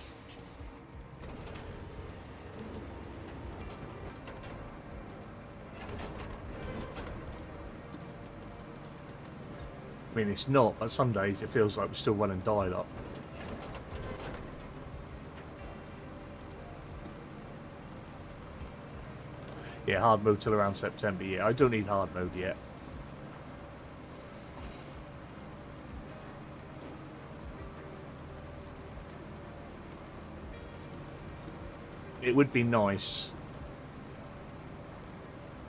I mean, it's not, but some days it feels like we're still running dial-up. Yeah, hard mode till around September. Yeah, I don't need hard mode yet. It would be nice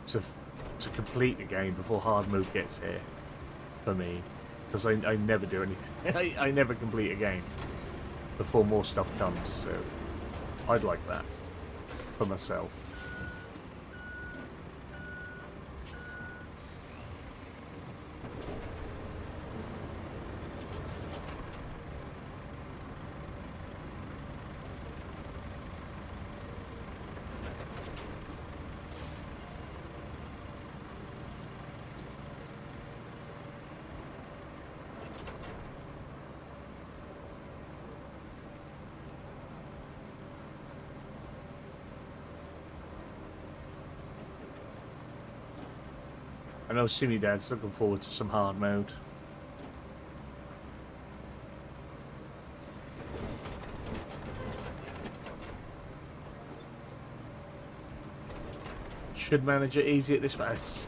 to complete the game before hard mode gets here for me, because I never do anything. I never complete a game before more stuff comes, so I'd like that for myself. I know Simi Dad's looking forward to some hard mode. Should manage it easy at this pace.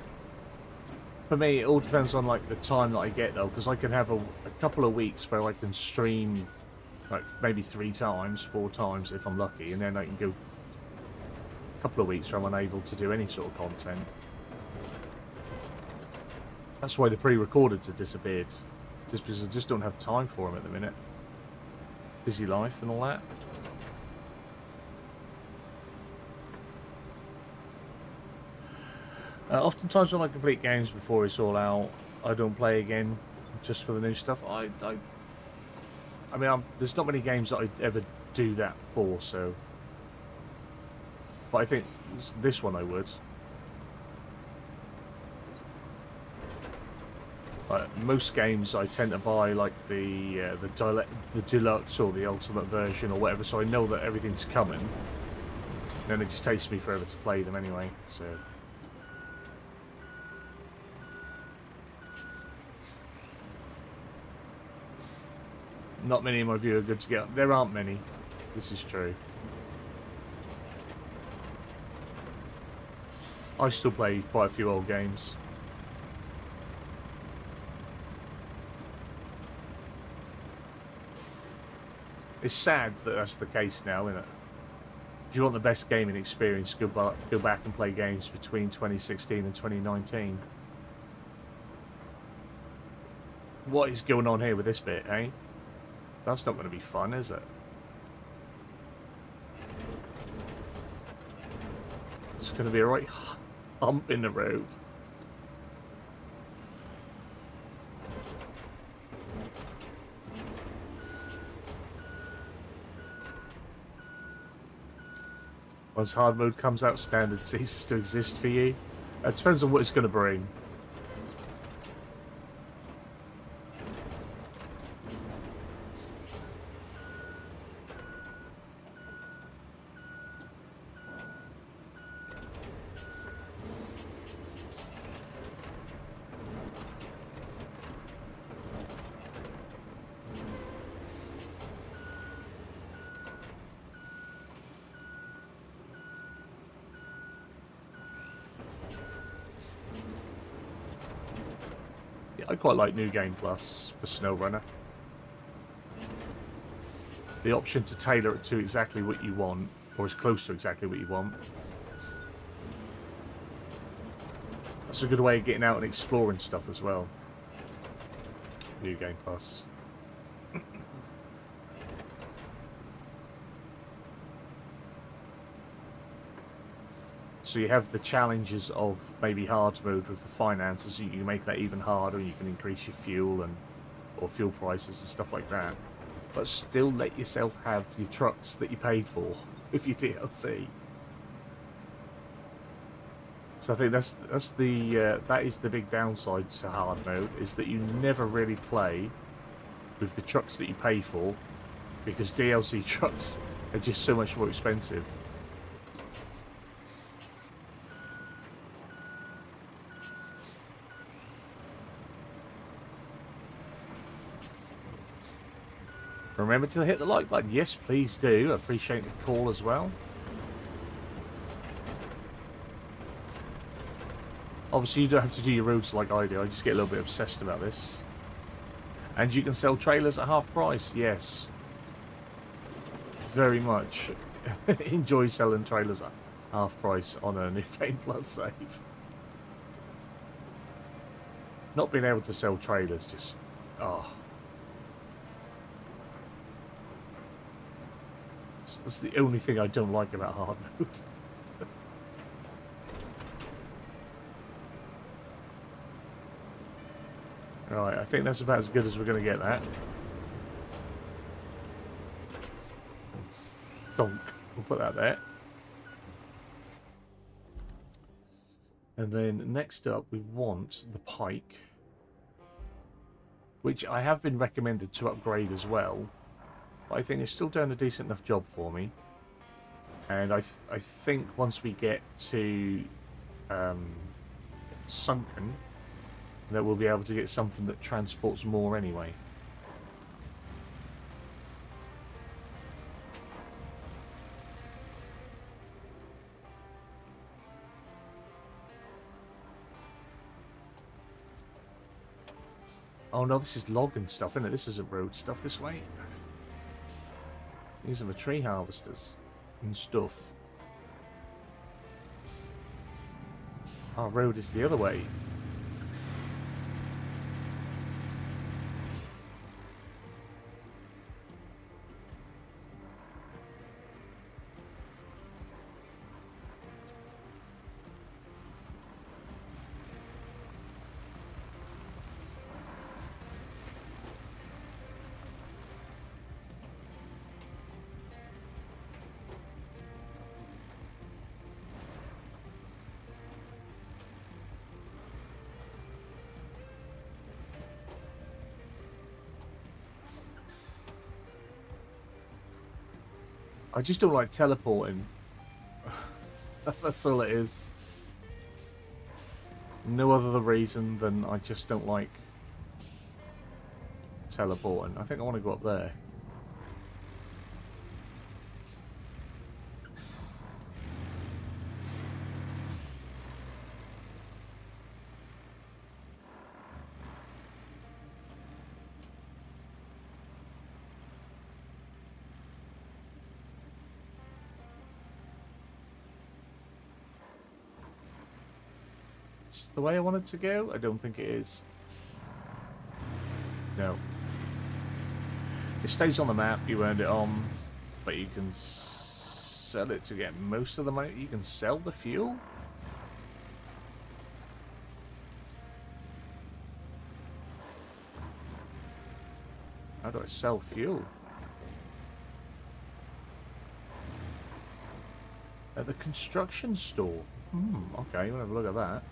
For me, it all depends on like the time that I get though, because I can have a couple of weeks where I can stream like maybe 3 times, 4 times if I'm lucky, and then I can go a couple of weeks where I'm unable to do any sort of content. That's why the pre-recordeds have disappeared, just because I just don't have time for them at the minute. Busy life and all that. Oftentimes when I complete games before it's all out, I don't play again just for the new stuff. I mean, there's not many games that I ever do that for, so... But I think this one I would. Most games I tend to buy like the deluxe or the ultimate version or whatever, so I know that everything's coming. Then it just takes me forever to play them anyway, so... Not many in my view are good to get. There aren't many. This is true. I still play quite a few old games. It's sad that that's the case now, isn't it? If you want the best gaming experience, go back and play games between 2016 and 2019. What is going on here with this bit, eh? That's not going to be fun, is it? It's going to be a right hump in the road. Once hard mode comes out, standard ceases to exist for you. It depends on what it's going to bring. I quite like New Game Plus for SnowRunner. The option to tailor it to exactly what you want, or as close to exactly what you want. That's a good way of getting out and exploring stuff as well. New Game Plus. So you have the challenges of maybe hard mode with the finances, so you can make that even harder, you can increase your fuel and or fuel prices and stuff like that. But still let yourself have your trucks that you paid for with your DLC. So I think that is the big downside to hard mode, is that you never really play with the trucks that you pay for, because DLC trucks are just so much more expensive. Remember to hit the like button. Yes, please do. I appreciate the call as well. Obviously, you don't have to do your roads like I do. I just get a little bit obsessed about this. And you can sell trailers at half price. Yes. Very much enjoy selling trailers at half price on a New Game Plus save. Not being able to sell trailers just... oh. That's the only thing I don't like about hard mode. Right, I think that's about as good as we're going to get that. Donk. We'll put that there. And then next up we want the pike, which I have been recommended to upgrade as well. But I think it's still doing a decent enough job for me. And I think once we get to Sunken, that we'll be able to get something that transports more anyway. Oh no, this is log and stuff, isn't it? This isn't road stuff this way. These are the tree harvesters and stuff. Our road is the other way. I just don't like teleporting. That's all it is. No other reason than I just don't like teleporting. I think I want to go up there. Is the way I want it to go? I don't think it is. No. It stays on the map, you earned it on, but you can sell it to get most of the money. You can sell the fuel? How do I sell fuel? At the construction store. Okay, we'll have a look at that.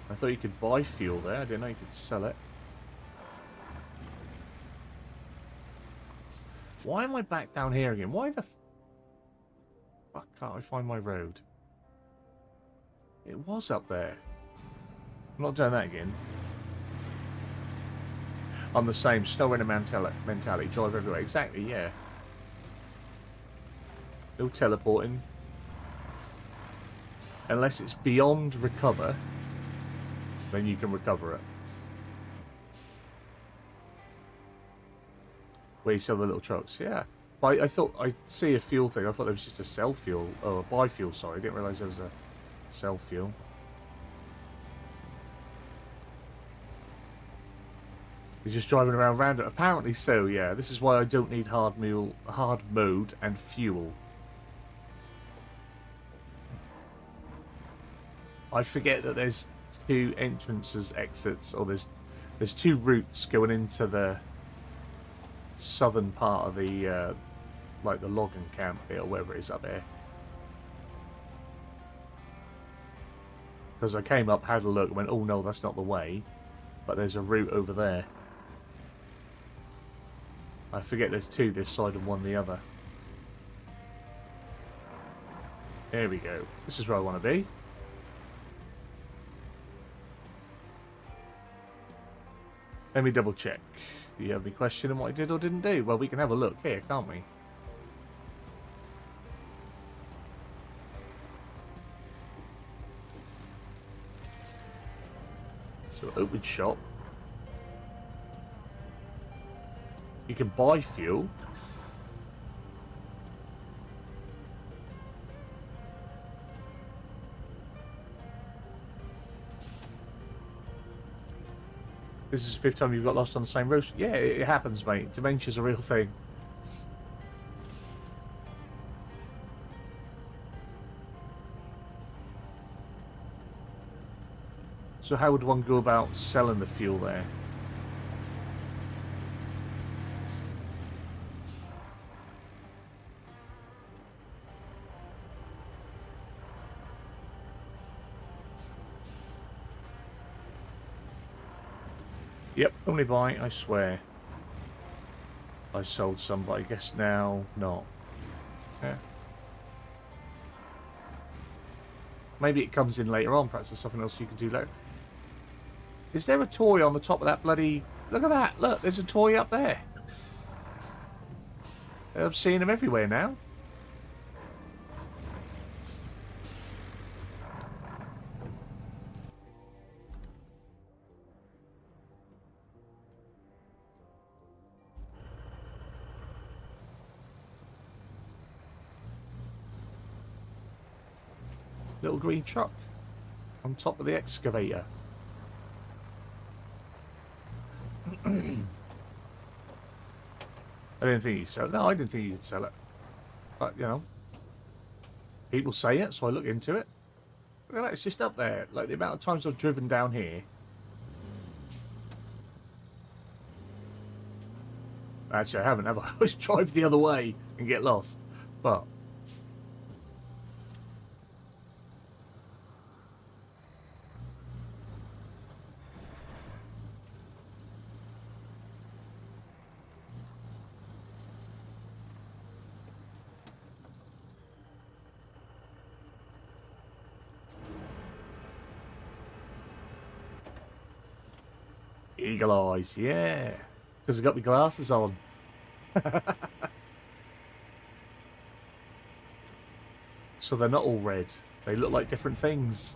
I thought you could buy fuel there. I didn't know you could sell it. Why am I back down here again? Why the fuck can't I find my road? It was up there. I'm not doing that again. I'm the same. Snow runner mentality. Drive everywhere. Exactly, yeah. No teleporting. Unless it's beyond recover, then you can recover it. Where you sell the little trucks, yeah. But I thought I'd see a fuel thing. I thought there was just a sell fuel, or a buy fuel, sorry. I didn't realise there was a sell fuel. He's just driving around random. Apparently so, yeah. This is why I don't need hard mode and fuel. I forget that there's 2 entrances, exits, or there's 2 routes going into the southern part of the like the logging camp bit or wherever it is up there. Because I came up, had a look, and went, oh no, that's not the way. But there's a route over there. I forget there's 2 this side and 1 the other. There we go. This is where I want to be. Let me double check. Do you have any question on what I did or didn't do? Well, we can have a look here, can't we? So, open shop. You can buy fuel. This is the 5th time you've got lost on the same road. Yeah, it happens, mate. Dementia's a real thing. So how would one go about selling the fuel there? Yep, only buy, I swear. I sold some, but I guess now not. Yeah. Maybe it comes in later on. Perhaps there's something else you can do later. Is there a toy on the top of that bloody... Look at that. Look, there's a toy up there. I'm seeing them everywhere now. Little green truck on top of the excavator. I didn't think you'd sell it. No, I didn't think you'd sell it. But, you know, people say it, so I look into it. Look at that, it's just up there. Like, the amount of times I've driven down here. Actually, I haven't, have I? I always drive the other way and get lost. But... Eagle eyes, yeah. Because I've got my glasses on. So they're not all red. They look like different things.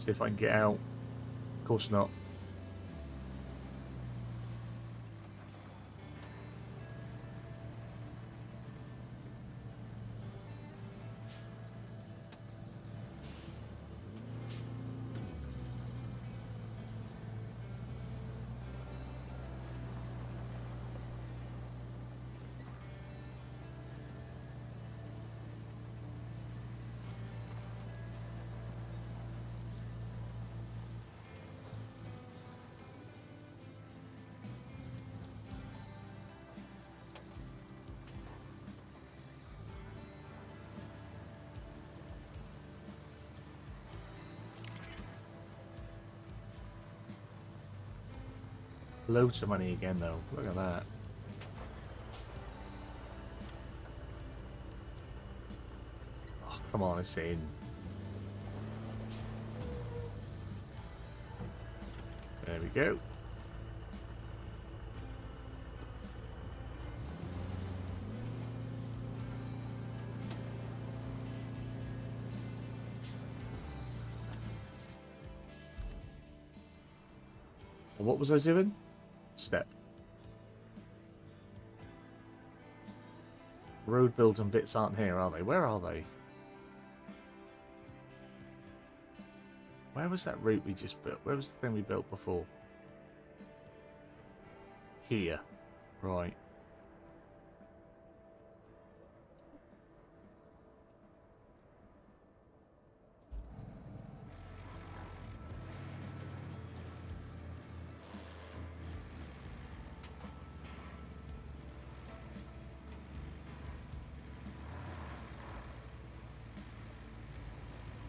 See if I can get out. Of course not. Loads of money again, though. Look at that. Oh, come on, it's in. There we go. What was I doing? step. Road building bits aren't here, are they? Where are they? Where was that route we just built? Where was the thing we built before? Here. Right.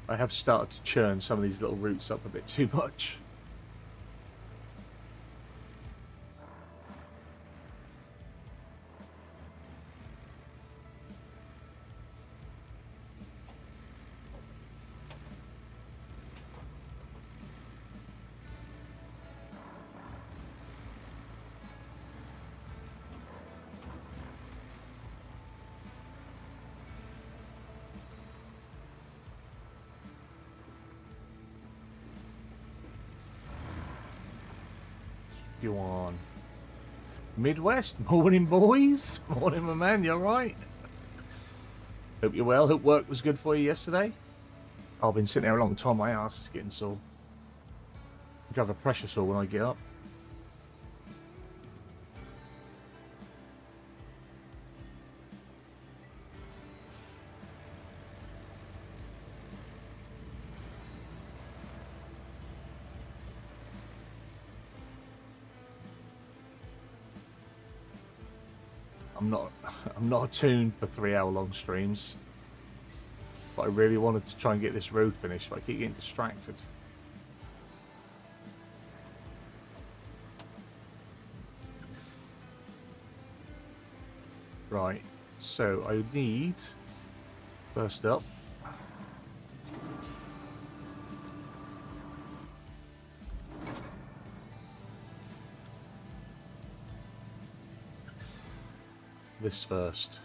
I have started to churn some of these little routes up a bit too much. You on Midwest? Morning, boys. Morning, my man. You alright? Hope you're well. Hope work was good for you yesterday. I've been sitting there a long time. My ass is getting sore. I could have a pressure sore when I get up. I'm not attuned for 3-hour long streams, but I really wanted to try and get this road finished, but I keep getting distracted. Right, so I need, first up, this first.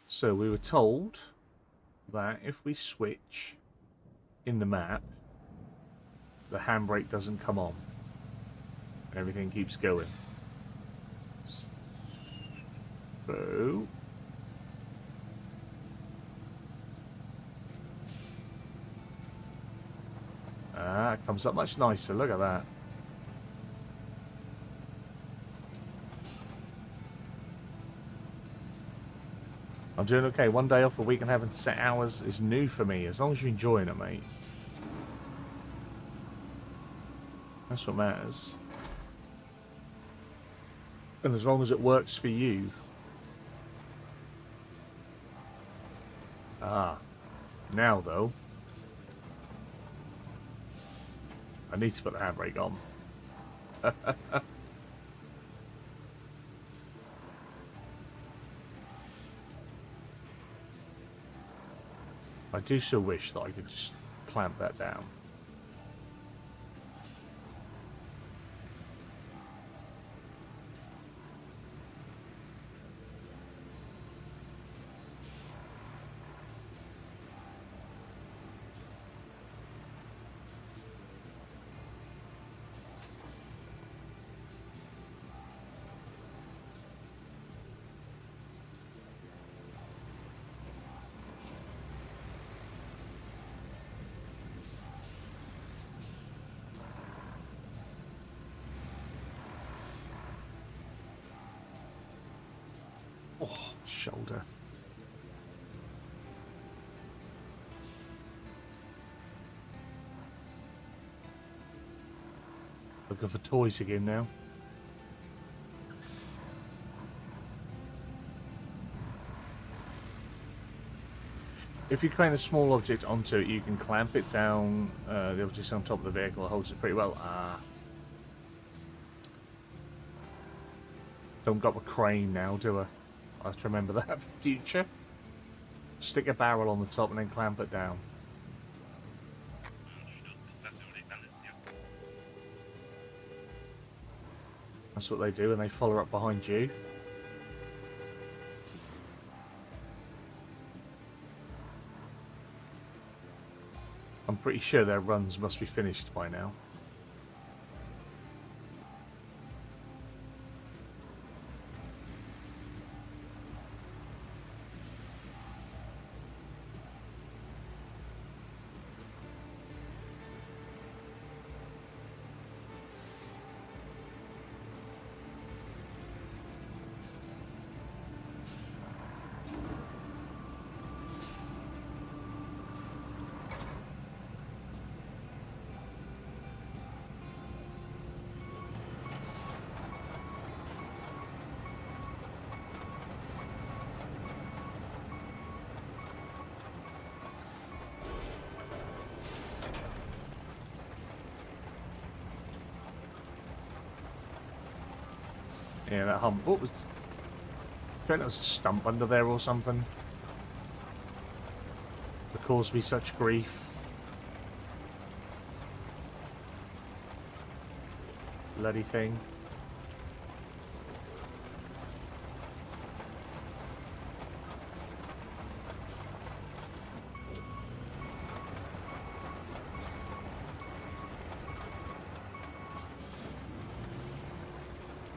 So we were told that if we switch in the map, the handbrake doesn't come on. Everything keeps going. So it comes up much nicer. Look at that. I'm doing okay. One day off a week and having set hours is new for me. As long as you're enjoying it, mate. That's what matters. And as long as it works for you. Now though, I need to put the handbrake on. I do so wish that I could just clamp that down. Oh, shoulder. Looking for toys again now. If you crane a small object onto it, you can clamp it down. The object's on top of the vehicle, holds it pretty well. Don't got a crane now, do I? I have to remember that for future. Stick a barrel on the top and then clamp it down. That's what they do, and they follow up behind you. I'm pretty sure their runs must be finished by now. Yeah, that hump. What was? I think there was a stump under there or something that caused me such grief. Bloody thing.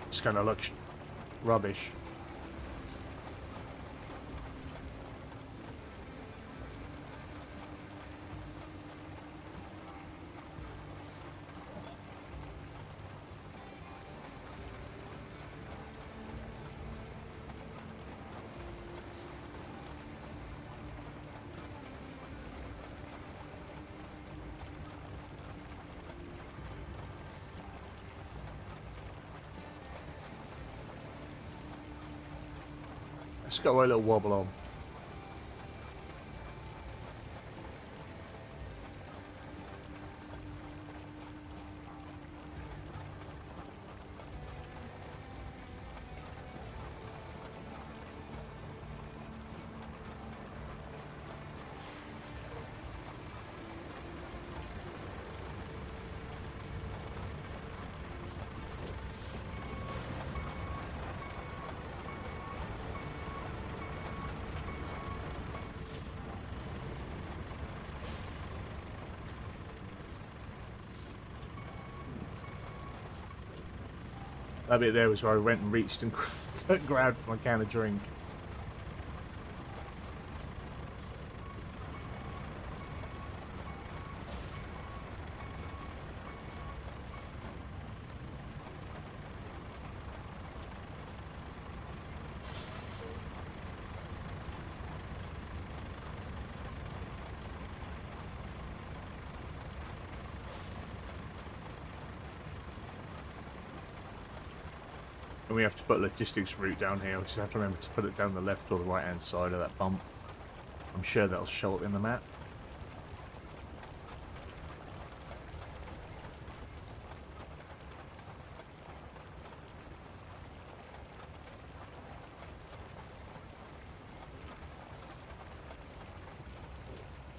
It's gonna look rubbish. It's got a little wobble on. That bit there was where I went and reached and grabbed my can of drink. And we have to put a logistics route down here. We just have to remember to put it down the left or the right hand side of that bump. I'm sure that'll show up in the map.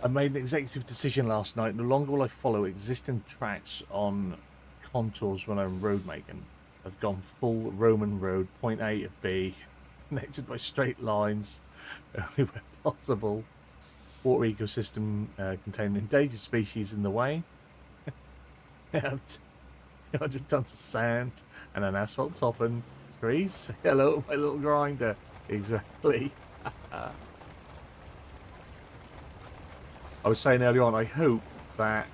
I made an executive decision last night. No longer will I follow existing tracks on contours when I'm road making. I've gone full Roman road, point A to B, connected by straight lines, only where possible. Water ecosystem containing endangered species in the way. I have 200 tons of sand and an asphalt topping. Trees, say hello to my little grinder. Exactly. I was saying earlier on, I hope that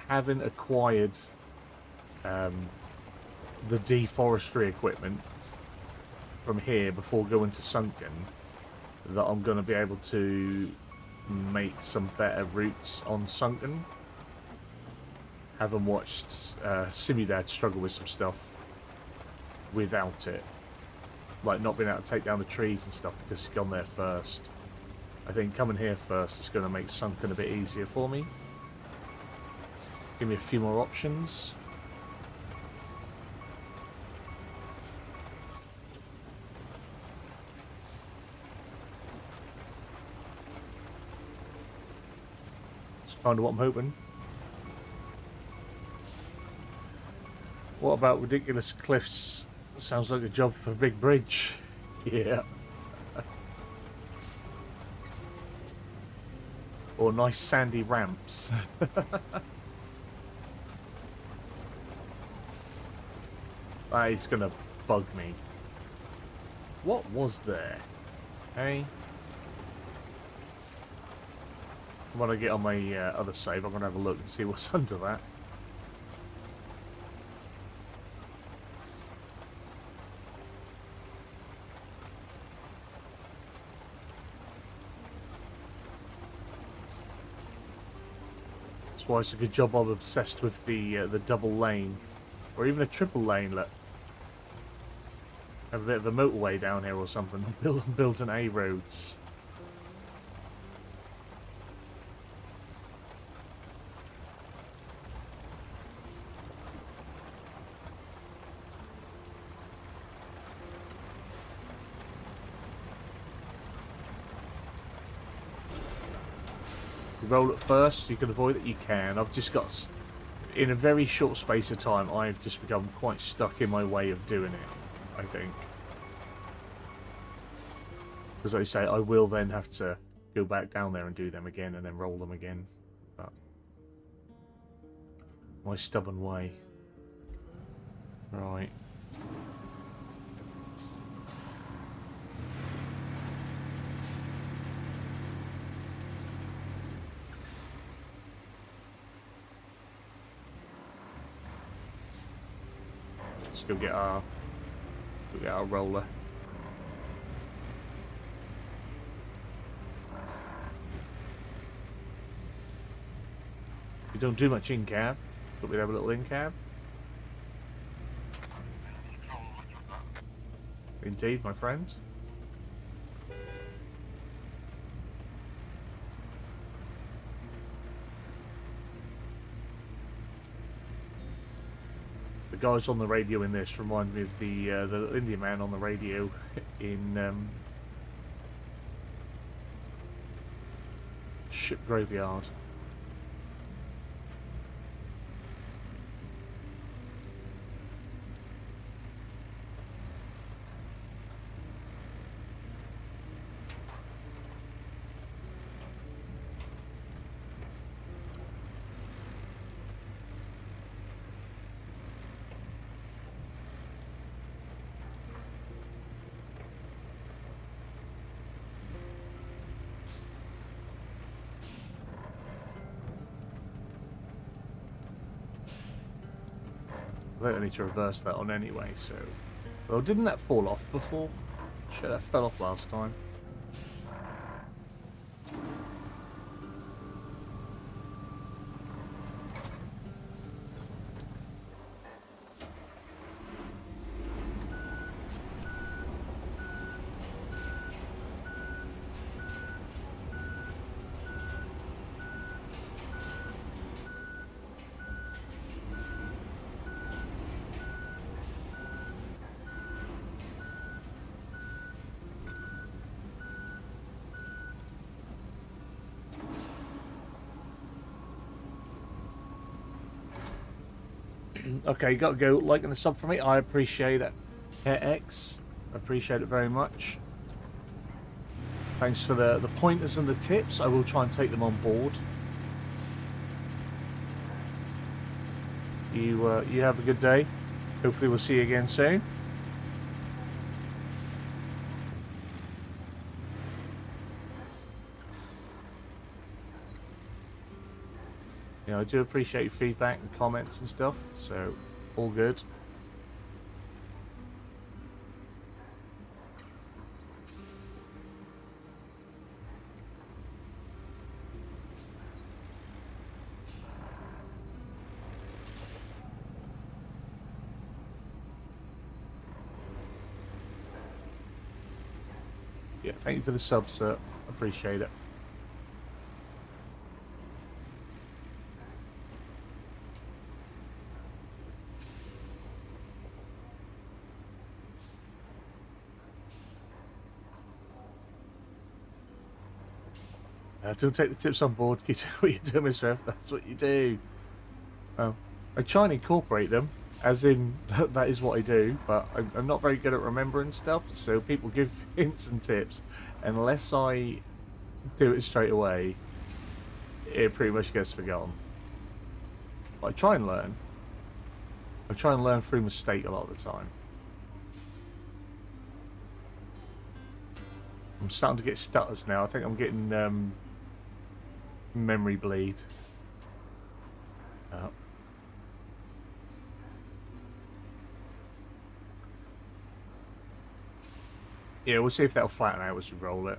having acquired the deforestry equipment from here before going to Sunken, that I'm going to be able to make some better routes on Sunken. Having watched Simudad struggle with some stuff without it, like not being able to take down the trees and stuff because he's gone there first. I think coming here first is going to make Sunken a bit easier for me. Give me a few more options. That's kind of what I'm hoping. What about ridiculous cliffs? Sounds like a job for a big bridge. Yeah. Or nice sandy ramps. That is gonna bug me. What was there? Hey? When I get on my other save, I'm gonna have a look and see what's under that. That's why it's a good job I'm obsessed with the double lane. Or even a triple lane, look. Have a bit of a motorway down here or something. Build an A roads. You roll it first, you can avoid it, you can. I've just got, in a very short space of time, I've just become quite stuck in my way of doing it. I think. As I say, I will then have to go back down there and do them again and then roll them again. But my stubborn way. Right. Let's go get our roller. We don't do much in cab, but we have a little in cab. Indeed, my friend. The guys on the radio in this remind me of the Indian man on the radio in Ship Graveyard. I don't need to reverse that on anyway, so... Well, didn't that fall off before? Shit, that fell off last time. Okay, got to go. Liking the sub for me. I appreciate it. X, appreciate it very much. Thanks for the pointers and the tips. I will try and take them on board. You have a good day. Hopefully we'll see you again soon. You know, I do appreciate your feedback and comments and stuff, so all good. Yeah, thank you for the sub, sir. Appreciate it. Don't take the tips on board. Keep doing what you do, MrF. That's what you do. Oh, I try and incorporate them. As in, that is what I do, but I'm not very good at remembering stuff, so people give hints and tips. Unless I do it straight away, it pretty much gets forgotten. But I try and learn. I try and learn through mistake a lot of the time. I'm starting to get stutters now. I think I'm getting memory bleed. Yeah, we'll see if that'll flatten out as we roll it.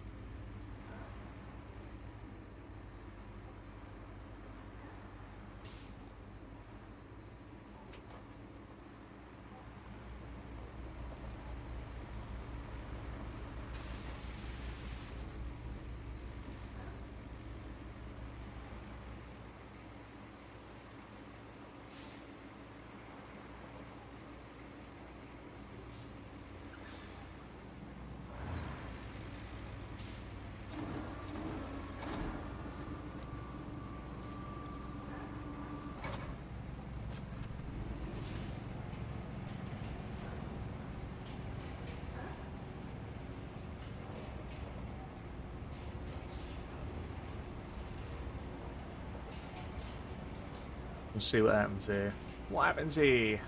We'll see what happens here. What happens here?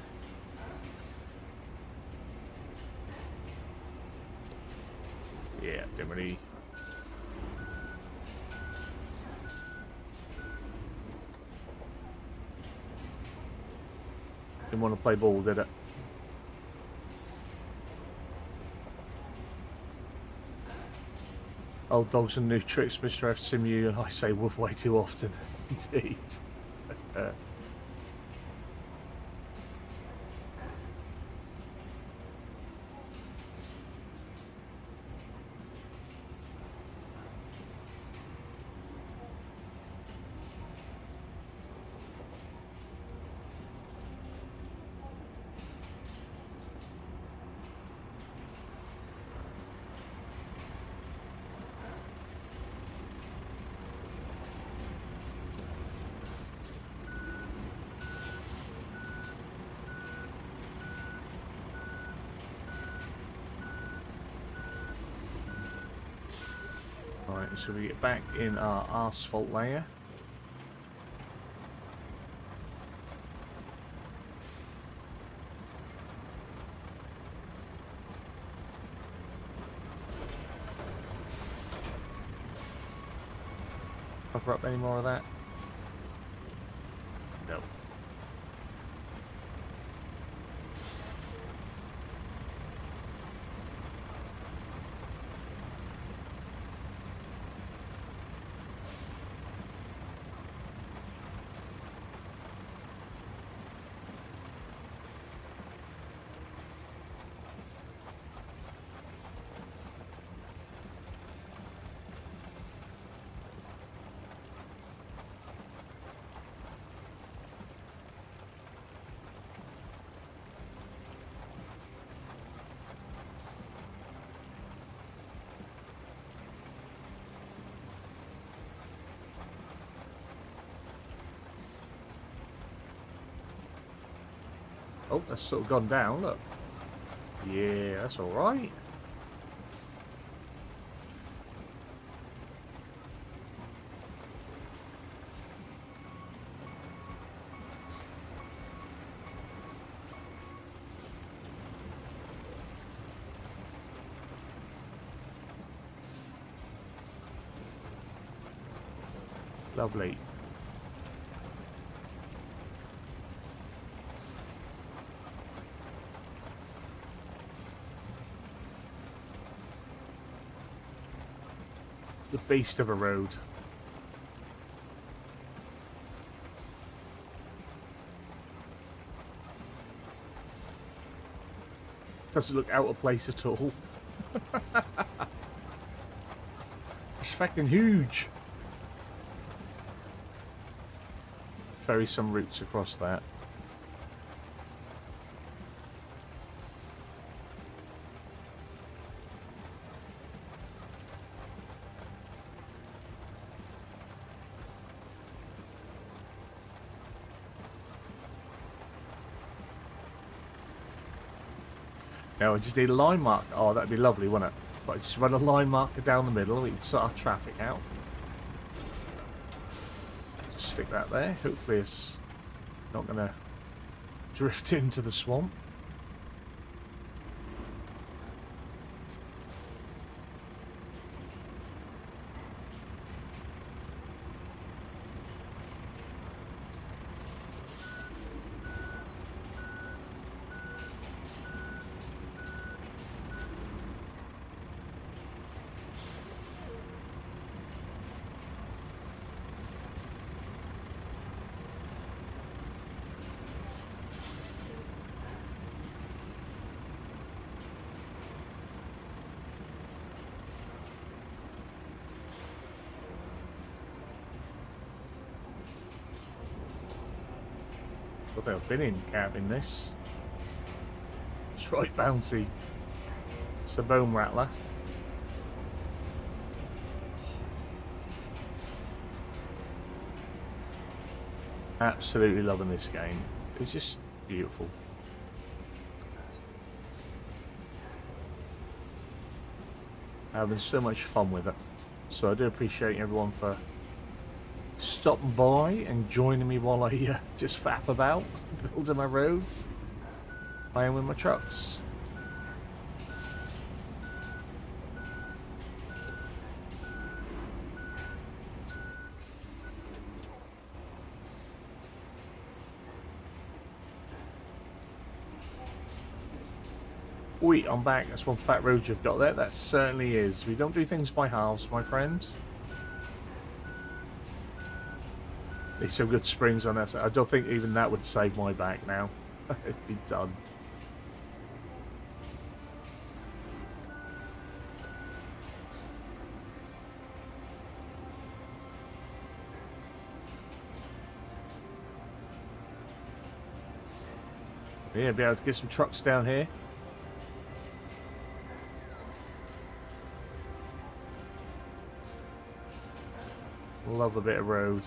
Yeah, didn't really... Didn't want to play ball, did it? Old dogs and new tricks, Mr. F. Simu, and I say wolf way too often. Indeed. Right, so we get back in our asphalt layer. Cover up any more of that? No. Oh, that's sort of gone down, look. Yeah, that's alright. Lovely. The beast of a road. Doesn't look out of place at all. It's fucking huge. Ferry some routes across that. Now I just need a line mark. Oh, that'd be lovely, wouldn't it? But I just run a line marker down the middle. We can sort our traffic out. Just stick that there. Hopefully it's not going to drift into the swamp. I think I've been in camping this. It's right bouncy. It's a bone rattler. Absolutely loving this game. It's just beautiful. Having so much fun with it. So I do appreciate everyone for stopping by and joining me while I just faff about building my roads, playing with my trucks. Wait, I'm back. That's one fat road you've got there. That certainly is. We don't do things by halves, my friend. There's some good springs on that side. I don't think even that would save my back now. It'd be done. Yeah, be able to get some trucks down here. Love a bit of road.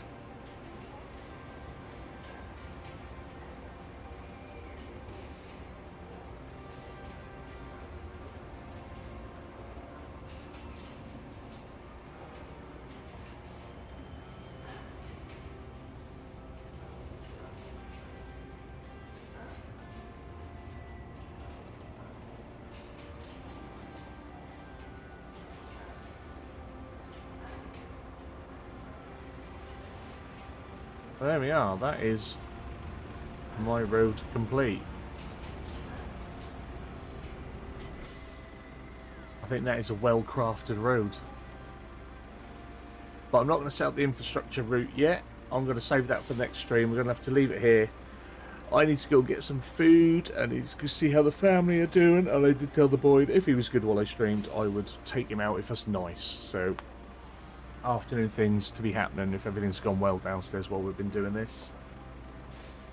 There we are. That is my road complete. I think that is a well-crafted road. But I'm not going to set up the infrastructure route yet. I'm going to save that for the next stream. We're going to have to leave it here. I need to go get some food. I need to go see how the family are doing. And I did tell the boy that if he was good while I streamed, I would take him out if that's nice. So afternoon things to be happening if everything's gone well downstairs while we've been doing this.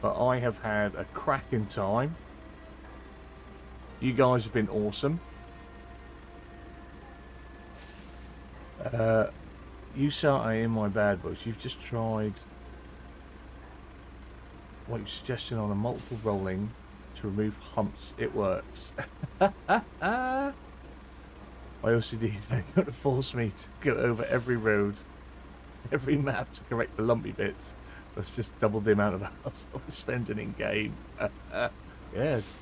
But I have had a cracking time. You guys have been awesome. You are in my bad books. You've just tried what you're suggesting on a multiple rolling to remove humps. It works. My OCD is now going to force me to go over every road, every map to correct the lumpy bits. That's just double the amount of hours I'm spending in game. Yes,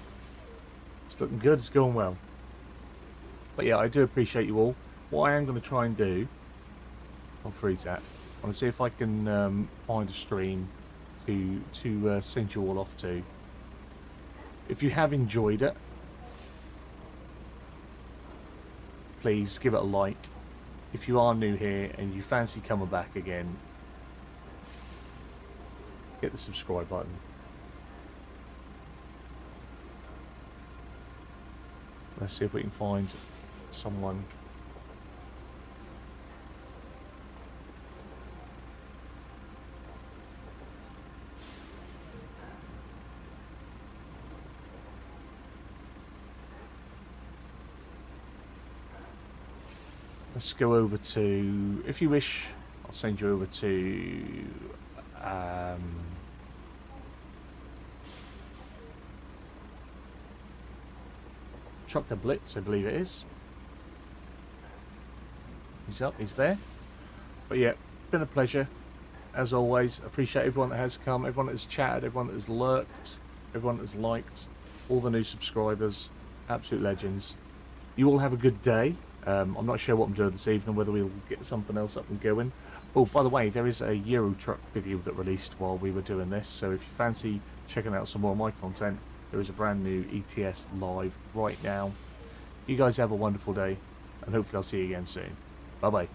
it's looking good. It's going well. But yeah, I do appreciate you all. What I am going to try and do, I'll freeze that. I want to see if I can find a stream to send you all off to. If you have enjoyed it, please give it a like. If you are new here and you fancy coming back again, hit the subscribe button. Let's see if we can find someone. Let's go over to, if you wish, I'll send you over to Trucker Blitz, I believe it is. He's up, he's there. But yeah, been a pleasure. As always, appreciate everyone that has come, everyone that has chatted, everyone that has lurked, everyone that has liked, all the new subscribers, absolute legends. You all have a good day. I'm not sure what I'm doing this evening, whether we'll get something else up and going. Oh, by the way, there is a Euro Truck video that released while we were doing this, so if you fancy checking out some more of my content, there is a brand new ETS live right now. You guys have a wonderful day, and hopefully I'll see you again soon. Bye-bye.